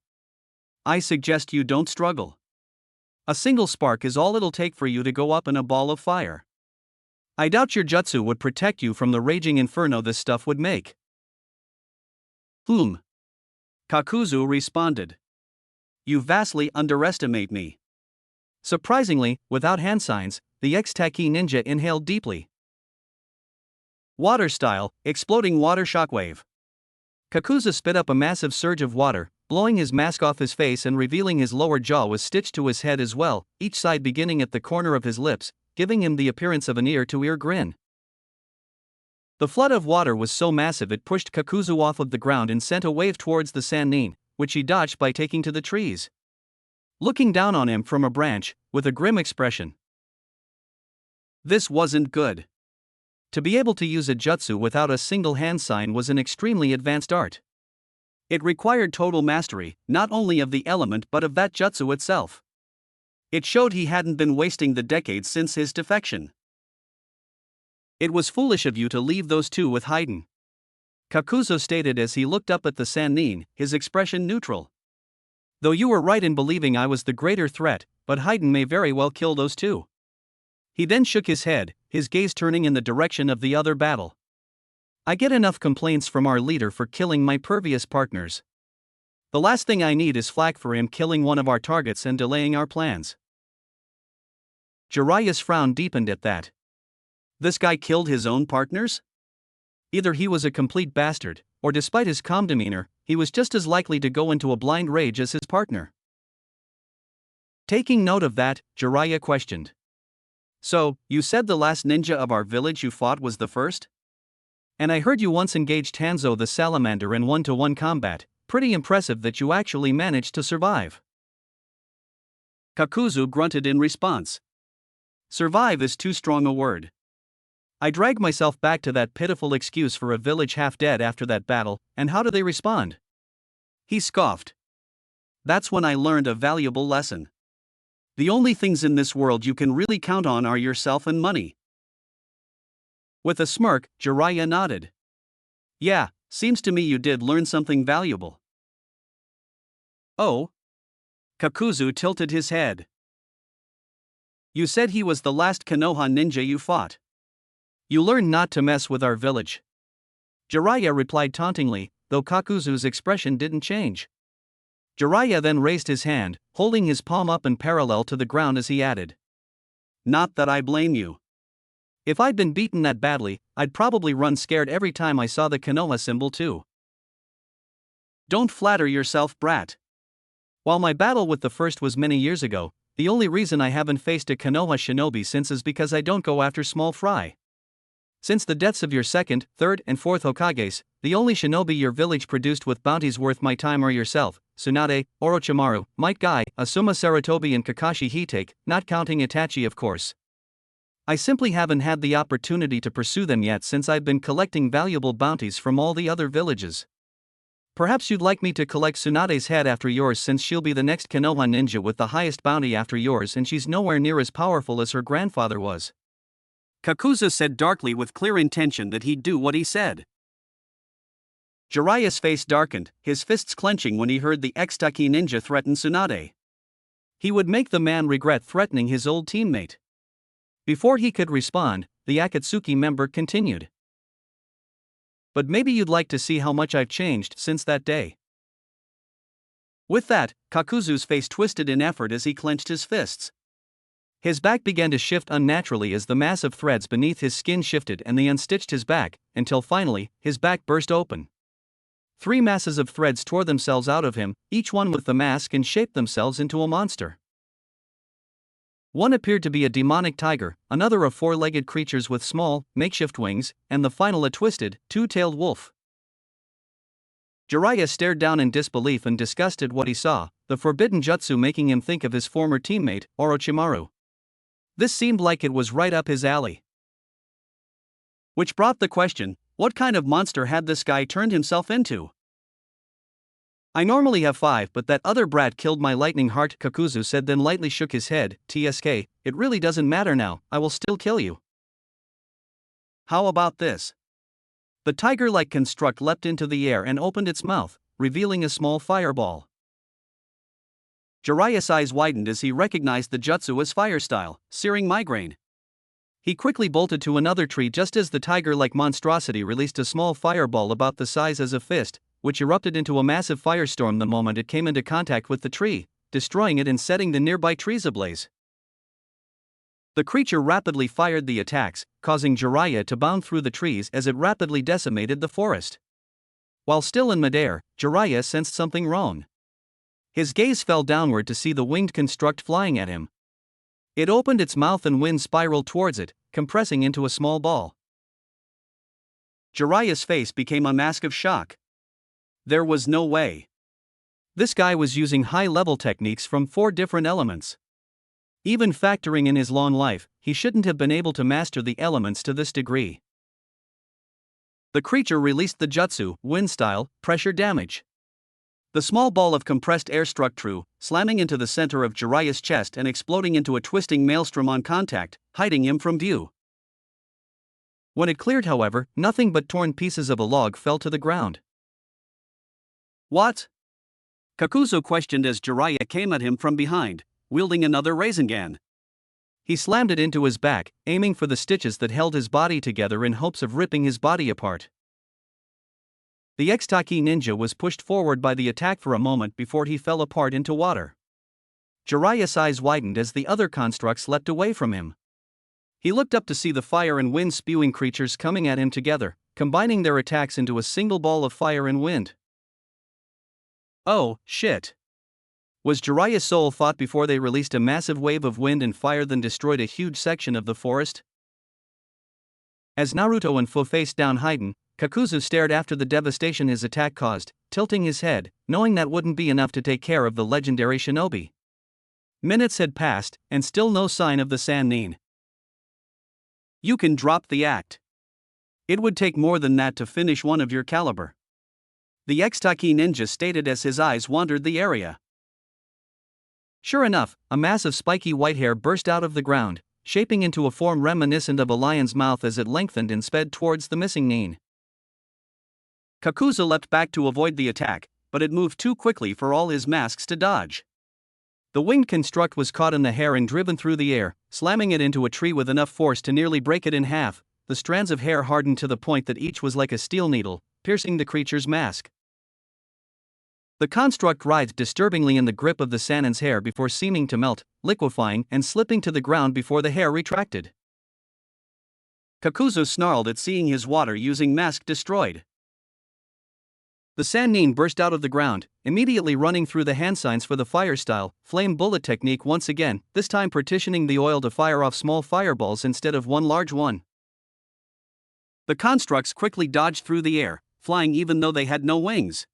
"I suggest you don't struggle. A single spark is all it'll take for you to go up in a ball of fire. I doubt your jutsu would protect you from the raging inferno this stuff would make." Kakuzu responded. "You vastly underestimate me." Surprisingly, without hand signs, the ex-Taki ninja inhaled deeply. Water style, exploding water shockwave. Kakuzu spit up a massive surge of water, blowing his mask off his face and revealing his lower jaw was stitched to his head as well, each side beginning at the corner of his lips, giving him the appearance of an ear-to-ear grin. The flood of water was so massive it pushed Kakuzu off of the ground and sent a wave towards the Sannin, which he dodged by taking to the trees, looking down on him from a branch, with a grim expression. This wasn't good. To be able to use a jutsu without a single hand sign was an extremely advanced art. It required total mastery, not only of the element but of that jutsu itself. It showed he hadn't been wasting the decades since his defection. It was foolish of you to leave those two with Haiden, Kakuzu stated as he looked up at the Sannin, his expression neutral. Though you were right in believing I was the greater threat, but Haiden may very well kill those two. He then shook his head, his gaze turning in the direction of the other battle. I get enough complaints from our leader for killing my previous partners. The last thing I need is flack for him killing one of our targets and delaying our plans. Jiraiya's frown deepened at that. This guy killed his own partners? Either he was a complete bastard, or despite his calm demeanor, he was just as likely to go into a blind rage as his partner. Taking note of that, Jiraiya questioned. So, you said the last ninja of our village you fought was the first? And I heard you once engaged Hanzo the Salamander in one-to-one combat. Pretty impressive that you actually managed to survive. Kakuzu grunted in response. Survive is too strong a word. I dragged myself back to that pitiful excuse for a village half dead after that battle, and how do they respond? He scoffed. That's when I learned a valuable lesson. The only things in this world you can really count on are yourself and money. With a smirk, Jiraiya nodded. Yeah, seems to me you did learn something valuable. Oh? Kakuzu tilted his head. You said he was the last Konoha ninja you fought. You learned not to mess with our village. Jiraiya replied tauntingly, though Kakuzu's expression didn't change. Jiraiya then raised his hand, holding his palm up and parallel to the ground as he added. Not that I blame you. If I'd been beaten that badly, I'd probably run scared every time I saw the Konoha symbol too. Don't flatter yourself, brat. While my battle with the first was many years ago, the only reason I haven't faced a Konoha shinobi since is because I don't go after small fry. Since the deaths of your second, third, and fourth Hokages, the only shinobi your village produced with bounties worth my time are yourself, Tsunade, Orochimaru, Might Guy, Asuma Sarutobi and Kakashi Hitake, not counting Itachi of course. I simply haven't had the opportunity to pursue them yet since I've been collecting valuable bounties from all the other villages. Perhaps you'd like me to collect Tsunade's head after yours since she'll be the next Konoha ninja with the highest bounty after yours and she's nowhere near as powerful as her grandfather was. Kakuzu said darkly with clear intention that he'd do what he said. Jiraiya's face darkened, his fists clenching when he heard the ex-Taki ninja threaten Tsunade. He would make the man regret threatening his old teammate. Before he could respond, the Akatsuki member continued. But maybe you'd like to see how much I've changed since that day. With that, Kakuzu's face twisted in effort as he clenched his fists. His back began to shift unnaturally as the mass of threads beneath his skin shifted and they unstitched his back, until finally, his back burst open. 3 masses of threads tore themselves out of him, each one with the mask and shaped themselves into a monster. One appeared to be a demonic tiger, another a 4-legged creatures with small, makeshift wings, and the final a twisted, 2-tailed wolf. Jiraiya stared down in disbelief and disgust at what he saw, the forbidden jutsu making him think of his former teammate, Orochimaru. This seemed like it was right up his alley. Which brought the question, what kind of monster had this guy turned himself into? I normally have 5 but that other brat killed my lightning heart, Kakuzu said then lightly shook his head. TSK, it really doesn't matter now, I will still kill you. How about this? The tiger-like construct leapt into the air and opened its mouth, revealing a small fireball. Jiraiya's eyes widened as he recognized the jutsu as fire style, searing migraine. He quickly bolted to another tree just as the tiger-like monstrosity released a small fireball about the size as a fist, which erupted into a massive firestorm the moment it came into contact with the tree, destroying it and setting the nearby trees ablaze. The creature rapidly fired the attacks, causing Jiraiya to bound through the trees as it rapidly decimated the forest. While still in midair, Jiraiya sensed something wrong. His gaze fell downward to see the winged construct flying at him. It opened its mouth and wind spiraled towards it, compressing into a small ball. Jiraiya's face became a mask of shock. There was no way. This guy was using high-level techniques from 4 different elements. Even factoring in his long life, he shouldn't have been able to master the elements to this degree. The creature released the jutsu, wind style, pressure damage. The small ball of compressed air struck true, slamming into the center of Jiraiya's chest and exploding into a twisting maelstrom on contact, hiding him from view. When it cleared, however, nothing but torn pieces of a log fell to the ground. What? Kakuzu questioned as Jiraiya came at him from behind, wielding another Rasengan. He slammed it into his back, aiming for the stitches that held his body together in hopes of ripping his body apart. The Extaki ninja was pushed forward by the attack for a moment before he fell apart into water. Jiraiya's eyes widened as the other constructs leapt away from him. He looked up to see the fire and wind spewing creatures coming at him together, combining their attacks into a single ball of fire and wind. Oh, shit. Was Jiraiya's soul thought before they released a massive wave of wind and fire that destroyed a huge section of the forest? As Naruto and Fu faced down hidden, Kakuzu stared after the devastation his attack caused, tilting his head, knowing that wouldn't be enough to take care of the legendary shinobi. Minutes had passed, and still no sign of the Sannin. You can drop the act. It would take more than that to finish one of your caliber. The Extaki ninja stated as his eyes wandered the area. Sure enough, a mass of spiky white hair burst out of the ground, shaping into a form reminiscent of a lion's mouth as it lengthened and sped towards the missing Nin. Kakuzu leapt back to avoid the attack, but it moved too quickly for all his masks to dodge. The winged construct was caught in the hair and driven through the air, slamming it into a tree with enough force to nearly break it in half. The strands of hair hardened to the point that each was like a steel needle, piercing the creature's mask. The construct writhed disturbingly in the grip of the Sannin's hair before seeming to melt, liquefying and slipping to the ground before the hair retracted. Kakuzu snarled at seeing his water-using mask destroyed. The Sannin burst out of the ground, immediately running through the hand signs for the fire style, flame bullet technique once again, this time partitioning the oil to fire off small fireballs instead of one large one. The constructs quickly dodged through the air, flying even though they had no wings.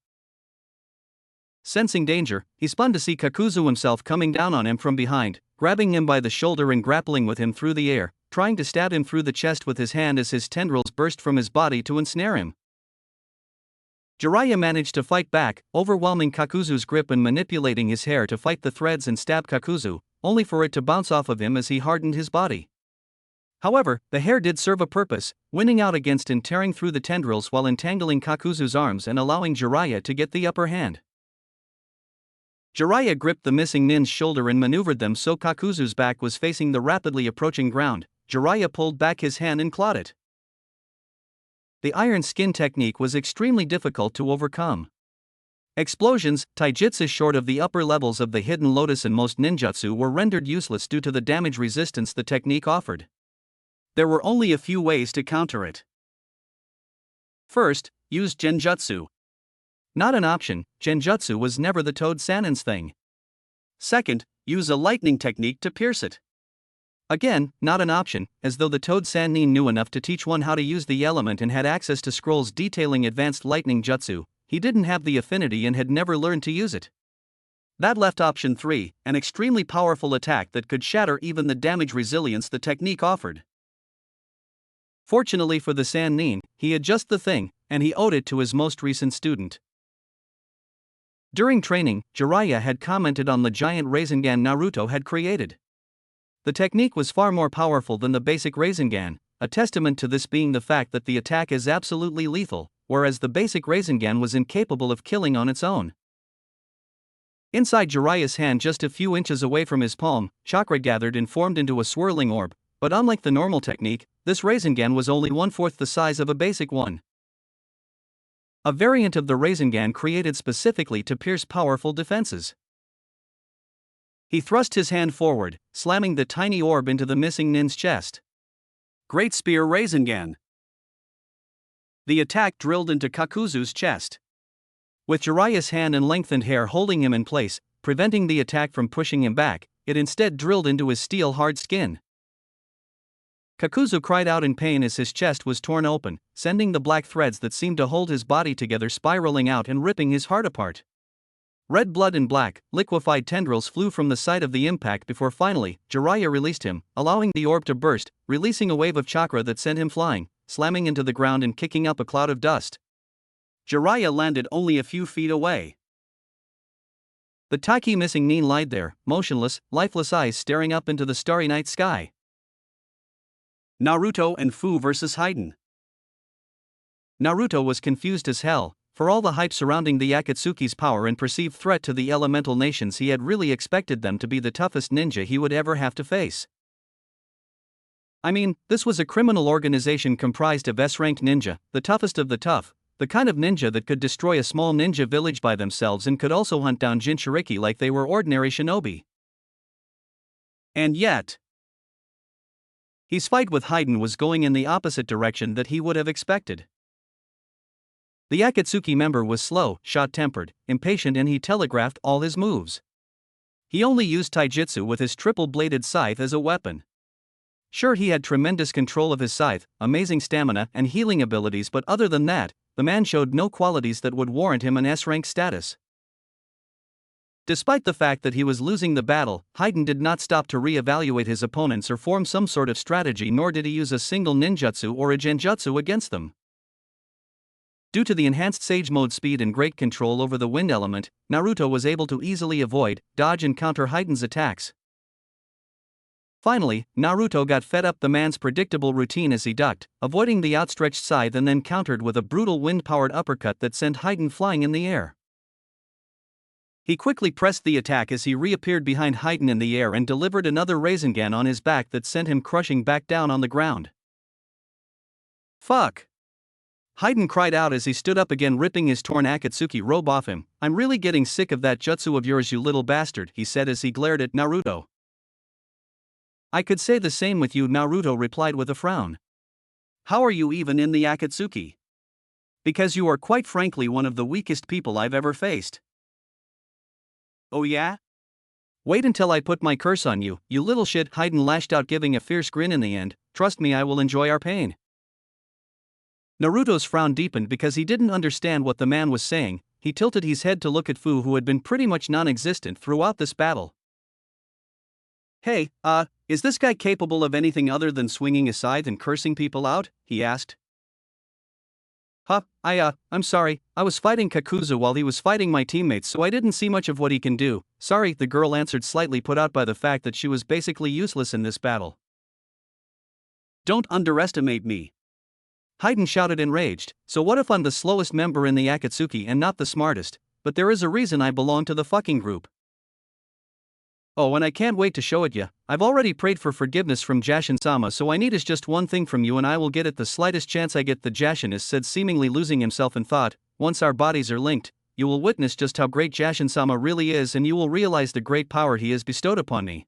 Sensing danger, he spun to see Kakuzu himself coming down on him from behind, grabbing him by the shoulder and grappling with him through the air, trying to stab him through the chest with his hand as his tendrils burst from his body to ensnare him. Jiraiya managed to fight back, overwhelming Kakuzu's grip and manipulating his hair to fight the threads and stab Kakuzu, only for it to bounce off of him as he hardened his body. However, the hair did serve a purpose, winning out against and tearing through the tendrils while entangling Kakuzu's arms and allowing Jiraiya to get the upper hand. Jiraiya gripped the missing Nin's shoulder and maneuvered them so Kakuzu's back was facing the rapidly approaching ground. Jiraiya pulled back his hand and clawed it. The iron skin technique was extremely difficult to overcome. Explosions, taijutsu short of the upper levels of the hidden lotus and most ninjutsu were rendered useless due to the damage resistance the technique offered. There were only a few ways to counter it. First, use genjutsu. Not an option, genjutsu was never the Toad Sannin's thing. Second, use a lightning technique to pierce it. Again, not an option, as though the Toad Sannin knew enough to teach one how to use the element and had access to scrolls detailing advanced lightning jutsu, he didn't have the affinity and had never learned to use it. That left option 3, an extremely powerful attack that could shatter even the damage resilience the technique offered. Fortunately for the Sannin, he had just the thing, and he owed it to his most recent student. During training, Jiraiya had commented on the giant Rasengan Naruto had created. The technique was far more powerful than the basic Rasengan, a testament to this being the fact that the attack is absolutely lethal, whereas the basic Rasengan was incapable of killing on its own. Inside Jiraiya's hand, just a few inches away from his palm, chakra gathered and formed into a swirling orb, but unlike the normal technique, this Rasengan was only 1/4 the size of a basic one. A variant of the Rasengan created specifically to pierce powerful defenses. He thrust his hand forward, slamming the tiny orb into the missing Nin's chest. Great Spear Rasengan. The attack drilled into Kakuzu's chest. With Jiraiya's hand and lengthened hair holding him in place, preventing the attack from pushing him back, it instead drilled into his steel-hard skin. Kakuzu cried out in pain as his chest was torn open, sending the black threads that seemed to hold his body together spiraling out and ripping his heart apart. Red blood and black, liquefied tendrils flew from the site of the impact before finally, Jiraiya released him, allowing the orb to burst, releasing a wave of chakra that sent him flying, slamming into the ground and kicking up a cloud of dust. Jiraiya landed only a few feet away. The Taiki missing Nin lied there, motionless, lifeless eyes staring up into the starry night sky. Naruto and Fu vs. Haiden. Naruto was confused as hell. For all the hype surrounding the Akatsuki's power and perceived threat to the elemental nations, he had really expected them to be the toughest ninja he would ever have to face. I mean, this was a criminal organization comprised of S-rank ninja, the toughest of the tough, the kind of ninja that could destroy a small ninja village by themselves and could also hunt down Jinchuriki like they were ordinary shinobi. And yet, his fight with Haiden was going in the opposite direction that he would have expected. The Akatsuki member was slow, short-tempered, impatient, and he telegraphed all his moves. He only used taijutsu with his triple-bladed scythe as a weapon. Sure, he had tremendous control of his scythe, amazing stamina, and healing abilities, but other than that, the man showed no qualities that would warrant him an S-rank status. Despite the fact that he was losing the battle, Haiden did not stop to re-evaluate his opponents or form some sort of strategy, nor did he use a single ninjutsu or a genjutsu against them. Due to the enhanced Sage Mode speed and great control over the wind element, Naruto was able to easily avoid, dodge and counter Haiden's attacks. Finally, Naruto got fed up the man's predictable routine as he ducked, avoiding the outstretched scythe, and then countered with a brutal wind-powered uppercut that sent Haiden flying in the air. He quickly pressed the attack as he reappeared behind Haiden in the air and delivered another Rasengan on his back that sent him crushing back down on the ground. Fuck! Haiden cried out as he stood up again, ripping his torn Akatsuki robe off him. "I'm really getting sick of that jutsu of yours, you little bastard," he said as he glared at Naruto. "I could say the same with you," Naruto replied with a frown. "How are you even in the Akatsuki? Because you are quite frankly one of the weakest people I've ever faced." "Oh yeah? Wait until I put my curse on you, you little shit," Haiden lashed out, giving a fierce grin in the end. "Trust me, I will enjoy our pain." Naruto's frown deepened because he didn't understand what the man was saying. He tilted his head to look at Fu, who had been pretty much non-existent throughout this battle. "Hey, is this guy capable of anything other than swinging a scythe and cursing people out?" he asked. I'm sorry, I was fighting Kakuzu while he was fighting my teammates, so I didn't see much of what he can do." "Sorry," the girl answered, slightly put out by the fact that she was basically useless in this battle. "Don't underestimate me," Haiden shouted enraged. "So what if I'm the slowest member in the Akatsuki and not the smartest? But there is a reason I belong to the fucking group. Oh, and I can't wait to show it ya. I've already prayed for forgiveness from Jashin-sama, so I need is just one thing from you and I will get it the slightest chance I get," the Jashin said, seemingly losing himself in thought. "Once our bodies are linked, you will witness just how great Jashin-sama really is, and you will realize the great power he has bestowed upon me."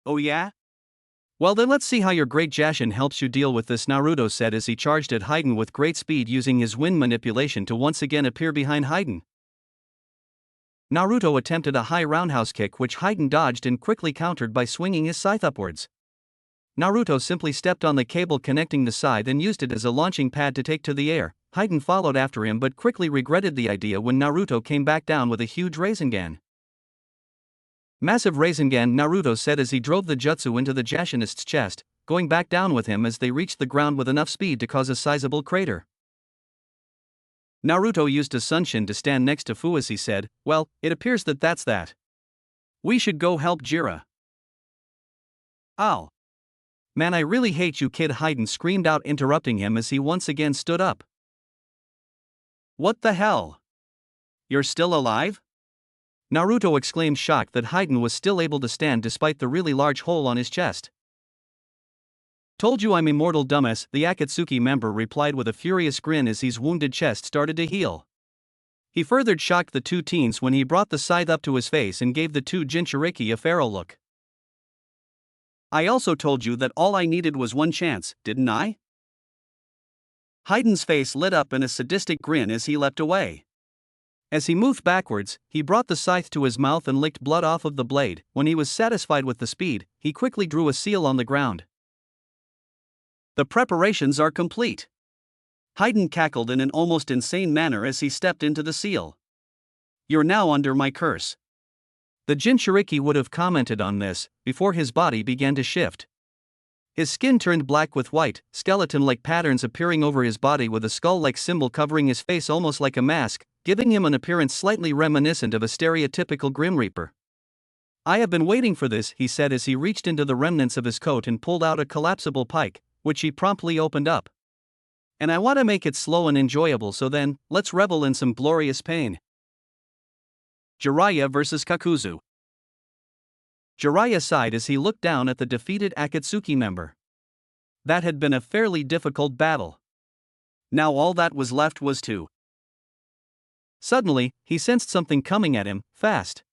"Oh yeah? Well then let's see how your great Jashin helps you deal with this," Naruto said as he charged at Haiden with great speed, using his wind manipulation to once again appear behind Haiden. Naruto attempted a high roundhouse kick, which Haiden dodged and quickly countered by swinging his scythe upwards. Naruto simply stepped on the cable connecting the scythe and used it as a launching pad to take to the air. Haiden followed after him but quickly regretted the idea when Naruto came back down with a huge Rasengan. "Massive Rasengan," Naruto said as he drove the jutsu into the Jashinist's chest, going back down with him as they reached the ground with enough speed to cause a sizable crater. Naruto used a Sunshin to stand next to Fu as he said, "Well, it appears that that's that. We should go help Jiraiya." "Ow. Man, I really hate you, kid," Haiden screamed out, interrupting him as he once again stood up. "What the hell? You're still alive?" Naruto exclaimed, shocked that Haiden was still able to stand despite the really large hole on his chest. "Told you I'm immortal, dumbass," the Akatsuki member replied with a furious grin as his wounded chest started to heal. He further shocked the two teens when he brought the scythe up to his face and gave the two Jinchuriki a feral look. "I also told you that all I needed was one chance, didn't I?" Haiden's face lit up in a sadistic grin as he leapt away. As he moved backwards, he brought the scythe to his mouth and licked blood off of the blade. When he was satisfied with the speed, he quickly drew a seal on the ground. The preparations are complete. Haydn cackled in an almost insane manner as he stepped into the seal. You're now under my curse. The Jinchuriki would have commented on this, before his body began to shift. His skin turned black with white, skeleton-like patterns appearing over his body with a skull-like symbol covering his face almost like a mask, giving him an appearance slightly reminiscent of a stereotypical Grim Reaper. I have been waiting for this, he said as he reached into the remnants of his coat and pulled out a collapsible pike, which he promptly opened up. And I want to make it slow and enjoyable, so then, let's revel in some glorious pain. Jiraiya vs. Kakuzu. Jiraiya sighed as he looked down at the defeated Akatsuki member. That had been a fairly difficult battle. Now all that was left was to. Suddenly, he sensed something coming at him, fast.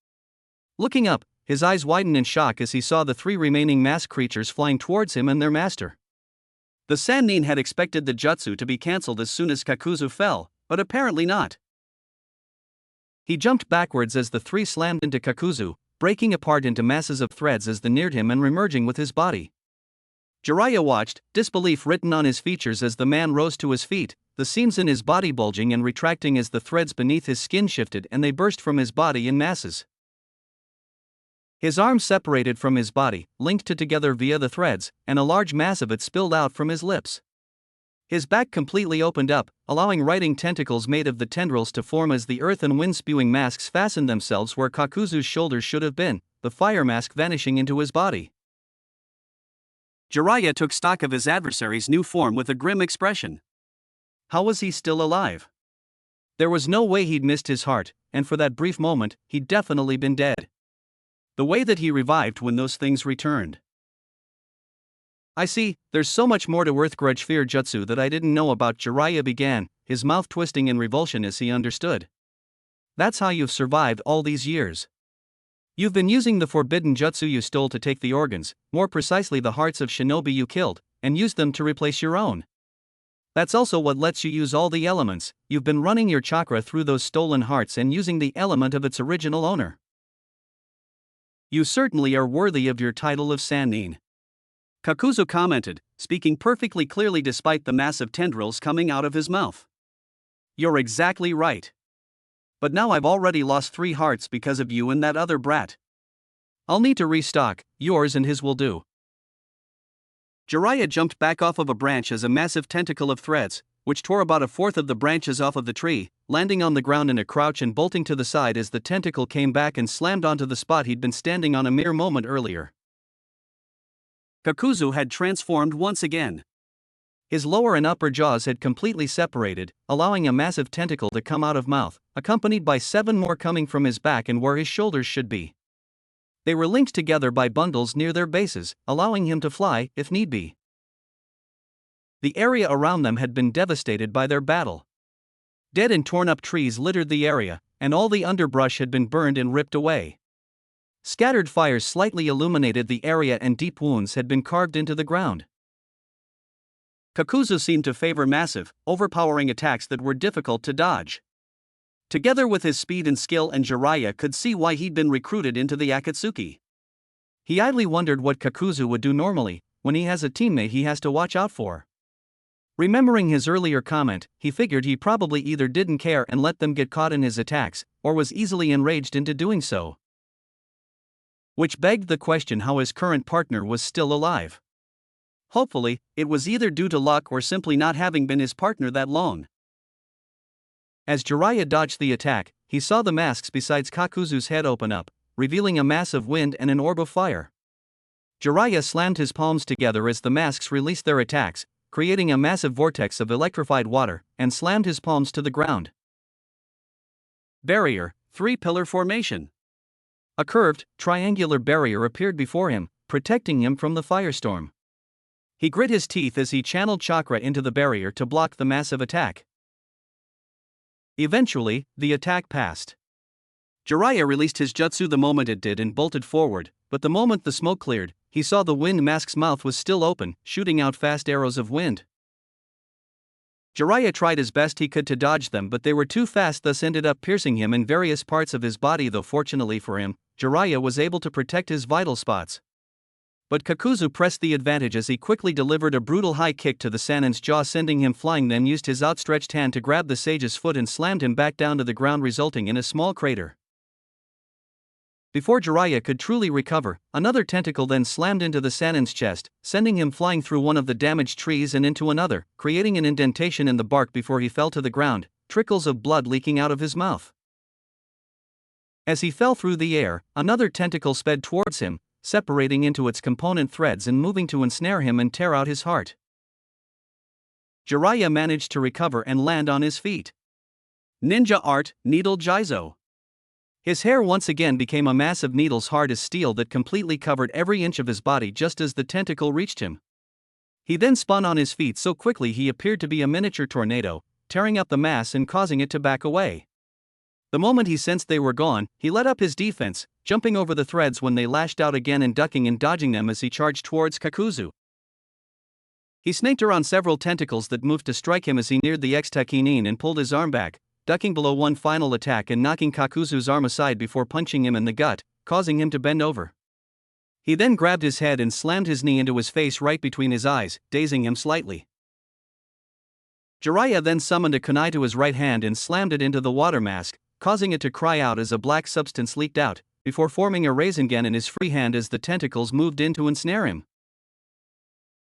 Looking up, his eyes widened in shock as he saw the three remaining masked creatures flying towards him and their master. The Sannin had expected the jutsu to be cancelled as soon as Kakuzu fell, but apparently not. He jumped backwards as the three slammed into Kakuzu, breaking apart into masses of threads as they neared him and remerging with his body. Jiraiya watched, disbelief written on his features as the man rose to his feet, the seams in his body bulging and retracting as the threads beneath his skin shifted and they burst from his body in masses. His arms separated from his body, linked together via the threads, and a large mass of it spilled out from his lips. His back completely opened up, allowing writhing tentacles made of the tendrils to form as the earth and wind-spewing masks fastened themselves where Kakuzu's shoulders should have been, the fire mask vanishing into his body. Jiraiya took stock of his adversary's new form with a grim expression. How was he still alive? There was no way he'd missed his heart, and for that brief moment, he'd definitely been dead. The way that he revived when those things returned. I see, there's so much more to Earth Grudge Fear Jutsu that I didn't know about, Jiraiya began, his mouth twisting in revulsion as he understood. That's how you've survived all these years. You've been using the forbidden jutsu you stole to take the organs, more precisely the hearts of shinobi you killed, and used them to replace your own. That's also what lets you use all the elements. You've been running your chakra through those stolen hearts and using the element of its original owner. You certainly are worthy of your title of Sannin. Kakuzu commented, speaking perfectly clearly despite the massive tendrils coming out of his mouth. You're exactly right. But now I've already lost 3 hearts because of you and that other brat. I'll need to restock, yours and his will do. Jiraiya jumped back off of a branch as a massive tentacle of threads, which tore about 1/4 of the branches off of the tree, landing on the ground in a crouch and bolting to the side as the tentacle came back and slammed onto the spot he'd been standing on a mere moment earlier. Kakuzu had transformed once again. His lower and upper jaws had completely separated, allowing a massive tentacle to come out of mouth, accompanied by 7 more coming from his back and where his shoulders should be. They were linked together by bundles near their bases, allowing him to fly, if need be. The area around them had been devastated by their battle. Dead and torn up trees littered the area, and all the underbrush had been burned and ripped away. Scattered fires slightly illuminated the area and deep wounds had been carved into the ground. Kakuzu seemed to favor massive, overpowering attacks that were difficult to dodge. Together with his speed and skill, and Jiraiya could see why he'd been recruited into the Akatsuki. He idly wondered what Kakuzu would do normally, when he has a teammate he has to watch out for. Remembering his earlier comment, he figured he probably either didn't care and let them get caught in his attacks, or was easily enraged into doing so. Which begged the question how his current partner was still alive. Hopefully, it was either due to luck or simply not having been his partner that long. As Jiraiya dodged the attack, he saw the masks besides Kakuzu's head open up, revealing a mass of wind and an orb of fire. Jiraiya slammed his palms together as the masks released their attacks, creating a massive vortex of electrified water, and slammed his palms to the ground. Barrier, 3-pillar formation. A curved, triangular barrier appeared before him, protecting him from the firestorm. He grit his teeth as he channeled chakra into the barrier to block the massive attack. Eventually, the attack passed. Jiraiya released his jutsu the moment it did and bolted forward, but the moment the smoke cleared, he saw the wind mask's mouth was still open, shooting out fast arrows of wind. Jiraiya tried as best he could to dodge them, but they were too fast, thus ended up piercing him in various parts of his body, though fortunately for him, Jiraiya was able to protect his vital spots. But Kakuzu pressed the advantage as he quickly delivered a brutal high kick to the Sanin's jaw, sending him flying, then used his outstretched hand to grab the sage's foot and slammed him back down to the ground, resulting in a small crater. Before Jiraiya could truly recover, another tentacle then slammed into the Sanin's chest, sending him flying through one of the damaged trees and into another, creating an indentation in the bark before he fell to the ground, trickles of blood leaking out of his mouth. As he fell through the air, another tentacle sped towards him, separating into its component threads and moving to ensnare him and tear out his heart. Jiraiya managed to recover and land on his feet. Ninja Art, Needle Jizo. His hair once again became a mass of needles hard as steel that completely covered every inch of his body just as the tentacle reached him. He then spun on his feet so quickly he appeared to be a miniature tornado, tearing up the mass and causing it to back away. The moment he sensed they were gone, he let up his defense, jumping over the threads when they lashed out again and ducking and dodging them as he charged towards Kakuzu. He snaked around several tentacles that moved to strike him as he neared the X-Takinin and pulled his arm back, ducking below one final attack and knocking Kakuzu's arm aside before punching him in the gut, causing him to bend over. He then grabbed his head and slammed his knee into his face right between his eyes, dazing him slightly. Jiraiya then summoned a kunai to his right hand and slammed it into the water mask, causing it to cry out as a black substance leaked out, before forming a Rasengan in his free hand as the tentacles moved in to ensnare him.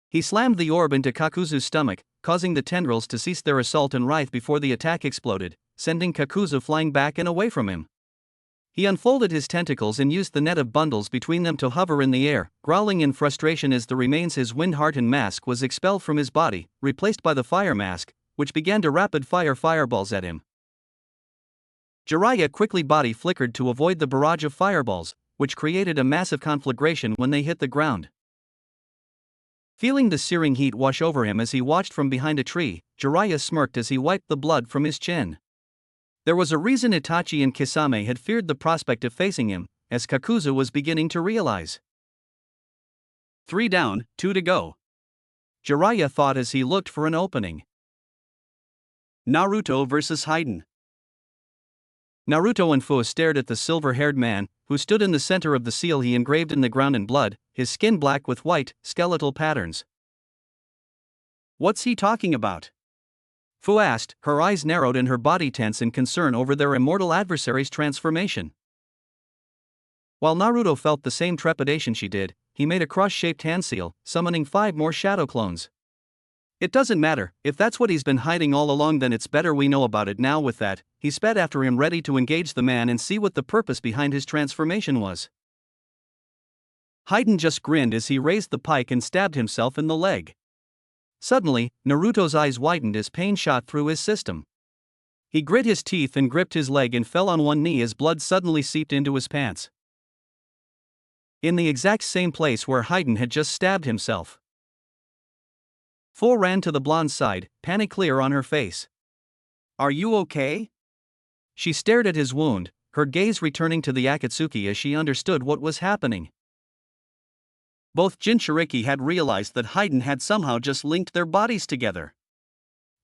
He slammed the orb into Kakuzu's stomach, causing the tendrils to cease their assault and writhe before the attack exploded, sending Kakuzu flying back and away from him. He unfolded his tentacles and used the net of bundles between them to hover in the air, growling in frustration as the remains his wind-hardened mask was expelled from his body, replaced by the fire mask, which began to rapid-fire fireballs at him. Jiraiya quickly body flickered to avoid the barrage of fireballs, which created a massive conflagration when they hit the ground. Feeling the searing heat wash over him as he watched from behind a tree, Jiraiya smirked as he wiped the blood from his chin. There was a reason Itachi and Kisame had feared the prospect of facing him, as Kakuzu was beginning to realize. 3 down, 2 to go. Jiraiya thought as he looked for an opening. Naruto vs. Hayden. Naruto and Fu stared at the silver-haired man, who stood in the center of the seal he engraved in the ground in blood, his skin black with white, skeletal patterns. What's he talking about? Fu asked, her eyes narrowed and her body tense in concern over their immortal adversary's transformation. While Naruto felt the same trepidation she did, he made a cross-shaped hand seal, summoning 5 more shadow clones. It doesn't matter, if that's what he's been hiding all along, then it's better we know about it now. With that, he sped after him, ready to engage the man and see what the purpose behind his transformation was. Hayden just grinned as he raised the pike and stabbed himself in the leg. Suddenly, Naruto's eyes widened as pain shot through his system. He grit his teeth and gripped his leg and fell on one knee as blood suddenly seeped into his pants. In the exact same place where Hayden had just stabbed himself. Fu ran to the blonde's side, panic clear on her face. Are you okay? She stared at his wound, her gaze returning to the Akatsuki as she understood what was happening. Both Jinchuriki had realized that Hayden had somehow just linked their bodies together.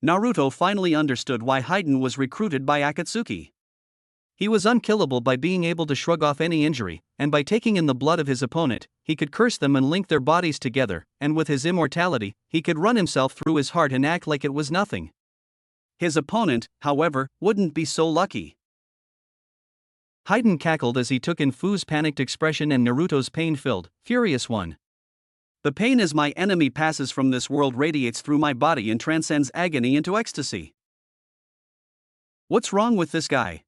Naruto finally understood why Hayden was recruited by Akatsuki. He was unkillable by being able to shrug off any injury, and by taking in the blood of his opponent, he could curse them and link their bodies together, and with his immortality, he could run himself through his heart and act like it was nothing. His opponent, however, wouldn't be so lucky. Hayden cackled as he took in Fu's panicked expression and Naruto's pain-filled, furious one. The pain as my enemy passes from this world radiates through my body and transcends agony into ecstasy. What's wrong with this guy?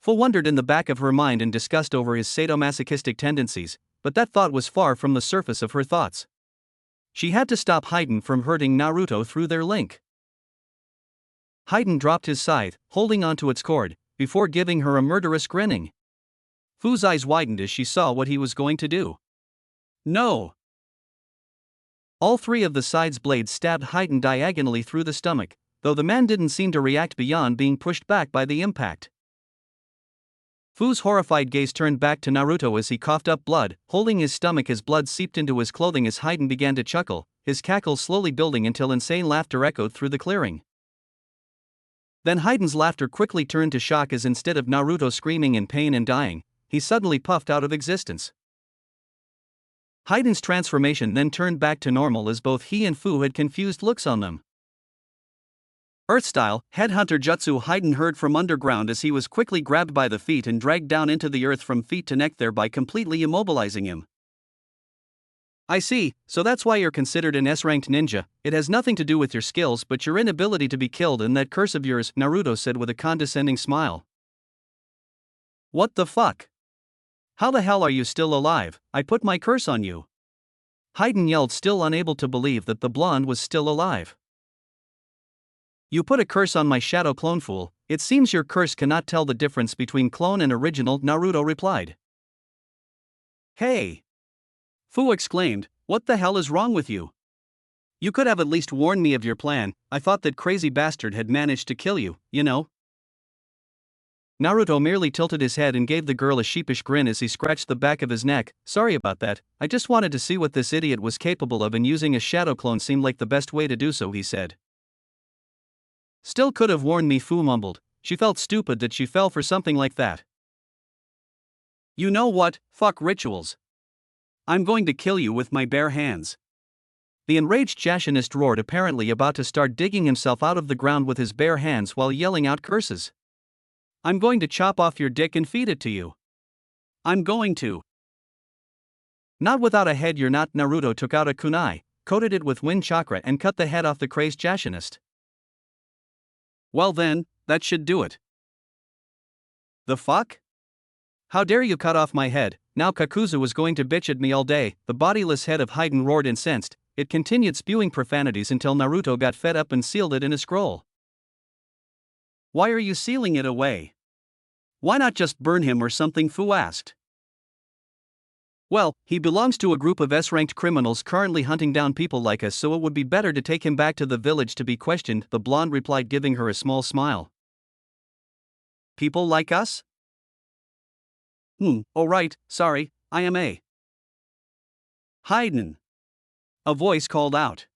Fu wondered in the back of her mind in disgust over his sadomasochistic tendencies, but that thought was far from the surface of her thoughts. She had to stop Hayden from hurting Naruto through their link. Hayden dropped his scythe, holding onto its cord, before giving her a murderous grinning. Fu's eyes widened as she saw what he was going to do. No! All 3 of the scythe's blades stabbed Hayden diagonally through the stomach, though the man didn't seem to react beyond being pushed back by the impact. Fu's horrified gaze turned back to Naruto as he coughed up blood, holding his stomach as blood seeped into his clothing as Hayden began to chuckle, his cackle slowly building until insane laughter echoed through the clearing. Then Hayden's laughter quickly turned to shock as instead of Naruto screaming in pain and dying, he suddenly puffed out of existence. Hayden's transformation then turned back to normal as both he and Fu had confused looks on them. Earth-style, headhunter jutsu. Hayden heard from underground as he was quickly grabbed by the feet and dragged down into the earth from feet to neck, thereby completely immobilizing him. I see, so that's why you're considered an S-ranked ninja. It has nothing to do with your skills but your inability to be killed and that curse of yours, Naruto said with a condescending smile. What the fuck? How the hell are you still alive? I put my curse on you. Hayden yelled, still unable to believe that the blonde was still alive. You put a curse on my shadow clone, fool. It seems your curse cannot tell the difference between clone and original, Naruto replied. Hey! Fu exclaimed, what the hell is wrong with you? You could have at least warned me of your plan. I thought that crazy bastard had managed to kill you, you know? Naruto merely tilted his head and gave the girl a sheepish grin as he scratched the back of his neck. Sorry about that, I just wanted to see what this idiot was capable of, and using a shadow clone seemed like the best way to do so, he said. Still could have warned me, Fu mumbled. She felt stupid that she fell for something like that. You know what, fuck rituals. I'm going to kill you with my bare hands. The enraged Jashinist roared, apparently about to start digging himself out of the ground with his bare hands while yelling out curses. I'm going to chop off your dick and feed it to you. I'm going to. Not without a head, you're not. Naruto took out a kunai, coated it with wind chakra and cut the head off the crazed Jashinist. Well then, that should do it. The fuck? How dare you cut off my head? Now Kakuzu was going to bitch at me all day. The bodiless head of Hayden roared, incensed. It continued spewing profanities until Naruto got fed up and sealed it in a scroll. Why are you sealing it away? Why not just burn him or something? Fu asked. Well, he belongs to a group of S-ranked criminals currently hunting down people like us, so it would be better to take him back to the village to be questioned, the blonde replied, giving her a small smile. People like us? Oh right, sorry, I am a. Hayden. A voice called out.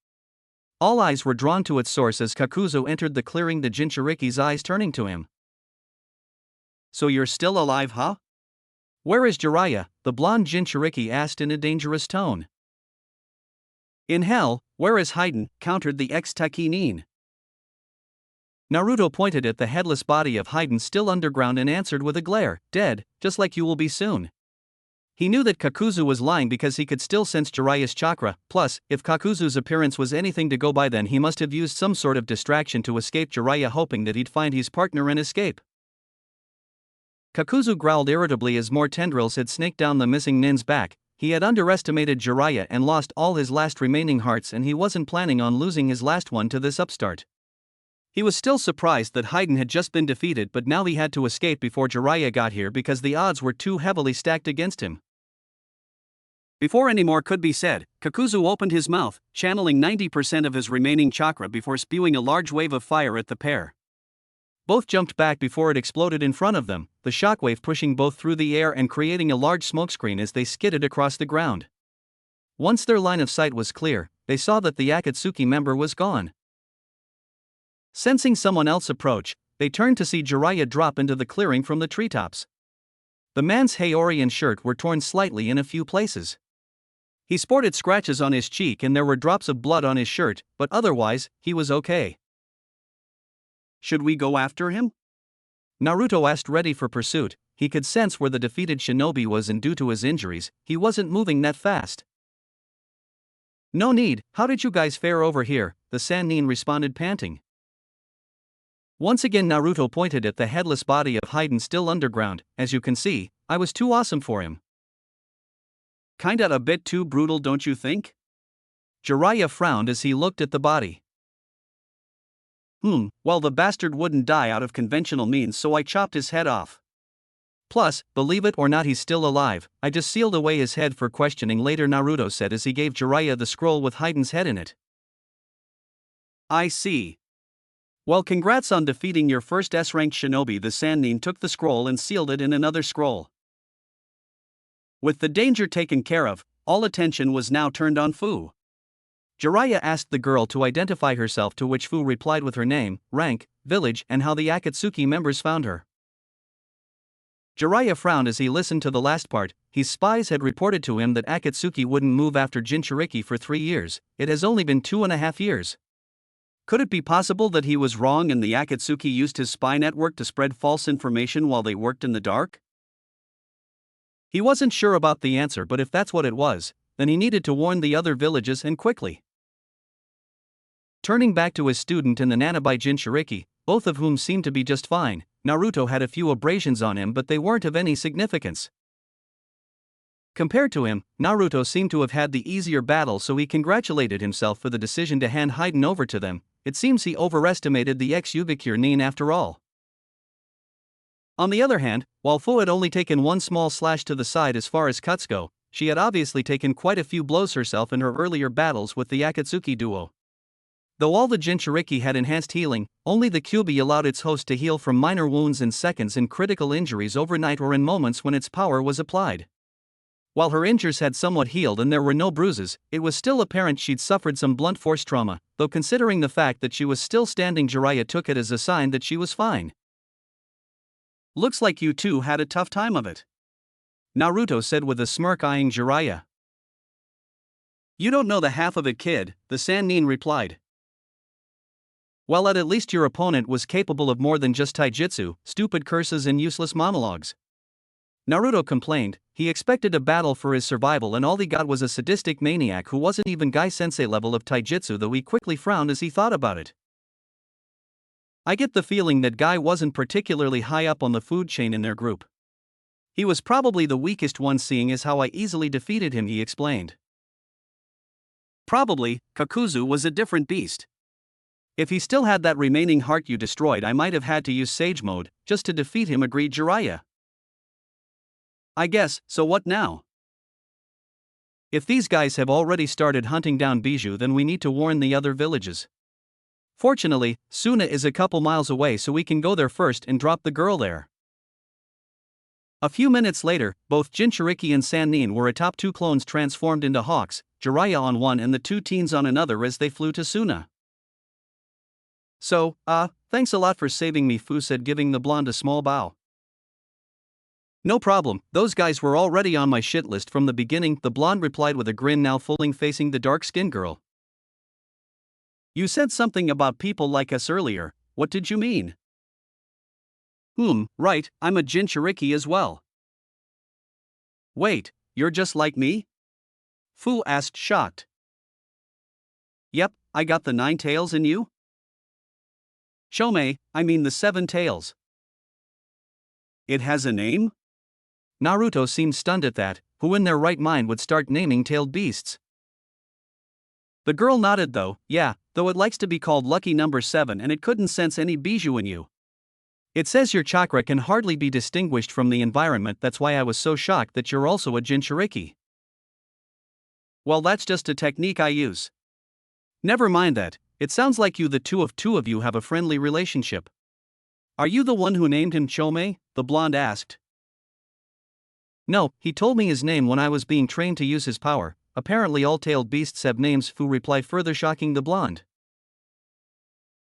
All eyes were drawn to its source as Kakuzu entered the clearing, the Jinchuriki's eyes turning to him. So you're still alive, huh? Where is Jiraiya? The blonde Jinchuriki asked in a dangerous tone. In hell, where is Hayden? Countered the ex-Takinin. Naruto pointed at the headless body of Hayden still underground and answered with a glare, dead, just like you will be soon. He knew that Kakuzu was lying because he could still sense Jiraiya's chakra, plus, if Kakuzu's appearance was anything to go by, then he must have used some sort of distraction to escape Jiraiya, hoping that he'd find his partner and escape. Kakuzu growled irritably as more tendrils had snaked down the missing nin's back. He had underestimated Jiraiya and lost all his last remaining hearts, and he wasn't planning on losing his last one to this upstart. He was still surprised that Hayden had just been defeated, but now he had to escape before Jiraiya got here because the odds were too heavily stacked against him. Before any more could be said, Kakuzu opened his mouth, channeling 90% of his remaining chakra before spewing a large wave of fire at the pair. Both jumped back before it exploded in front of them, the shockwave pushing both through the air and creating a large smokescreen as they skidded across the ground. Once their line of sight was clear, they saw that the Akatsuki member was gone. Sensing someone else approach, they turned to see Jiraiya drop into the clearing from the treetops. The man's Haorian shirt were torn slightly in a few places. He sported scratches on his cheek and there were drops of blood on his shirt, but otherwise, he was okay. Should we go after him? Naruto asked, ready for pursuit. He could sense where the defeated shinobi was, and due to his injuries, he wasn't moving that fast. No need. How did you guys fare over here? The Sannin responded, panting. Once again Naruto pointed at the headless body of Hayden still underground. As you can see, I was too awesome for him. Kinda a bit too brutal, don't you think? Jiraiya frowned as he looked at the body. Well, the bastard wouldn't die out of conventional means, so I chopped his head off. Plus, believe it or not, he's still alive. I just sealed away his head for questioning later, Naruto said as he gave Jiraiya the scroll with Hayden's head in it. I see. Well, congrats on defeating your first S-ranked shinobi. The Sannin took the scroll and sealed it in another scroll. With the danger taken care of, all attention was now turned on Fu. Jiraiya asked the girl to identify herself, to which Fu replied with her name, rank, village, and how the Akatsuki members found her. Jiraiya frowned as he listened to the last part. His spies had reported to him that Akatsuki wouldn't move after Jinchuriki for 3 years. It has only been 2.5 years. Could it be possible that he was wrong and the Akatsuki used his spy network to spread false information while they worked in the dark? He wasn't sure about the answer, but if that's what it was, then he needed to warn the other villages and quickly. Turning back to his student and the Nanabai Jinchuriki, both of whom seemed to be just fine, Naruto had a few abrasions on him, but they weren't of any significance. Compared to him, Naruto seemed to have had the easier battle, so he congratulated himself for the decision to hand Haiden over to them. It seems he overestimated the ex-Yubikure Nin after all. On the other hand, while Fu had only taken one small slash to the side as far as cuts go, she had obviously taken quite a few blows herself in her earlier battles with the Akatsuki duo. Though all the Jinchuriki had enhanced healing, only the Kyuubi allowed its host to heal from minor wounds in seconds and critical injuries overnight or in moments when its power was applied. While her injuries had somewhat healed and there were no bruises, it was still apparent she'd suffered some blunt force trauma, though considering the fact that she was still standing, Jiraiya took it as a sign that she was fine. "Looks like you two had a tough time of it," Naruto said with a smirk, eyeing Jiraiya. "You don't know the half of it, kid," the Sannin replied. "Well, at least your opponent was capable of more than just taijutsu, stupid curses and useless monologues," Naruto complained. He expected a battle for his survival and all he got was a sadistic maniac who wasn't even Gai-sensei level of taijutsu, though he quickly frowned as he thought about it. "I get the feeling that Guy wasn't particularly high up on the food chain in their group. He was probably the weakest one, seeing as how I easily defeated him," he explained. "Probably, Kakuzu was a different beast. If he still had that remaining heart you destroyed, I might have had to use Sage Mode just to defeat him," agreed Jiraiya. "I guess, so what now? If these guys have already started hunting down Bijou, then we need to warn the other villages. Fortunately, Suna is a couple miles away, so we can go there first and drop the girl there." A few minutes later, both Jinchuriki and Sannin were atop two clones transformed into hawks, Jiraiya on one and the two teens on another as they flew to Suna. "So, thanks a lot for saving me," Fu said, giving the blonde a small bow. "No problem, those guys were already on my shit list from the beginning," the blonde replied with a grin, now fully facing the dark-skinned girl. "You said something about people like us earlier, what did you mean?" Right, I'm a Jinchuriki as well." "Wait, you're just like me?" Fu asked, shocked. "Yep, I got the 9 tails in you." I mean the 7 tails." "It has a name?" Naruto seemed stunned at that. Who in their right mind would start naming tailed beasts? The girl nodded though. "Yeah, though it likes to be called lucky number 7 and it couldn't sense any bijou in you. It says your chakra can hardly be distinguished from the environment, that's why I was so shocked that you're also a Jinchuriki." "Well, that's just a technique I use." "Never mind that, it sounds like the two of you have a friendly relationship." "Are you the one who named him Chome?" the blonde asked. "No, he told me his name when I was being trained to use his power. Apparently all tailed beasts have names," Fu replied, further shocking the blonde.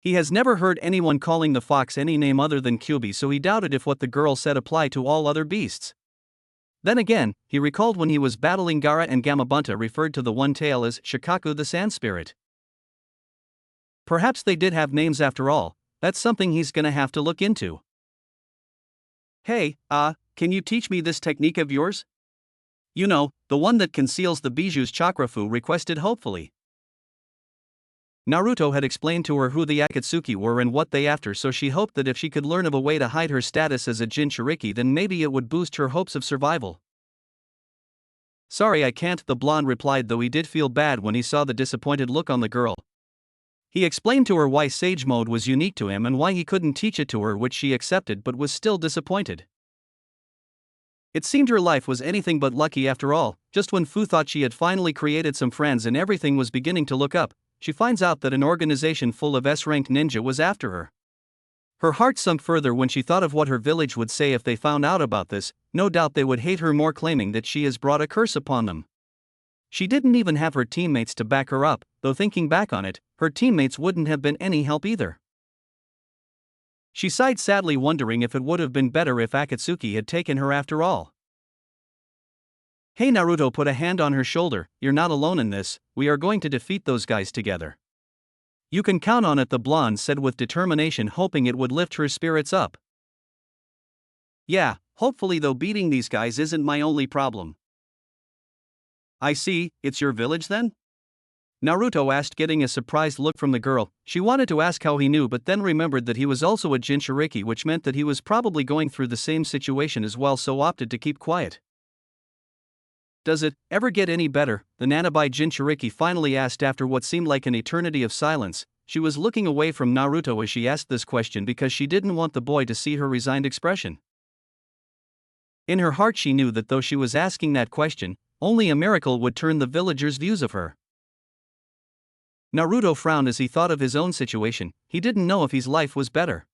He has never heard anyone calling the fox any name other than Kyuubi, so he doubted if what the girl said applied to all other beasts. Then again, he recalled when he was battling Gaara and Gamabunta referred to the one tail as Shikaku, the sand spirit. Perhaps they did have names after all. That's something he's gonna have to look into. "Hey, can you teach me this technique of yours? You know, the one that conceals the bijou's chakra," Fu requested hopefully. Naruto had explained to her who the Akatsuki were and what they after, so she hoped that if she could learn of a way to hide her status as a Jinchuriki, then maybe it would boost her hopes of survival. "Sorry, I can't," the blonde replied, though he did feel bad when he saw the disappointed look on the girl. He explained to her why Sage Mode was unique to him and why he couldn't teach it to her, which she accepted but was still disappointed. It seemed her life was anything but lucky after all. Just when Fu thought she had finally created some friends and everything was beginning to look up, she finds out that an organization full of S-ranked ninja was after her. Her heart sunk further when she thought of what her village would say if they found out about this. No doubt they would hate her more, claiming that she has brought a curse upon them. She didn't even have her teammates to back her up, though thinking back on it, her teammates wouldn't have been any help either. She sighed sadly, wondering if it would have been better if Akatsuki had taken her after all. Hey, Naruto put a hand on her shoulder. You're not alone in this, we are going to defeat those guys together. You can count on it, the blonde said with determination, hoping it would lift her spirits up. Yeah, hopefully, though beating these guys isn't my only problem. I see, it's your village then? Naruto asked, getting a surprised look from the girl. She wanted to ask how he knew, but then remembered that he was also a Jinchuriki, which meant that he was probably going through the same situation as well, so opted to keep quiet. Does it ever get any better? The Nanabai Jinchuriki finally asked after what seemed like an eternity of silence. She was looking away from Naruto as she asked this question because she didn't want the boy to see her resigned expression. In her heart she knew that though she was asking that question, only a miracle would turn the villagers' views of her. Naruto frowned as he thought of his own situation. He didn't know if his life was better.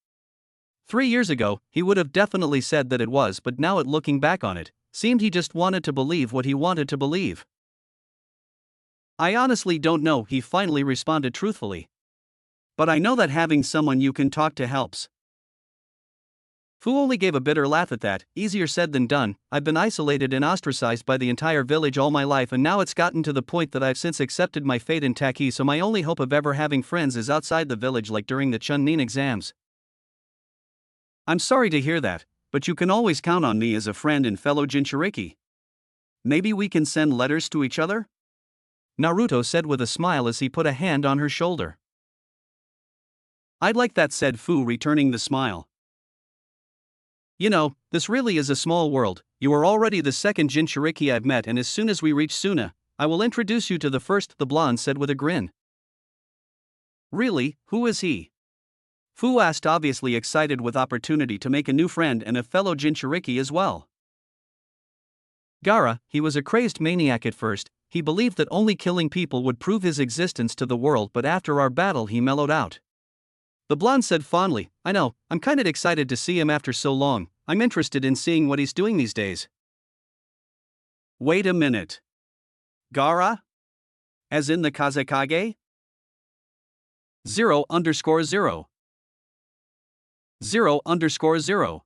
3 years ago, he would have definitely said that it was, but now looking back on it, seemed he just wanted to believe what he wanted to believe. I honestly don't know, he finally responded truthfully. But I know that having someone you can talk to helps. Fu only gave a bitter laugh at that. Easier said than done. I've been isolated and ostracized by the entire village all my life, and now it's gotten to the point that I've since accepted my fate in Taki, so my only hope of ever having friends is outside the village, like during the Chunin exams. I'm sorry to hear that, but you can always count on me as a friend and fellow Jinchuriki. Maybe we can send letters to each other? Naruto said with a smile as he put a hand on her shoulder. I'd like that, said Fu, returning the smile. You know, this really is a small world. You are already the second Jinchuriki I've met, and as soon as we reach Suna, I will introduce you to the first, the blonde said with a grin. Really, who is he? Fu asked, obviously excited with opportunity to make a new friend and a fellow Jinchuriki as well. Gaara. He was a crazed maniac at first. He believed that only killing people would prove his existence to the world, but after our battle he mellowed out. The blonde said fondly, I know, I'm kinda excited to see him after so long. I'm interested in seeing what he's doing these days. Wait a minute. Gaara? As in the Kazekage? 0_0. 0_0.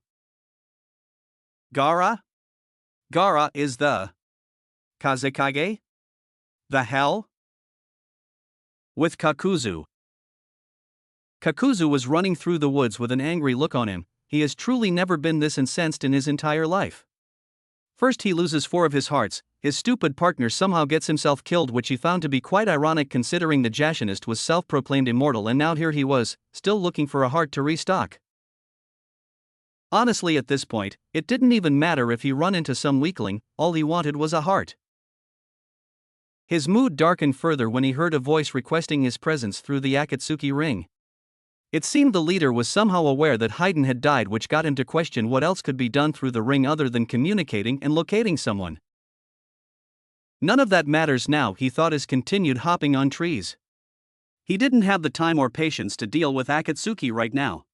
Gaara? Gaara is the Kazekage? The hell? With Kakuzu. Kakuzu was running through the woods with an angry look on him. He has truly never been this incensed in his entire life. First he loses 4 of his hearts, his stupid partner somehow gets himself killed, which he found to be quite ironic considering the Jashinist was self-proclaimed immortal, and now here he was, still looking for a heart to restock. Honestly, at this point, it didn't even matter if he run into some weakling, all he wanted was a heart. His mood darkened further when he heard a voice requesting his presence through the Akatsuki ring. It seemed the leader was somehow aware that Haiden had died, which got him to question what else could be done through the ring other than communicating and locating someone. None of that matters now, he thought as continued hopping on trees. He didn't have the time or patience to deal with Akatsuki right now.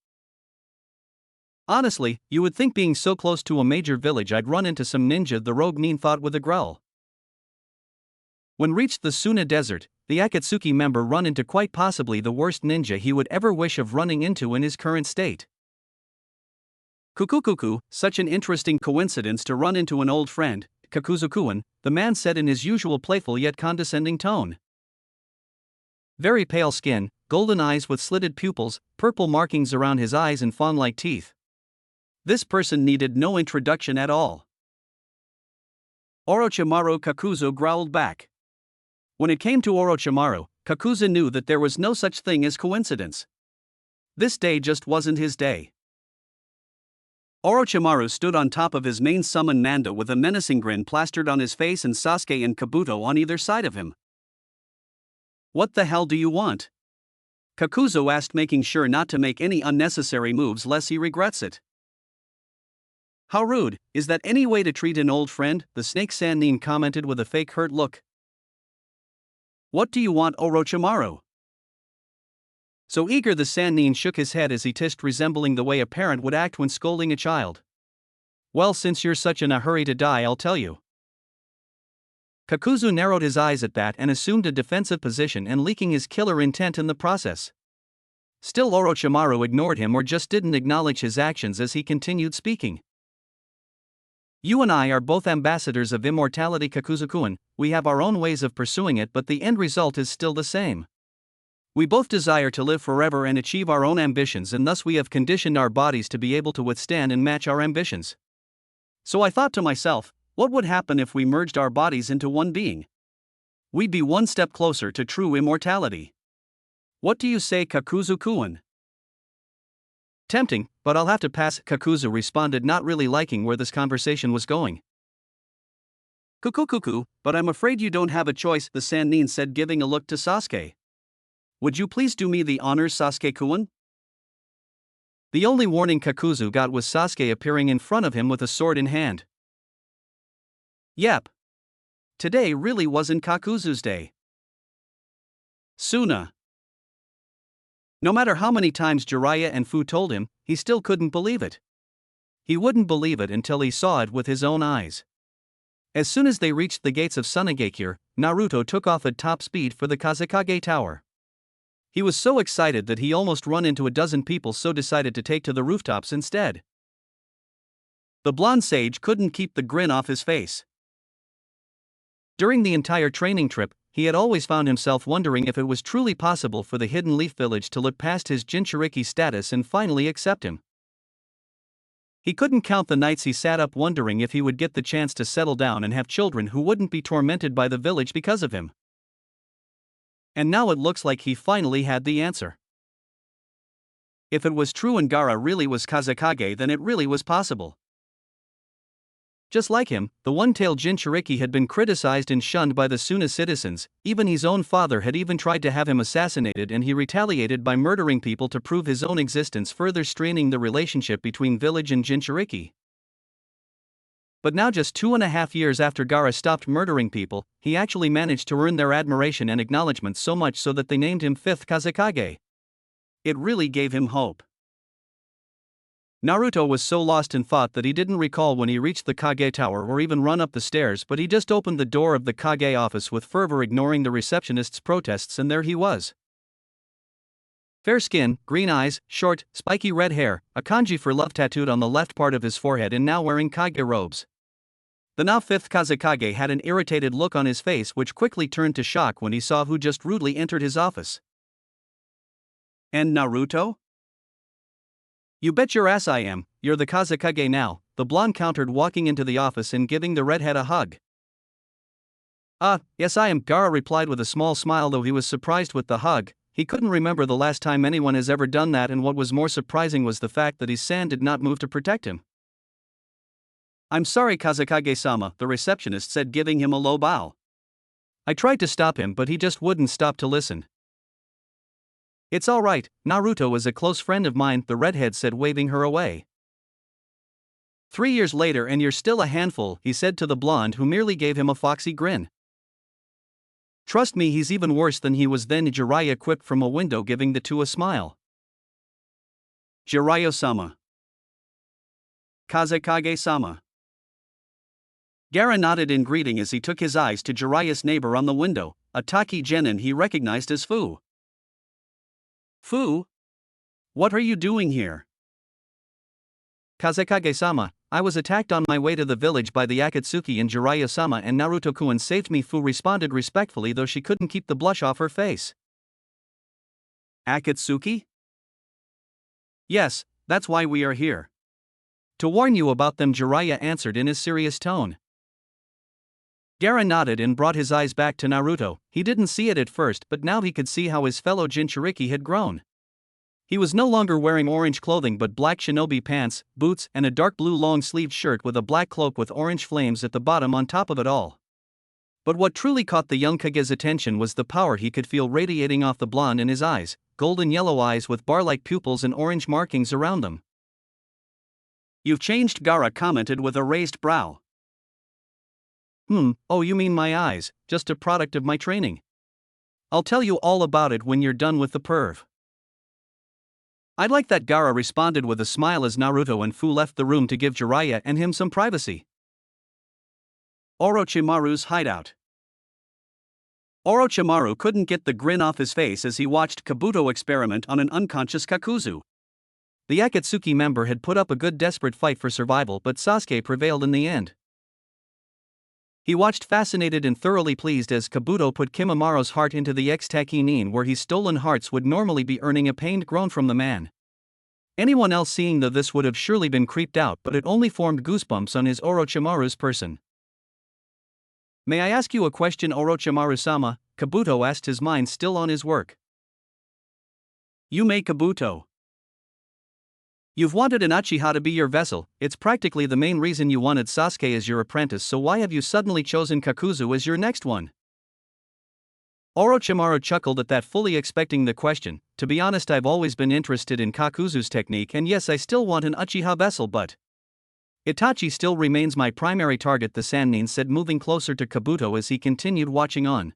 Honestly, you would think being so close to a major village I'd run into some ninja, the rogue Nin thought with a growl. When reached the Suna Desert, the Akatsuki member run into quite possibly the worst ninja he would ever wish of running into in his current state. Kukukuku, such an interesting coincidence to run into an old friend, Kakuzukuan, the man said in his usual playful yet condescending tone. Very pale skin, golden eyes with slitted pupils, purple markings around his eyes and fawn-like teeth. This person needed no introduction at all. Orochimaru, Kakuzu growled back. When it came to Orochimaru, Kakuzu knew that there was no such thing as coincidence. This day just wasn't his day. Orochimaru stood on top of his main summon Nanda with a menacing grin plastered on his face and Sasuke and Kabuto on either side of him. What the hell do you want? Kakuzu asked, making sure not to make any unnecessary moves lest he regrets it. How rude, is that any way to treat an old friend? The snake Sannin commented with a fake hurt look. What do you want, Orochimaru? So eager, the Sannin shook his head as he tissed, resembling the way a parent would act when scolding a child. Well, since you're such in a hurry to die, I'll tell you. Kakuzu narrowed his eyes at that and assumed a defensive position and leaking his killer intent in the process. Still, Orochimaru ignored him or just didn't acknowledge his actions as he continued speaking. You and I are both ambassadors of immortality, Kakuzu-kun. We have our own ways of pursuing it, but the end result is still the same. We both desire to live forever and achieve our own ambitions, and thus we have conditioned our bodies to be able to withstand and match our ambitions. So I thought to myself, what would happen if we merged our bodies into one being? We'd be one step closer to true immortality. What do you say, Kakuzu-kun? Tempting, but I'll have to pass, Kakuzu responded, not really liking where this conversation was going. Kuku, but I'm afraid you don't have a choice, the Sannin said, giving a look to Sasuke. Would you please do me the honors, Sasuke-kun? The only warning Kakuzu got was Sasuke appearing in front of him with a sword in hand. Yep. Today really wasn't Kakuzu's day. Suna. No matter how many times Jiraiya and Fu told him, he still couldn't believe it. He wouldn't believe it until he saw it with his own eyes. As soon as they reached the gates of Sunagakure, Naruto took off at top speed for the Kazekage Tower. He was so excited that he almost run into a dozen people, so decided to take to the rooftops instead. The blonde sage couldn't keep the grin off his face. During the entire training trip, he had always found himself wondering if it was truly possible for the Hidden Leaf Village to look past his Jinchuriki status and finally accept him. He couldn't count the nights he sat up wondering if he would get the chance to settle down and have children who wouldn't be tormented by the village because of him. And now it looks like he finally had the answer. If it was true and Gaara really was Kazekage, then it really was possible. Just like him, the one-tailed Jinchuriki had been criticized and shunned by the Suna citizens. Even his own father had even tried to have him assassinated, and he retaliated by murdering people to prove his own existence, further straining the relationship between village and Jinchuriki. But now, just 2.5 years after Gaara stopped murdering people, he actually managed to earn their admiration and acknowledgement, so much so that they named him 5th Kazekage. It really gave him hope. Naruto was so lost in thought that he didn't recall when he reached the Kage Tower or even run up the stairs, but he just opened the door of the Kage office with fervor, ignoring the receptionist's protests, and there he was. Fair skin, green eyes, short, spiky red hair, a kanji for love tattooed on the left part of his forehead, and now wearing Kage robes. The now 5th Kazekage had an irritated look on his face, which quickly turned to shock when he saw who just rudely entered his office. And Naruto? You bet your ass I am, you're the Kazekage now, the blonde countered, walking into the office and giving the redhead a hug. Yes I am, Gaara replied with a small smile, though he was surprised with the hug. He couldn't remember the last time anyone has ever done that, and what was more surprising was the fact that his san did not move to protect him. I'm sorry, Kazekage-sama, the receptionist said, giving him a low bow. I tried to stop him, but he just wouldn't stop to listen. It's all right, Naruto is a close friend of mine, the redhead said, waving her away. 3 years later and you're still a handful, he said to the blonde, who merely gave him a foxy grin. Trust me, he's even worse than he was then, Jiraiya quipped from a window, giving the two a smile. Jiraiya-sama. Kazekage-sama. Gaara nodded in greeting as he took his eyes to Jiraiya's neighbor on the window, a Taki genin he recognized as Fu. Fu? What are you doing here? Kazekage-sama, I was attacked on my way to the village by the Akatsuki, and Jiraiya-sama and Naruto-kun saved me, Fu responded respectfully, though she couldn't keep the blush off her face. Akatsuki? Yes, that's why we are here. To warn you about them, Jiraiya answered in his serious tone. Gaara nodded and brought his eyes back to Naruto. He didn't see it at first, but now he could see how his fellow Jinchuriki had grown. He was no longer wearing orange clothing but black shinobi pants, boots, and a dark blue long-sleeved shirt with a black cloak with orange flames at the bottom on top of it all. But what truly caught the young Kage's attention was the power he could feel radiating off the blonde in his eyes, golden yellow eyes with bar-like pupils and orange markings around them. You've changed, Gaara commented with a raised brow. Oh, you mean my eyes, just a product of my training. I'll tell you all about it when you're done with the perv. I'd like that, Gaara responded with a smile as Naruto and Fu left the room to give Jiraiya and him some privacy. Orochimaru's hideout. Orochimaru couldn't get the grin off his face as he watched Kabuto experiment on an unconscious Kakuzu. The Akatsuki member had put up a good desperate fight for survival, but Sasuke prevailed in the end. He watched fascinated and thoroughly pleased as Kabuto put Kimimara's heart into the X-Takinin, where his stolen hearts would normally be earning a pained groan from the man. Anyone else seeing this would have surely been creeped out, but it only formed goosebumps on his Orochimaru's person. "May I ask you a question, Orochimaru-sama?" Kabuto asked, his mind still on his work. "You may, Kabuto. You've wanted an Uchiha to be your vessel. It's practically the main reason you wanted Sasuke as your apprentice, so why have you suddenly chosen Kakuzu as your next one?" Orochimaru chuckled at that, fully expecting the question. "To be honest, I've always been interested in Kakuzu's technique, and yes, I still want an Uchiha vessel, but Itachi still remains my primary target," the Sannin said, moving closer to Kabuto as he continued watching on.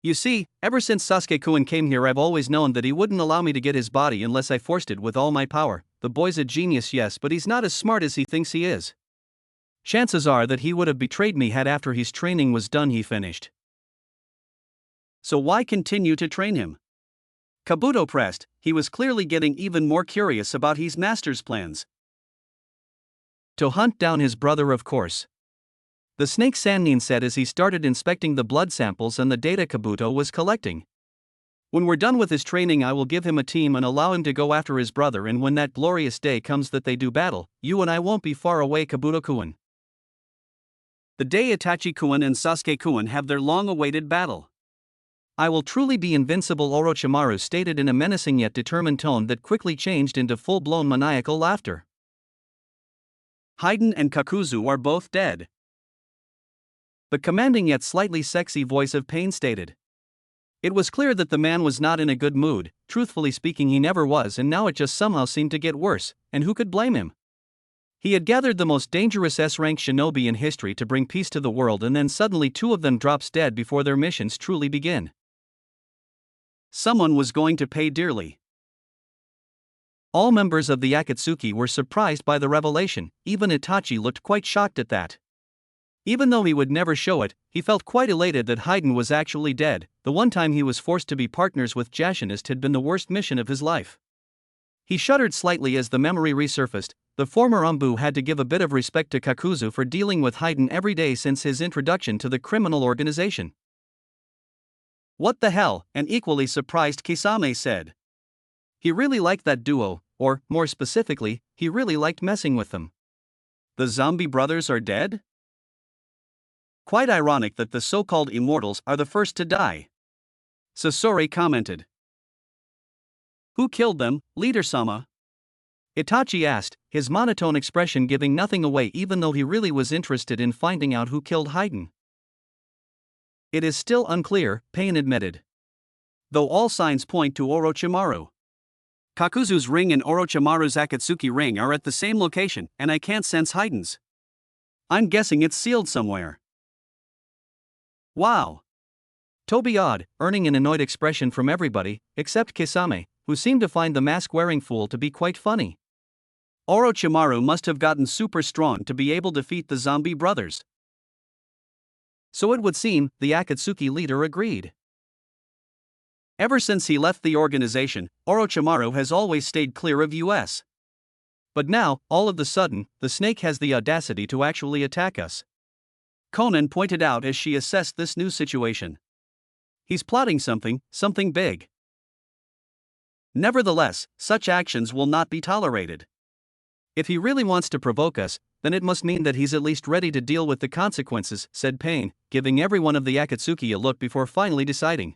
"You see, ever since Sasuke-kun came here, I've always known that he wouldn't allow me to get his body unless I forced it with all my power. The boy's a genius, yes, but he's not as smart as he thinks he is. Chances are that he would have betrayed me had after his training was done," he finished. "So why continue to train him?" Kabuto pressed. He was clearly getting even more curious about his master's plans. "To hunt down his brother, of course," the Snake Sannin said as he started inspecting the blood samples and the data Kabuto was collecting. "When we're done with his training, I will give him a team and allow him to go after his brother, and when that glorious day comes that they do battle, you and I won't be far away, Kabuto-kun. The day Itachi-kun and Sasuke-kun have their long-awaited battle. I will truly be invincible," Orochimaru stated in a menacing yet determined tone that quickly changed into full-blown maniacal laughter. "Haiden and Kakuzu are both dead," the commanding yet slightly sexy voice of Pain stated. It was clear that the man was not in a good mood. Truthfully speaking, he never was, and now it just somehow seemed to get worse, and who could blame him? He had gathered the most dangerous S-rank shinobi in history to bring peace to the world, and then suddenly two of them drops dead before their missions truly begin. Someone was going to pay dearly. All members of the Akatsuki were surprised by the revelation. Even Itachi looked quite shocked at that. Even though he would never show it, he felt quite elated that Haiden was actually dead. The one time he was forced to be partners with Jashinist had been the worst mission of his life. He shuddered slightly as the memory resurfaced. The former Umbu had to give a bit of respect to Kakuzu for dealing with Haiden every day since his introduction to the criminal organization. "What the hell?" an equally surprised Kisame said. He really liked that duo, or, more specifically, he really liked messing with them. The zombie brothers are dead? Quite ironic that the so-called immortals are the first to die. Sasori commented. "Who killed them, Leader-sama?" Itachi asked, his monotone expression giving nothing away, even though he really was interested in finding out who killed Haiden. "It is still unclear," Pain admitted. "Though all signs point to Orochimaru. Kakuzu's ring and Orochimaru's Akatsuki ring are at the same location, and I can't sense Haiden's. I'm guessing it's sealed somewhere." "Wow." Toby awed, earning an annoyed expression from everybody, except Kisame, who seemed to find the mask-wearing fool to be quite funny. Orochimaru must have gotten super strong to be able to defeat the zombie brothers. So it would seem, the Akatsuki leader agreed. Ever since he left the organization, Orochimaru has always stayed clear of US. But now, all of a sudden, the snake has the audacity to actually attack us. Conan pointed out as she assessed this new situation. He's plotting something big. Nevertheless, such actions will not be tolerated. If he really wants to provoke us, then it must mean that he's at least ready to deal with the consequences, said Pain, giving every one of the Akatsuki a look before finally deciding.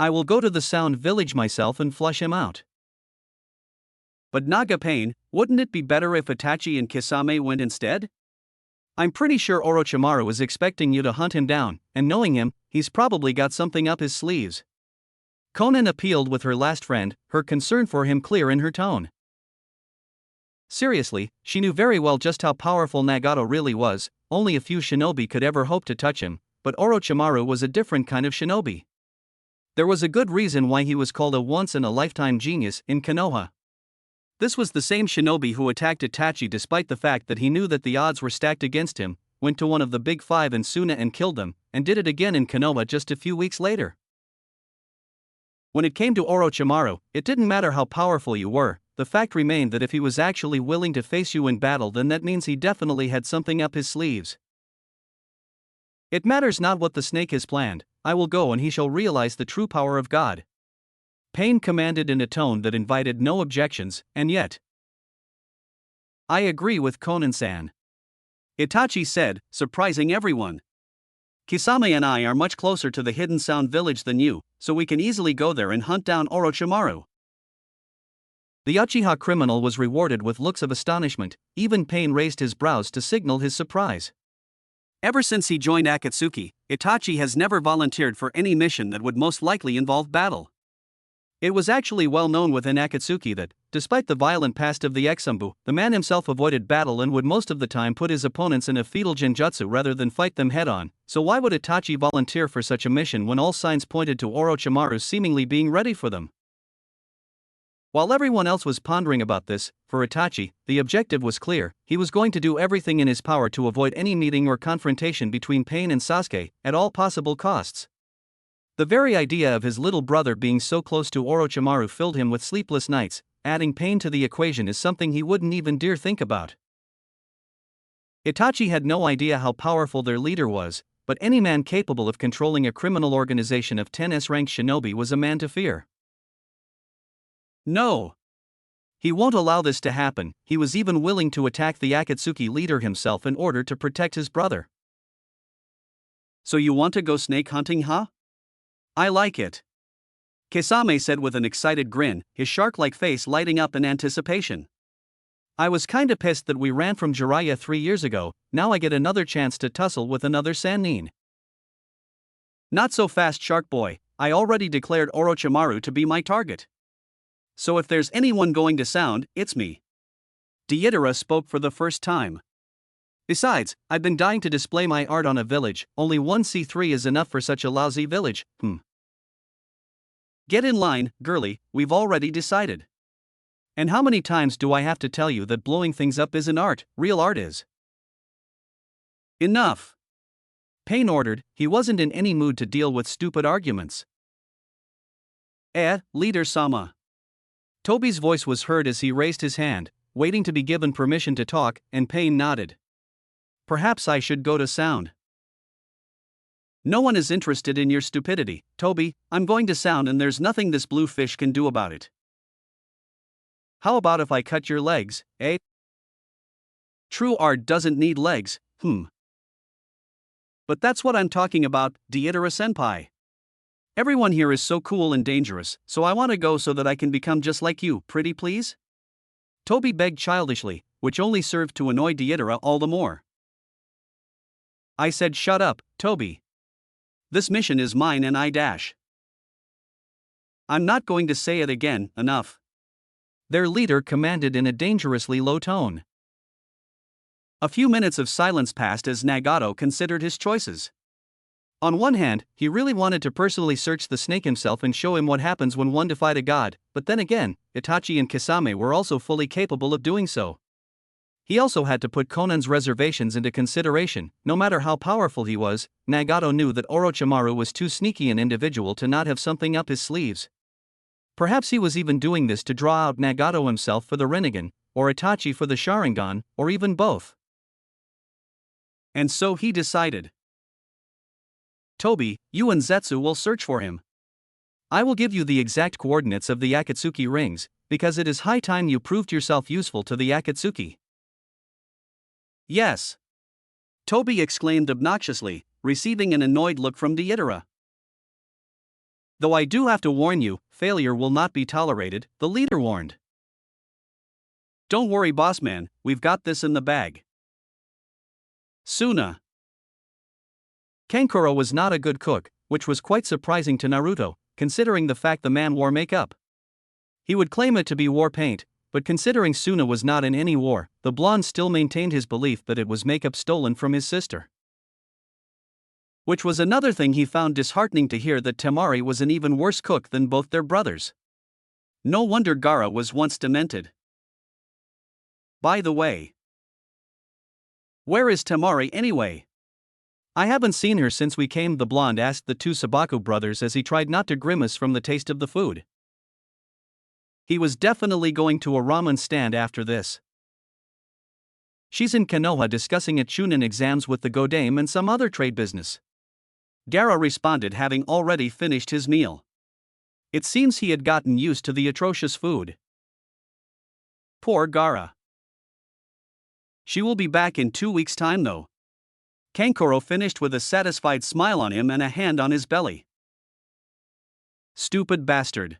I will go to the Sound Village myself and flush him out. But Naga Pain, wouldn't it be better if Itachi and Kisame went instead? I'm pretty sure Orochimaru is expecting you to hunt him down, and knowing him, he's probably got something up his sleeves. Conan appealed with her last friend, her concern for him clear in her tone. Seriously, she knew very well just how powerful Nagato really was. Only a few shinobi could ever hope to touch him, but Orochimaru was a different kind of shinobi. There was a good reason why he was called a once-in-a-lifetime genius in Konoha. This was the same shinobi who attacked Itachi despite the fact that he knew that the odds were stacked against him, went to one of the big five in Suna and killed them, and did it again in Konoha just a few weeks later. When it came to Orochimaru, it didn't matter how powerful you were, the fact remained that if he was actually willing to face you in battle, then that means he definitely had something up his sleeves. It matters not what the snake has planned, I will go and he shall realize the true power of God. Pain commanded in a tone that invited no objections, and yet. I agree with Konan-san, Itachi said, surprising everyone. Kisame and I are much closer to the Hidden Sound village than you, so we can easily go there and hunt down Orochimaru. The Uchiha criminal was rewarded with looks of astonishment, even Pain raised his brows to signal his surprise. Ever since he joined Akatsuki, Itachi has never volunteered for any mission that would most likely involve battle. It was actually well known within Akatsuki that, despite the violent past of the Exumbu, the man himself avoided battle and would most of the time put his opponents in a fetal genjutsu rather than fight them head-on, so why would Itachi volunteer for such a mission when all signs pointed to Orochimaru seemingly being ready for them? While everyone else was pondering about this, for Itachi, the objective was clear: he was going to do everything in his power to avoid any meeting or confrontation between Pain and Sasuke, at all possible costs. The very idea of his little brother being so close to Orochimaru filled him with sleepless nights. Adding Pain to the equation is something he wouldn't even dare think about. Itachi had no idea how powerful their leader was, but any man capable of controlling a criminal organization of 10S-ranked shinobi was a man to fear. No. He won't allow this to happen. He was even willing to attack the Akatsuki leader himself in order to protect his brother. So you want to go snake hunting, huh? I like it, Kisame said with an excited grin, his shark-like face lighting up in anticipation. I was kinda pissed that we ran from Jiraiya 3 years ago, now I get another chance to tussle with another Sannin. Not so fast, Shark Boy, I already declared Orochimaru to be my target. So if there's anyone going to sound, it's me. Deidara spoke for the first time. Besides, I've been dying to display my art on a village, only one C3 is enough for such a lousy village, Get in line, girly, we've already decided. And how many times do I have to tell you that blowing things up isn't art, real art is? Enough. Pain ordered, he wasn't in any mood to deal with stupid arguments. Leader-sama. Tobi's voice was heard as he raised his hand, waiting to be given permission to talk, and Pain nodded. Perhaps I should go to Sound. No one is interested in your stupidity, Tobi. I'm going to Sound and there's nothing this blue fish can do about it. How about if I cut your legs, eh? True art doesn't need legs, But that's what I'm talking about, Deidara-senpai. Everyone here is so cool and dangerous, so I want to go so that I can become just like you, pretty please? Tobi begged childishly, which only served to annoy Deidara all the more. I said shut up, Tobi. This mission is mine and I'm not going to say it again, enough. Their leader commanded in a dangerously low tone. A few minutes of silence passed as Nagato considered his choices. On one hand, he really wanted to personally search the snake himself and show him what happens when one defied a god, but then again, Itachi and Kisame were also fully capable of doing so. He also had to put Conan's reservations into consideration. No matter how powerful he was, Nagato knew that Orochimaru was too sneaky an individual to not have something up his sleeves. Perhaps he was even doing this to draw out Nagato himself for the Rinnegan, or Itachi for the Sharingan, or even both. And so he decided. Tobi, you and Zetsu will search for him. I will give you the exact coordinates of the Akatsuki rings, because it is high time you proved yourself useful to the Akatsuki. Yes. Tobi exclaimed obnoxiously, receiving an annoyed look from Deidara. Though I do have to warn you, failure will not be tolerated, the leader warned. Don't worry, bossman, we've got this in the bag. Suna. Kankuro was not a good cook, which was quite surprising to Naruto, considering the fact the man wore makeup. He would claim it to be war paint, but considering Suna was not in any war, the blonde still maintained his belief that it was makeup stolen from his sister. Which was another thing he found disheartening to hear, that Temari was an even worse cook than both their brothers. No wonder Gaara was once demented. By the way, Where is Temari anyway? I haven't seen her since we came, the blonde asked the two Sabaku brothers as he tried not to grimace from the taste of the food. He was definitely going to a ramen stand after this. She's in Konoha discussing its Chunin exams with the Godame and some other trade business. Gaara responded, having already finished his meal. It seems he had gotten used to the atrocious food. Poor Gaara. She will be back in 2 weeks' time though. Kankuro finished with a satisfied smile on him and a hand on his belly. Stupid bastard.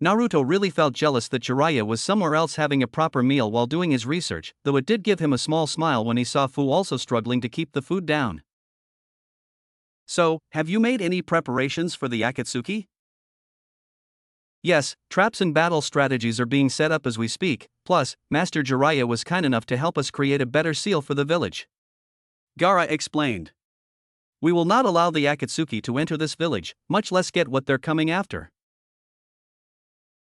Naruto really felt jealous that Jiraiya was somewhere else having a proper meal while doing his research, though it did give him a small smile when he saw Fu also struggling to keep the food down. So, have you made any preparations for the Akatsuki? Yes, traps and battle strategies are being set up as we speak, plus, Master Jiraiya was kind enough to help us create a better seal for the village. Gaara explained. We will not allow the Akatsuki to enter this village, much less get what they're coming after.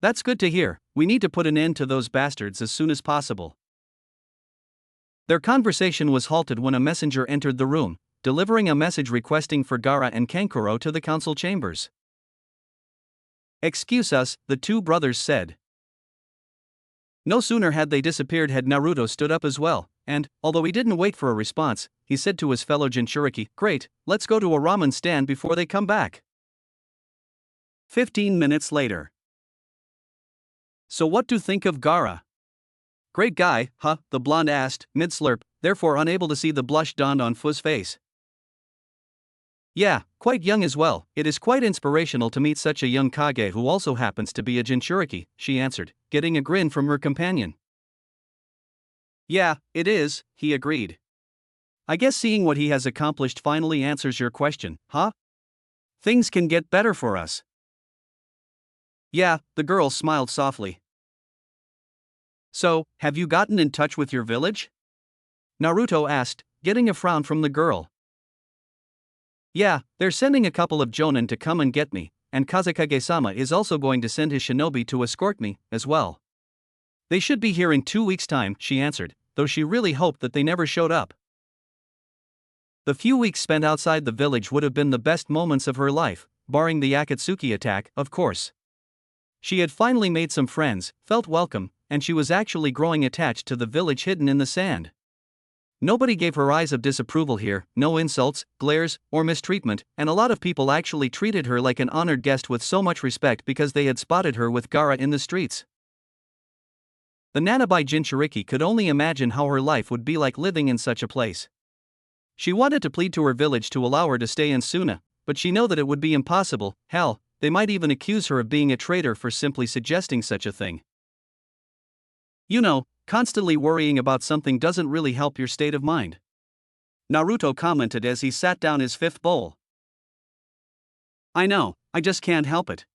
That's good to hear. We need to put an end to those bastards as soon as possible. Their conversation was halted when a messenger entered the room, delivering a message requesting for Gaara and Kankuro to the council chambers. Excuse us, the two brothers said. No sooner had they disappeared had Naruto stood up as well, and, although he didn't wait for a response, he said to his fellow Jinchuriki, "Great, let's go to a ramen stand before they come back." 15 minutes later. So what do you think of Gaara? Great guy, huh? The blonde asked, mid-slurp, therefore unable to see the blush dawned on Fu's face. Yeah, quite young as well. It is quite inspirational to meet such a young Kage who also happens to be a Jinchuriki, she answered, getting a grin from her companion. Yeah, it is, he agreed. I guess seeing what he has accomplished finally answers your question, huh? Things can get better for us. Yeah, the girl smiled softly. So, have you gotten in touch with your village? Naruto asked, getting a frown from the girl. Yeah, they're sending a couple of jonin to come and get me, and Kazekage-sama is also going to send his shinobi to escort me, as well. They should be here in 2 weeks' time, she answered, though she really hoped that they never showed up. The few weeks spent outside the village would have been the best moments of her life, barring the Akatsuki attack, of course. She had finally made some friends, felt welcome, and she was actually growing attached to the village hidden in the sand. Nobody gave her eyes of disapproval here, no insults, glares, or mistreatment, and a lot of people actually treated her like an honored guest with so much respect because they had spotted her with Gaara in the streets. The Nanabai Jinchuriki could only imagine how her life would be like living in such a place. She wanted to plead to her village to allow her to stay in Suna, but she knew that it would be impossible. Hell, they might even accuse her of being a traitor for simply suggesting such a thing. You know, constantly worrying about something doesn't really help your state of mind. Naruto commented as he sat down his fifth bowl. I know, I just can't help it.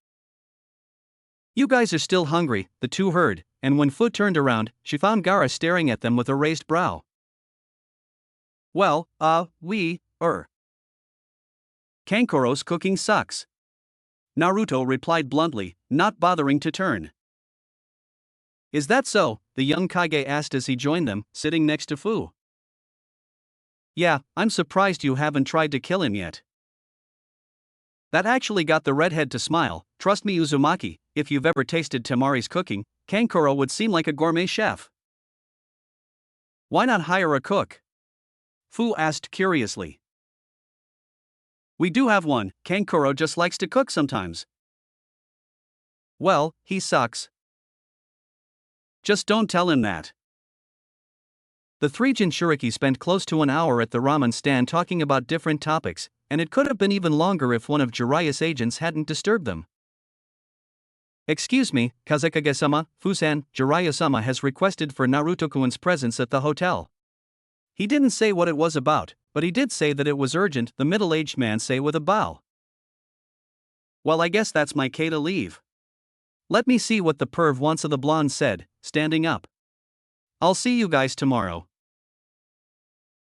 You guys are still hungry, the two heard, and when Fu turned around, she found Gaara staring at them with a raised brow. Well, Kankuro's cooking sucks. Naruto replied bluntly, not bothering to turn. Is that so? The young Kage asked as he joined them, sitting next to Fu. Yeah, I'm surprised you haven't tried to kill him yet. That actually got the redhead to smile. Trust me, Uzumaki, if you've ever tasted Temari's cooking, Kankuro would seem like a gourmet chef. Why not hire a cook? Fu asked curiously. We do have one, Kankuro just likes to cook sometimes. Well, he sucks. Just don't tell him that. The three Jinchuriki spent close to an hour at the ramen stand talking about different topics, and it could have been even longer if one of Jiraiya's agents hadn't disturbed them. Excuse me, Kazekage-sama, Fusan, Jiraiya-sama has requested for Naruto-kun's presence at the hotel. He didn't say what it was about, but he did say that it was urgent, the middle-aged man said with a bow. Well, I guess that's my K to leave. Let me see what the perv wants, of the blonde said, standing up. I'll see you guys tomorrow.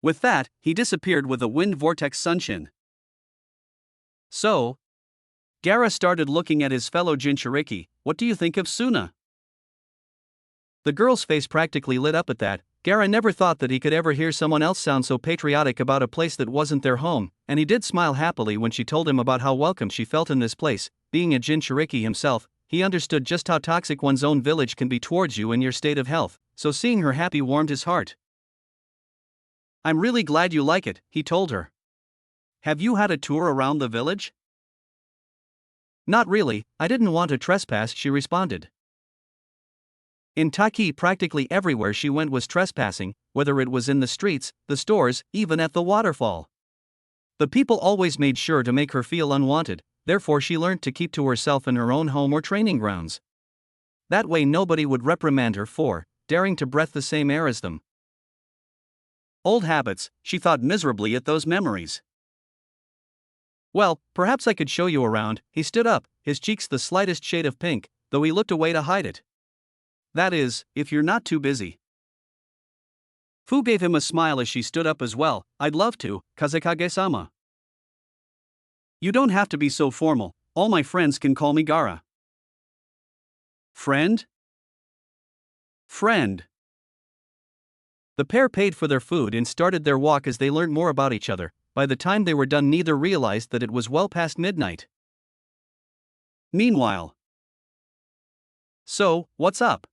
With that, he disappeared with a wind vortex sunshin. So, Gaara started looking at his fellow Jinchuriki. What do you think of Suna? The girl's face practically lit up at that, Gara never thought that he could ever hear someone else sound so patriotic about a place that wasn't their home, and he did smile happily when she told him about how welcome she felt in this place. Being a Jinchuriki himself, he understood just how toxic one's own village can be towards you in your state of health, so seeing her happy warmed his heart. "I'm really glad you like it," he told her. "Have you had a tour around the village?" "Not really, I didn't want to trespass," she responded. In Taki, practically everywhere she went was trespassing, whether it was in the streets, the stores, even at the waterfall. The people always made sure to make her feel unwanted, therefore she learned to keep to herself in her own home or training grounds. That way nobody would reprimand her for daring to breathe the same air as them. Old habits, she thought miserably at those memories. "Well, perhaps I could show you around." He stood up, his cheeks the slightest shade of pink, though he looked away to hide it. "That is, if you're not too busy." Fu gave him a smile as she stood up as well. "I'd love to, Kazekage-sama." "You don't have to be so formal, all my friends can call me Gara." "Friend?" "Friend." The pair paid for their food and started their walk as they learned more about each other. By the time they were done, neither realized that it was well past midnight. Meanwhile. "So, what's up?"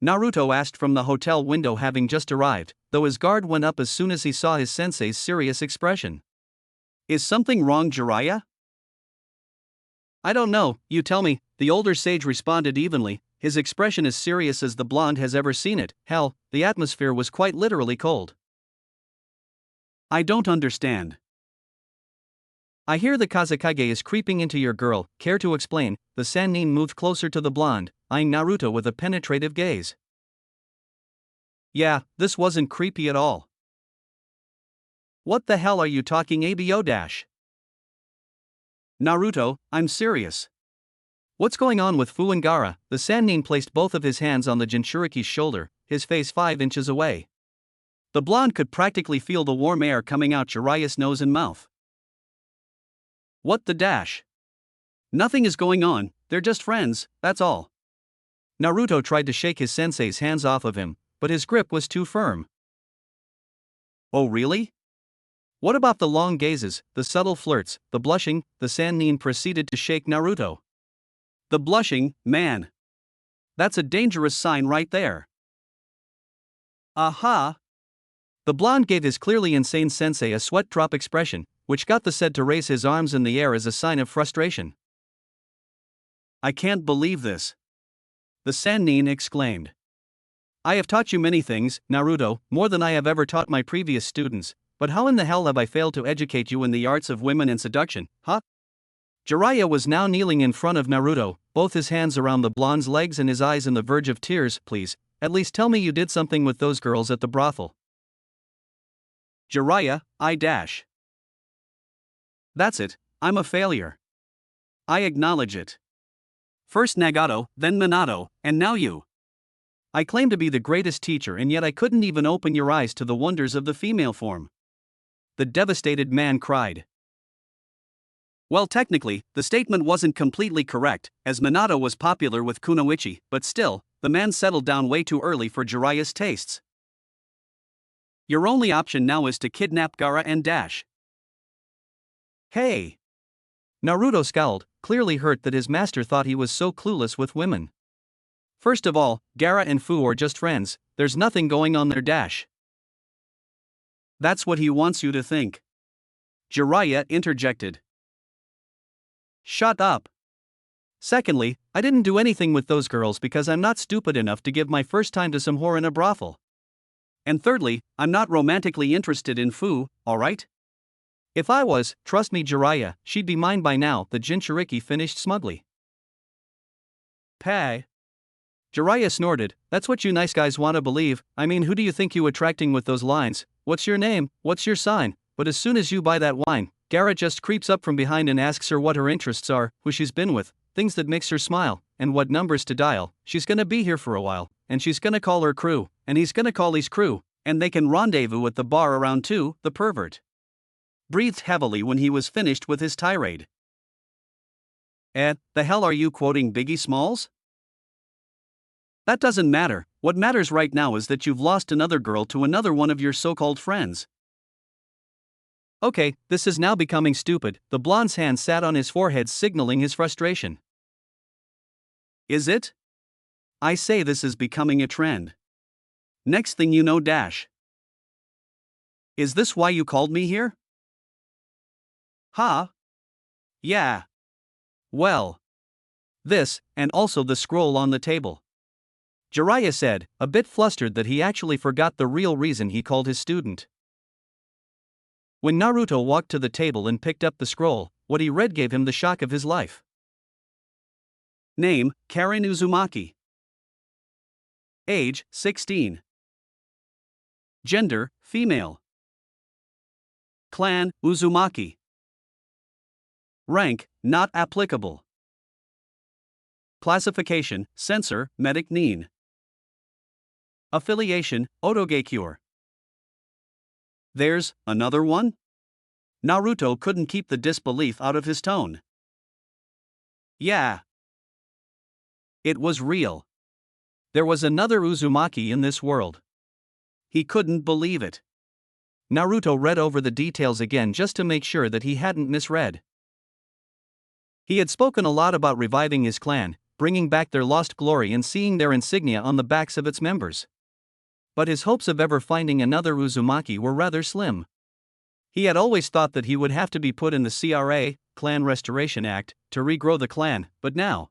Naruto asked from the hotel window, having just arrived, though his guard went up as soon as he saw his sensei's serious expression. "Is something wrong, Jiraiya?" "I don't know, you tell me," the older sage responded evenly, his expression as serious as the blonde has ever seen it. Hell, the atmosphere was quite literally cold. "I don't understand." "I hear the Kazekage is creeping into your girl. Care to explain?" The Sannin moved closer to the blonde, eyeing Naruto with a penetrative gaze. "Yeah, this wasn't creepy at all." "What the hell are you talking about? Naruto, I'm serious." "What's going on with Fu and Gara?" The Sannin placed both of his hands on the Jinchuriki's shoulder, his face 5 inches away. The blonde could practically feel the warm air coming out Jiraiya's nose and mouth. "What the dash? Nothing is going on, they're just friends, that's all." Naruto tried to shake his sensei's hands off of him, but his grip was too firm. "Oh really? What about the long gazes, the subtle flirts, the blushing?" The Sannin proceeded to shake Naruto. "The blushing, man. That's a dangerous sign right there." "Aha!" The blonde gave his clearly insane sensei a sweat drop expression, which got the said to raise his arms in the air as a sign of frustration. "I can't believe this," the Sannin exclaimed. "I have taught you many things, Naruto, more than I have ever taught my previous students, but how in the hell have I failed to educate you in the arts of women and seduction, huh?" Jiraiya was now kneeling in front of Naruto, both his hands around the blonde's legs and his eyes on the verge of tears. "Please, at least tell me you did something with those girls at the brothel." "Jiraiya, I dash. That's it, I'm a failure. I acknowledge it. First Nagato, then Minato, and now you. I claim to be the greatest teacher, and yet I couldn't even open your eyes to the wonders of the female form." The devastated man cried. Well, technically, the statement wasn't completely correct, as Minato was popular with Kunoichi, but still, the man settled down way too early for Jiraiya's tastes. "Your only option now is to kidnap Gara and dash." "Hey!" Naruto scowled, clearly hurt that his master thought he was so clueless with women. "First of all, Gara and Fu are just friends, there's nothing going on there, dash." "That's what he wants you to think," Jiraiya interjected. "Shut up. Secondly, I didn't do anything with those girls because I'm not stupid enough to give my first time to some whore in a brothel. And thirdly, I'm not romantically interested in Fu, alright? If I was, trust me Jiraiya, she'd be mine by now," the Jinchuriki finished smugly. "Pay." Jiraiya snorted, "That's what you nice guys want to believe. I mean, who do you think you attracting with those lines? What's your name, what's your sign?" But as soon as you buy that wine, Gara just creeps up from behind and asks her what her interests are, who she's been with, things that makes her smile, and what numbers to dial. She's gonna be here for a while, and she's gonna call her crew, and he's gonna call his crew, and they can rendezvous at the bar around 2, the pervert breathed heavily when he was finished with his tirade. The hell are you quoting Biggie Smalls? That doesn't matter. What matters right now is that you've lost another girl to another one of your so-called friends. Okay, this is now becoming stupid. The blonde's hand sat on his forehead, signaling his frustration. Is it? I say this is becoming a trend. Next thing you know, dash. Is this why you called me here? Huh? Yeah. Well. This, and also the scroll on the table. Jiraiya said, a bit flustered that he actually forgot the real reason he called his student. When Naruto walked to the table and picked up the scroll, what he read gave him the shock of his life. Name, Karen Uzumaki. Age, 16. Gender, female. Clan, Uzumaki. Rank, not applicable. Classification, Censor, Medic Nin. Affiliation, Otogekure. There's another one? Naruto couldn't keep the disbelief out of his tone. Yeah. It was real. There was another Uzumaki in this world. He couldn't believe it. Naruto read over the details again just to make sure that he hadn't misread. He had spoken a lot about reviving his clan, bringing back their lost glory and seeing their insignia on the backs of its members. But his hopes of ever finding another Uzumaki were rather slim. He had always thought that he would have to be put in the CRA, Clan Restoration Act, to regrow the clan, but now.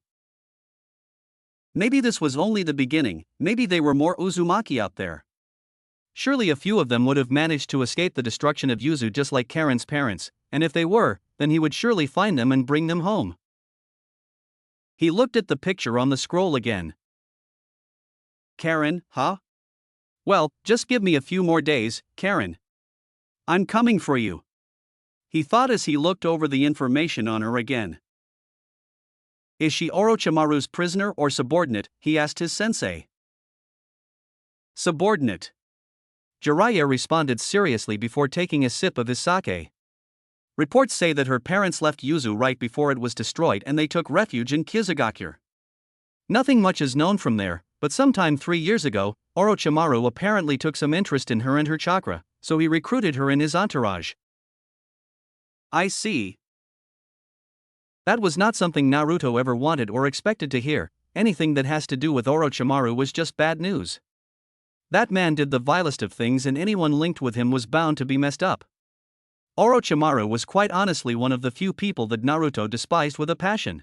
Maybe this was only the beginning, maybe there were more Uzumaki out there. Surely a few of them would have managed to escape the destruction of Yuzu just like Karen's parents, and if they were, then he would surely find them and bring them home. He looked at the picture on the scroll again. Karen, huh? Well, just give me a few more days, Karen. I'm coming for you. He thought as he looked over the information on her again. Is she Orochimaru's prisoner or subordinate? He asked his sensei. Subordinate. Jiraiya responded seriously before taking a sip of his sake. Reports say that her parents left Yuzu right before it was destroyed and they took refuge in Kizugakure. Nothing much is known from there, but sometime 3 years ago, Orochimaru apparently took some interest in her and her chakra, so he recruited her in his entourage. I see. That was not something Naruto ever wanted or expected to hear. Anything that has to do with Orochimaru was just bad news. That man did the vilest of things and anyone linked with him was bound to be messed up. Orochimaru was quite honestly one of the few people that Naruto despised with a passion.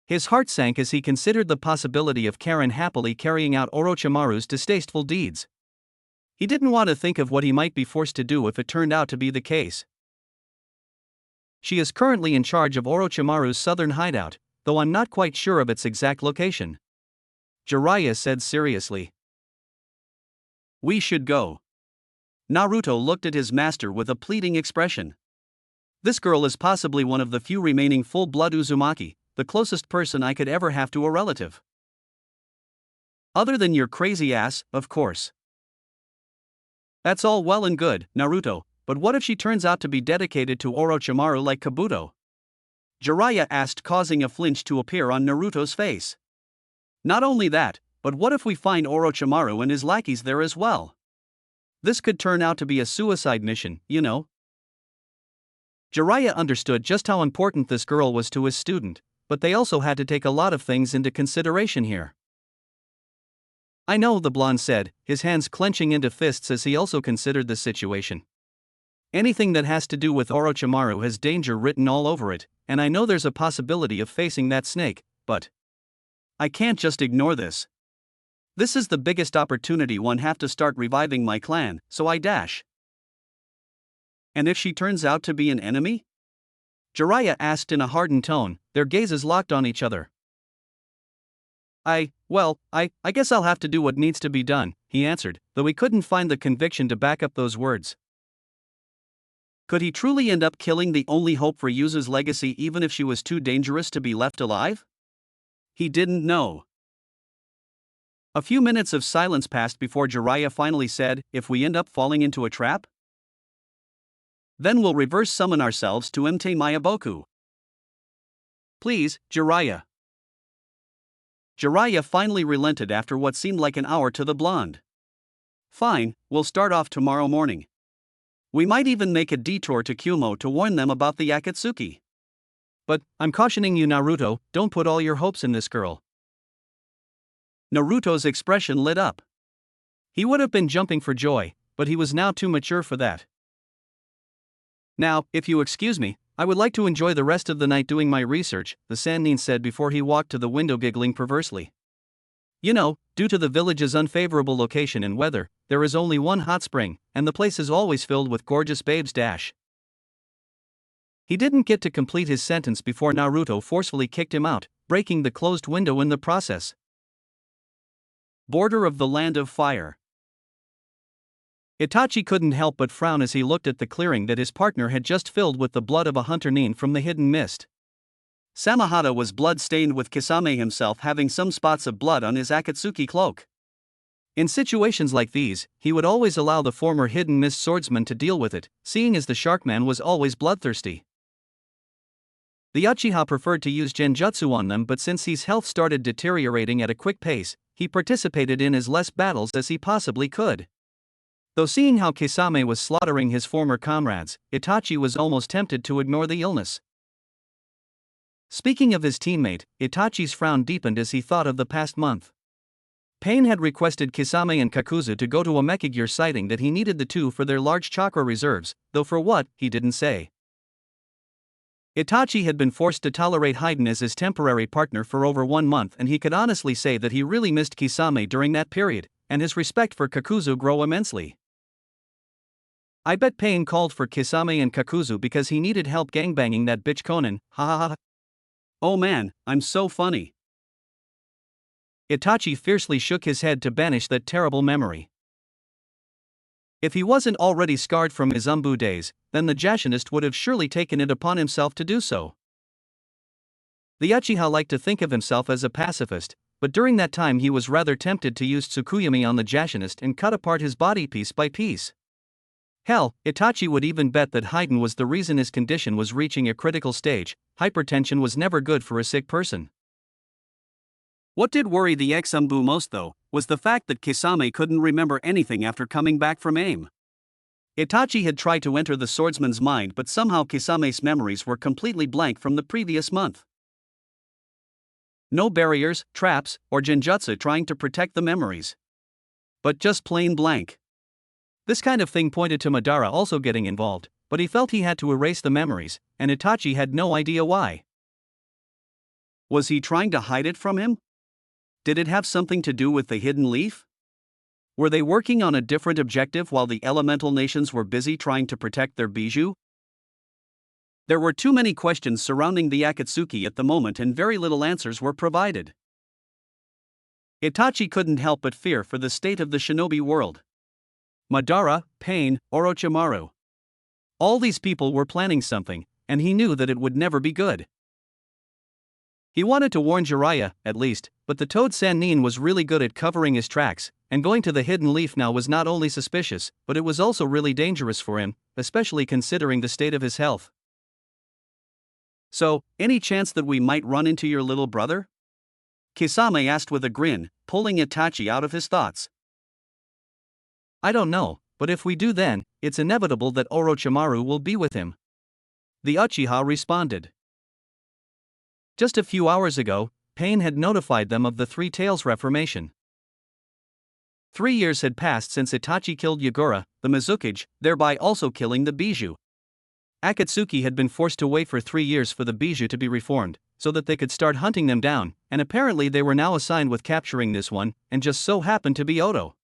His heart sank as he considered the possibility of Karen happily carrying out Orochimaru's distasteful deeds. He didn't want to think of what he might be forced to do if it turned out to be the case. She is currently in charge of Orochimaru's southern hideout, though I'm not quite sure of its exact location. Jiraiya said seriously. We should go. Naruto looked at his master with a pleading expression. This girl is possibly one of the few remaining full-blood Uzumaki, the closest person I could ever have to a relative. Other than your crazy ass, of course. That's all well and good, Naruto, but what if she turns out to be dedicated to Orochimaru like Kabuto? Jiraiya asked, causing a flinch to appear on Naruto's face. Not only that, but what if we find Orochimaru and his lackeys there as well? This could turn out to be a suicide mission, you know. Jiraiya understood just how important this girl was to his student, but they also had to take a lot of things into consideration here. I know, the blonde said, his hands clenching into fists as he also considered the situation. Anything that has to do with Orochimaru has danger written all over it, and I know there's a possibility of facing that snake, but I can't just ignore this. This is the biggest opportunity one have to start reviving my clan, so I dash. And if she turns out to be an enemy? Jiraiya asked in a hardened tone, their gazes locked on each other. I guess I'll have to do what needs to be done, he answered, though he couldn't find the conviction to back up those words. Could he truly end up killing the only hope for Yuzu's legacy even if she was too dangerous to be left alive? He didn't know. A few minutes of silence passed before Jiraiya finally said, if we end up falling into a trap? Then we'll reverse summon ourselves to Mte Mayaboku. Please, Jiraiya. Jiraiya finally relented after what seemed like an hour to the blonde. Fine, we'll start off tomorrow morning. We might even make a detour to Kumo to warn them about the Akatsuki. But, I'm cautioning you Naruto, don't put all your hopes in this girl. Naruto's expression lit up. He would have been jumping for joy, but he was now too mature for that. Now, if you excuse me, I would like to enjoy the rest of the night doing my research, the Sannin said before he walked to the window giggling perversely. You know, due to the village's unfavorable location and weather, there is only one hot spring, and the place is always filled with gorgeous babes. He didn't get to complete his sentence before Naruto forcefully kicked him out, breaking the closed window in the process. Border of the Land of Fire. Itachi couldn't help but frown as he looked at the clearing that his partner had just filled with the blood of a hunter Nin from the hidden mist. Samahata was blood-stained, with Kisame himself having some spots of blood on his Akatsuki cloak. In situations like these, he would always allow the former hidden mist swordsman to deal with it, seeing as the Sharkman was always bloodthirsty. The Uchiha preferred to use genjutsu on them, but since his health started deteriorating at a quick pace, he participated in as less battles as he possibly could. Though seeing how Kisame was slaughtering his former comrades, Itachi was almost tempted to ignore the illness. Speaking of his teammate, Itachi's frown deepened as he thought of the past month. Pain had requested Kisame and Kakuzu to go to a Mekigear, citing that he needed the two for their large chakra reserves, though for what, he didn't say. Itachi had been forced to tolerate Haiden as his temporary partner for over 1 month, and he could honestly say that he really missed Kisame during that period, and his respect for Kakuzu grew immensely. I bet Pain called for Kisame and Kakuzu because he needed help gangbanging that bitch Konan, ha ha ha. Oh man, I'm so funny. Itachi fiercely shook his head to banish that terrible memory. If he wasn't already scarred from his Umbu days, then the Jashinist would have surely taken it upon himself to do so. The Uchiha liked to think of himself as a pacifist, but during that time he was rather tempted to use Tsukuyami on the Jashinist and cut apart his body piece by piece. Hell, Itachi would even bet that Haiden was the reason his condition was reaching a critical stage. Hypertension was never good for a sick person. What did worry the ex-Umbu most, though, was the fact that Kisame couldn't remember anything after coming back from AIM. Itachi had tried to enter the swordsman's mind, but somehow Kisame's memories were completely blank from the previous month. No barriers, traps, or genjutsu trying to protect the memories. But just plain blank. This kind of thing pointed to Madara also getting involved, but he felt he had to erase the memories, and Itachi had no idea why. Was he trying to hide it from him? Did it have something to do with the hidden leaf? Were they working on a different objective while the elemental nations were busy trying to protect their bijou? There were too many questions surrounding the Akatsuki at the moment, and very little answers were provided. Itachi couldn't help but fear for the state of the shinobi world. Madara, Pain, Orochimaru. All these people were planning something, and he knew that it would never be good. He wanted to warn Jiraiya, at least, but the Toad Sannin was really good at covering his tracks, and going to the hidden leaf now was not only suspicious, but it was also really dangerous for him, especially considering the state of his health. So, any chance that we might run into your little brother? Kisame asked with a grin, pulling Itachi out of his thoughts. I don't know, but if we do, then it's inevitable that Orochimaru will be with him. The Uchiha responded. Just a few hours ago, Pain had notified them of the Three Tails reformation. 3 years had passed since Itachi killed Yagura, the Mizukage, thereby also killing the Bijou. Akatsuki had been forced to wait for 3 years for the Bijou to be reformed, so that they could start hunting them down, and apparently they were now assigned with capturing this one, and just so happened to be Oto.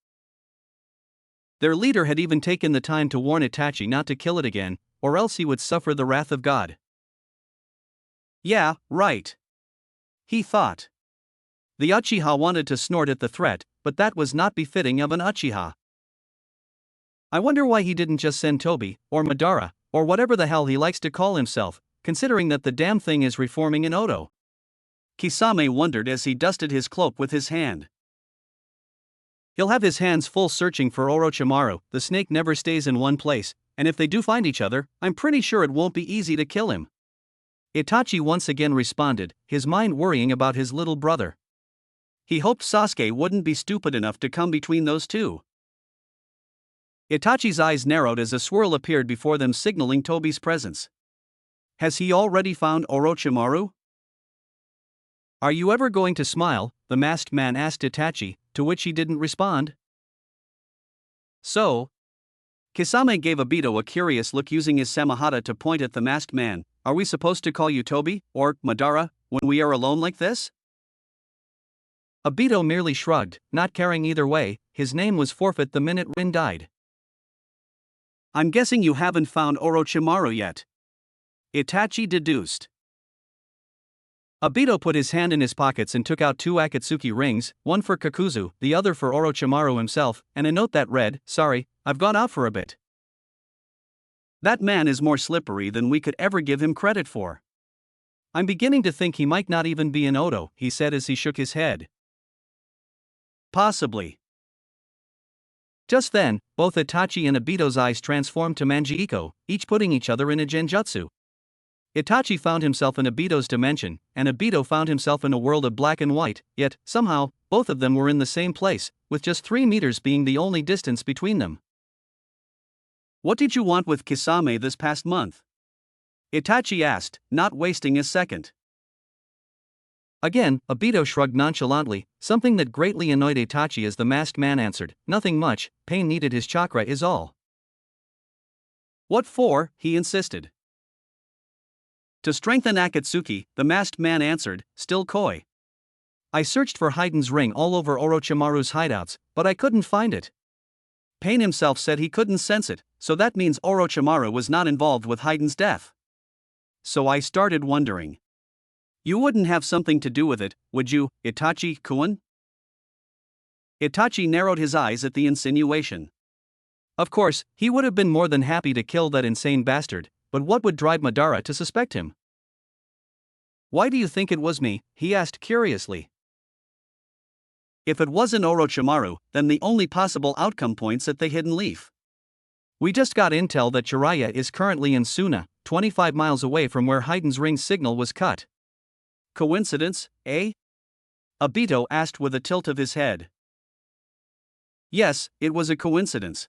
Their leader had even taken the time to warn Itachi not to kill it again, or else he would suffer the wrath of God. Yeah, right. He thought. The Uchiha wanted to snort at the threat, but that was not befitting of an Uchiha. I wonder why he didn't just send Tobi, or Madara, or whatever the hell he likes to call himself, considering that the damn thing is reforming in Oto. Kisame wondered as he dusted his cloak with his hand. He'll have his hands full searching for Orochimaru. The snake never stays in one place, and if they do find each other, I'm pretty sure it won't be easy to kill him. Itachi once again responded, his mind worrying about his little brother. He hoped Sasuke wouldn't be stupid enough to come between those two. Itachi's eyes narrowed as a swirl appeared before them, signaling Tobi's presence. Has he already found Orochimaru? Are you ever going to smile? The masked man asked Itachi, to which he didn't respond. So? Kisame gave Obito a curious look, using his samahata to point at the masked man. Are we supposed to call you Tobi, or Madara, when we are alone like this? Obito merely shrugged, not caring either way. His name was forfeit the minute Rin died. I'm guessing you haven't found Orochimaru yet, Itachi deduced. Obito put his hand in his pockets and took out 2 Akatsuki rings, one for Kakuzu, the other for Orochimaru himself, and a note that read, "Sorry, I've gone out for a bit." That man is more slippery than we could ever give him credit for. I'm beginning to think he might not even be in Oto, he said as he shook his head. Possibly. Just then, both Itachi and Obito's eyes transformed to Manjiiko, each putting each other in a genjutsu. Itachi found himself in Obito's dimension, and Obito found himself in a world of black and white, yet, somehow, both of them were in the same place, with just 3 meters being the only distance between them. What did you want with Kisame this past month? Itachi asked, not wasting a second. Again, Obito shrugged nonchalantly, something that greatly annoyed Itachi as the masked man answered, nothing much, Pain needed his chakra is all. What for? He insisted. To strengthen Akatsuki, the masked man answered, still coy. I searched for Haiden's ring all over Orochimaru's hideouts, but I couldn't find it. Pain himself said he couldn't sense it, so that means Orochimaru was not involved with Haiden's death. So I started wondering. You wouldn't have something to do with it, would you, Itachi-kun? Itachi narrowed his eyes at the insinuation. Of course, he would have been more than happy to kill that insane bastard, but what would drive Madara to suspect him? Why do you think it was me? He asked curiously. If it wasn't Orochimaru, then the only possible outcome points at the Hidden Leaf. We just got intel that Jiraiya is currently in Suna, 25 miles away from where Haiden's ring signal was cut. Coincidence, eh? Obito asked with a tilt of his head. Yes, it was a coincidence.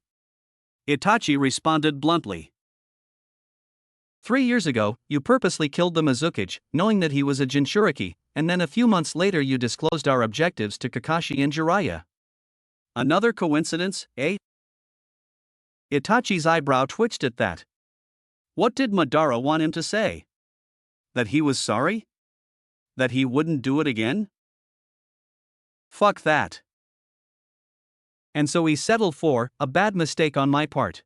Itachi responded bluntly. 3 years ago, you purposely killed the Mizukage, knowing that he was a Jinchuriki, and then a few months later you disclosed our objectives to Kakashi and Jiraiya. Another coincidence, eh? Itachi's eyebrow twitched at that. What did Madara want him to say? That he was sorry? That he wouldn't do it again? Fuck that. And so he settled for a bad mistake on my part.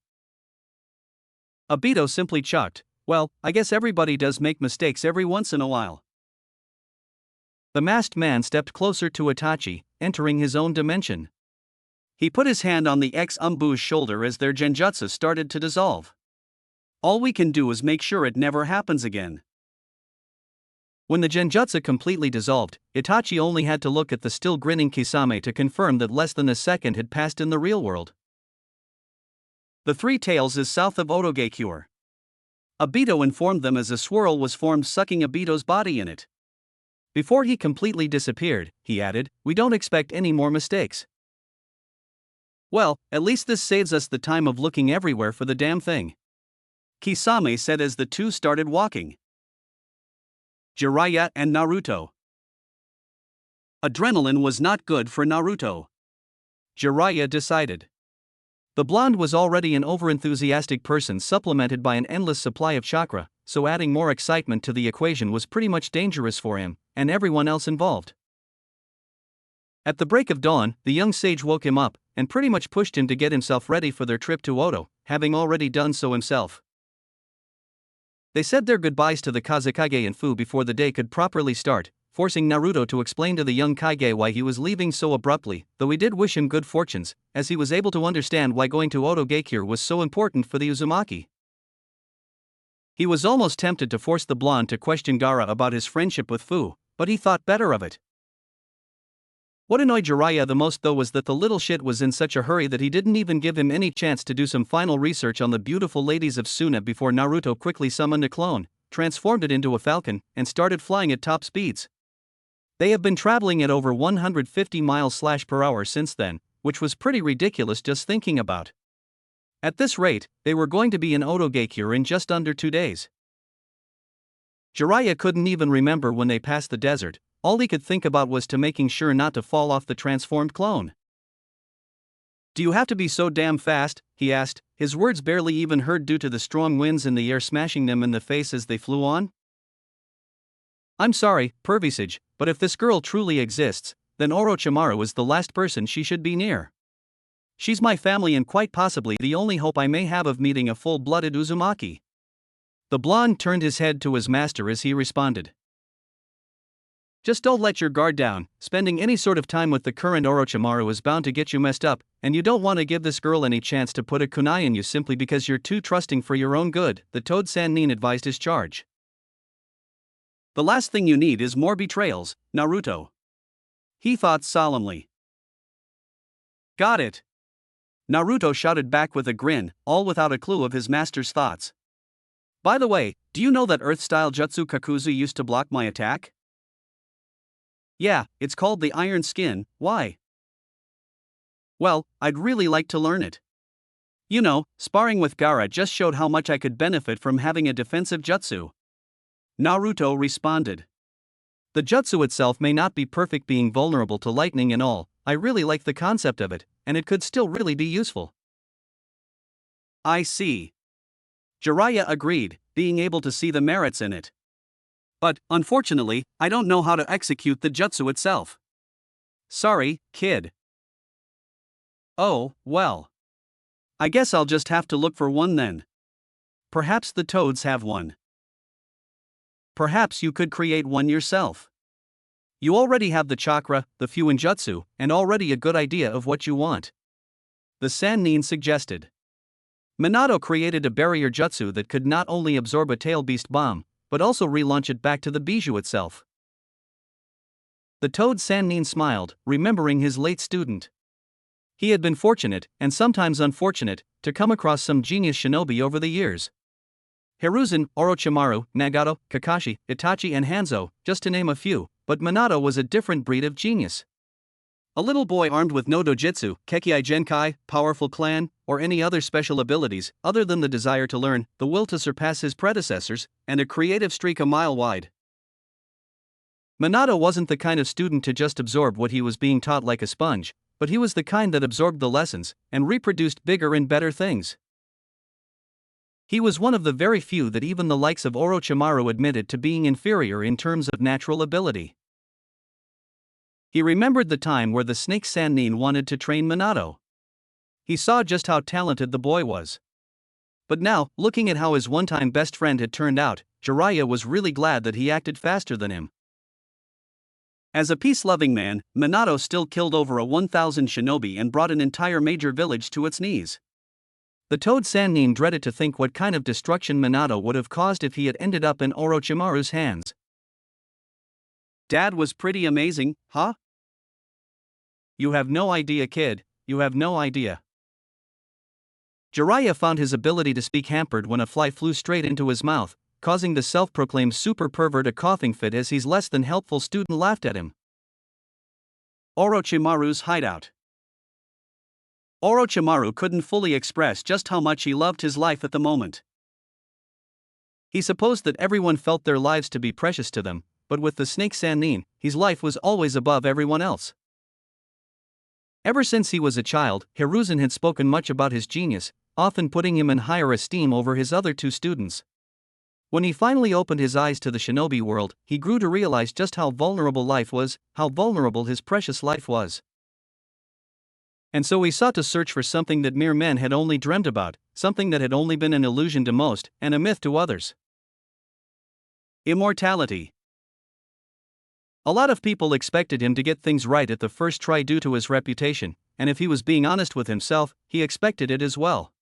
Obito simply chucked. Well, I guess everybody does make mistakes every once in a while. The masked man stepped closer to Itachi, entering his own dimension. He put his hand on the ex-Umbu's shoulder as their genjutsu started to dissolve. All we can do is make sure it never happens again. When the genjutsu completely dissolved, Itachi only had to look at the still grinning Kisame to confirm that less than a second had passed in the real world. The Three Tails is south of Otogakure. Obito informed them as a swirl was formed, sucking Obito's body in it. Before he completely disappeared, he added, we don't expect any more mistakes. Well, at least this saves us the time of looking everywhere for the damn thing, Kisame said as the two started walking. Jiraiya and Naruto. Adrenaline was not good for Naruto, Jiraiya decided. The blonde was already an overenthusiastic person supplemented by an endless supply of chakra, so adding more excitement to the equation was pretty much dangerous for him, and everyone else involved. At the break of dawn, the young sage woke him up, and pretty much pushed him to get himself ready for their trip to Oto, having already done so himself. They said their goodbyes to the Kazekage and Fu before the day could properly start, forcing Naruto to explain to the young Kage why he was leaving so abruptly, though he did wish him good fortunes, as he was able to understand why going to Otogakure was so important for the Uzumaki. He was almost tempted to force the blonde to question Gaara about his friendship with Fu, but he thought better of it. What annoyed Jiraiya the most though was that the little shit was in such a hurry that he didn't even give him any chance to do some final research on the beautiful ladies of Suna before Naruto quickly summoned a clone, transformed it into a falcon, and started flying at top speeds. They have been traveling at over 150 miles per hour since then, which was pretty ridiculous just thinking about. At this rate, they were going to be in Otogakure in just under 2 days. Jiraiya couldn't even remember when they passed the desert. All he could think about was to making sure not to fall off the transformed clone. "Do you have to be so damn fast?" he asked, his words barely even heard due to the strong winds in the air smashing them in the face as they flew on. "I'm sorry, Pervisage, but if this girl truly exists, then Orochimaru is the last person she should be near. She's my family and quite possibly the only hope I may have of meeting a full-blooded Uzumaki." The blonde turned his head to his master as he responded. "Just don't let your guard down. Spending any sort of time with the current Orochimaru is bound to get you messed up, and you don't want to give this girl any chance to put a kunai in you simply because you're too trusting for your own good," the Toad Sannin advised his charge. "The last thing you need is more betrayals, Naruto," he thought solemnly. "Got it," Naruto shouted back with a grin, all without a clue of his master's thoughts. "By the way, do you know that Earth-style Jutsu Kakuzu used to block my attack?" "Yeah, it's called the Iron Skin. Why?" "Well, I'd really like to learn it. You know, sparring with Gaara just showed how much I could benefit from having a defensive jutsu," Naruto responded. "The jutsu itself may not be perfect, being vulnerable to lightning and all. I really like the concept of it, and it could still really be useful." "I see," Jiraiya agreed, being able to see the merits in it. "But, unfortunately, I don't know how to execute the jutsu itself. Sorry, kid." "Oh, well. I guess I'll just have to look for one then. Perhaps the toads have one. Perhaps you could create one yourself. You already have the chakra, the Fuinjutsu, and already a good idea of what you want," the Sannin suggested. Minato created a barrier jutsu that could not only absorb a tail beast bomb, but also relaunch it back to the bijou itself. The Toad Sannin smiled, remembering his late student. He had been fortunate, and sometimes unfortunate, to come across some genius shinobi over the years. Hiruzen, Orochimaru, Nagato, Kakashi, Itachi and Hanzo, just to name a few, but Minato was a different breed of genius. A little boy armed with no dojutsu, Kekkei Genkai, powerful clan, or any other special abilities, other than the desire to learn, the will to surpass his predecessors, and a creative streak a mile wide. Minato wasn't the kind of student to just absorb what he was being taught like a sponge, but he was the kind that absorbed the lessons, and reproduced bigger and better things. He was one of the very few that even the likes of Orochimaru admitted to being inferior in terms of natural ability. He remembered the time where the Snake Sannin wanted to train Minato. He saw just how talented the boy was. But now, looking at how his one-time best friend had turned out, Jiraiya was really glad that he acted faster than him. As a peace-loving man, Minato still killed over 1,000 shinobi and brought an entire major village to its knees. The Toad Sannin dreaded to think what kind of destruction Minato would have caused if he had ended up in Orochimaru's hands. "Dad was pretty amazing, huh?" "You have no idea, kid, you have no idea." Jiraiya found his ability to speak hampered when a fly flew straight into his mouth, causing the self-proclaimed super pervert a coughing fit as his less than helpful student laughed at him. Orochimaru's hideout. Orochimaru couldn't fully express just how much he loved his life at the moment. He supposed that everyone felt their lives to be precious to them, but with the Snake Sannin, his life was always above everyone else. Ever since he was a child, Hiruzen had spoken much about his genius, often putting him in higher esteem over his other two students. When he finally opened his eyes to the shinobi world, he grew to realize just how vulnerable life was, how vulnerable his precious life was. And so he sought to search for something that mere men had only dreamed about, something that had only been an illusion to most, and a myth to others. Immortality. A lot of people expected him to get things right at the first try due to his reputation, and if he was being honest with himself, he expected it as well.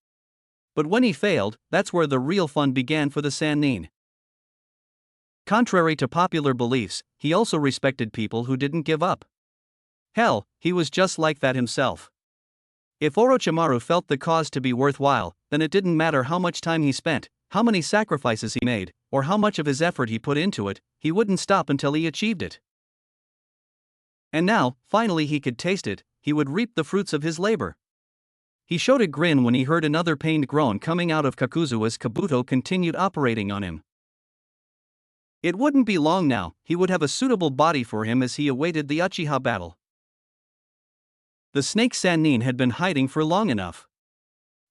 But when he failed, that's where the real fun began for the Sannin. Contrary to popular beliefs, he also respected people who didn't give up. Hell, he was just like that himself. If Orochimaru felt the cause to be worthwhile, then it didn't matter how much time he spent, how many sacrifices he made, or how much of his effort he put into it, he wouldn't stop until he achieved it. And now, finally he could taste it, he would reap the fruits of his labor. He showed a grin when he heard another pained groan coming out of Kakuzu as Kabuto continued operating on him. It wouldn't be long now, he would have a suitable body for him as he awaited the Uchiha battle. The Snake Sannin had been hiding for long enough.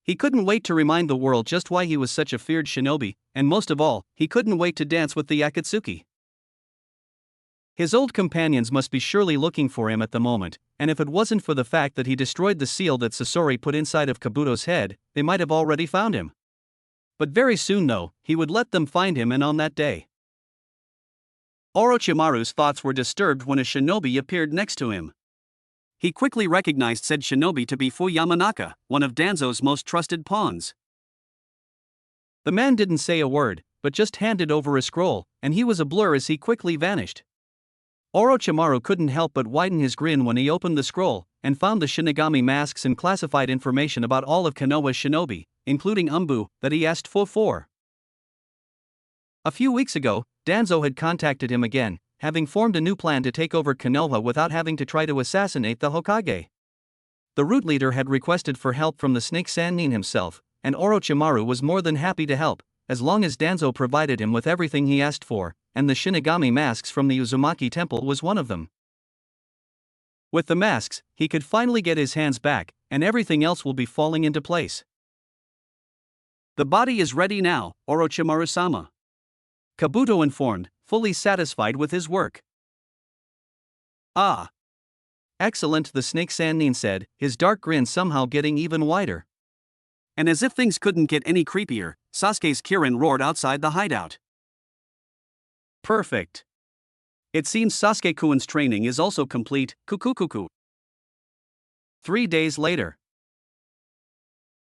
He couldn't wait to remind the world just why he was such a feared shinobi, and most of all, he couldn't wait to dance with the Akatsuki. His old companions must be surely looking for him at the moment, and if it wasn't for the fact that he destroyed the seal that Sasori put inside of Kabuto's head, they might have already found him. But very soon though, he would let them find him, and on that day. Orochimaru's thoughts were disturbed when a shinobi appeared next to him. He quickly recognized said shinobi to be Fu Yamanaka, one of Danzo's most trusted pawns. The man didn't say a word, but just handed over a scroll, and he was a blur as he quickly vanished. Orochimaru couldn't help but widen his grin when he opened the scroll, and found the Shinigami masks and classified information about all of Konoha's shinobi, including Umbu, that he asked for. A few weeks ago, Danzo had contacted him again, having formed a new plan to take over Konoha without having to try to assassinate the Hokage. The root leader had requested for help from the Snake Sannin himself, and Orochimaru was more than happy to help, as long as Danzo provided him with everything he asked for, and the Shinigami masks from the Uzumaki temple was one of them. With the masks, he could finally get his hands back, and everything else will be falling into place. The body is ready now, Orochimaru-sama. Kabuto informed, fully satisfied with his work. Ah! Excellent, the Snake Sannin said, his dark grin somehow getting even wider. And as if things couldn't get any creepier, Sasuke's Kirin roared outside the hideout. Perfect. It seems Sasuke-kun's training is also complete, kukukuku. 3 days later.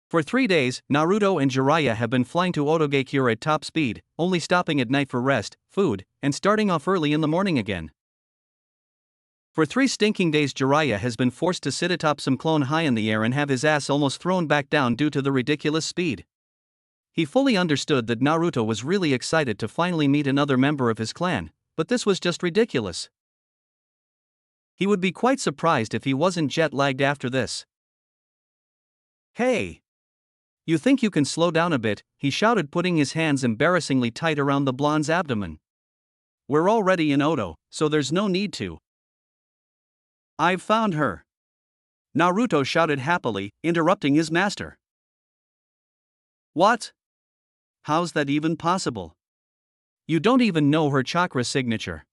For 3 days, Naruto and Jiraiya have been flying to Otogakure at top speed, only stopping at night for rest, food, and starting off early in the morning again. For 3 stinking days Jiraiya has been forced to sit atop some clone high in the air and have his ass almost thrown back down due to the ridiculous speed. He fully understood that Naruto was really excited to finally meet another member of his clan, but this was just ridiculous. He would be quite surprised if he wasn't jet-lagged after this. Hey! You think you can slow down a bit, he shouted, putting his hands embarrassingly tight around the blonde's abdomen. We're already in Oto, so there's no need to. I've found her. Naruto shouted happily, interrupting his master. What? How's that even possible? You don't even know her chakra signature.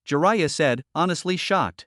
Jiraiya said, honestly shocked.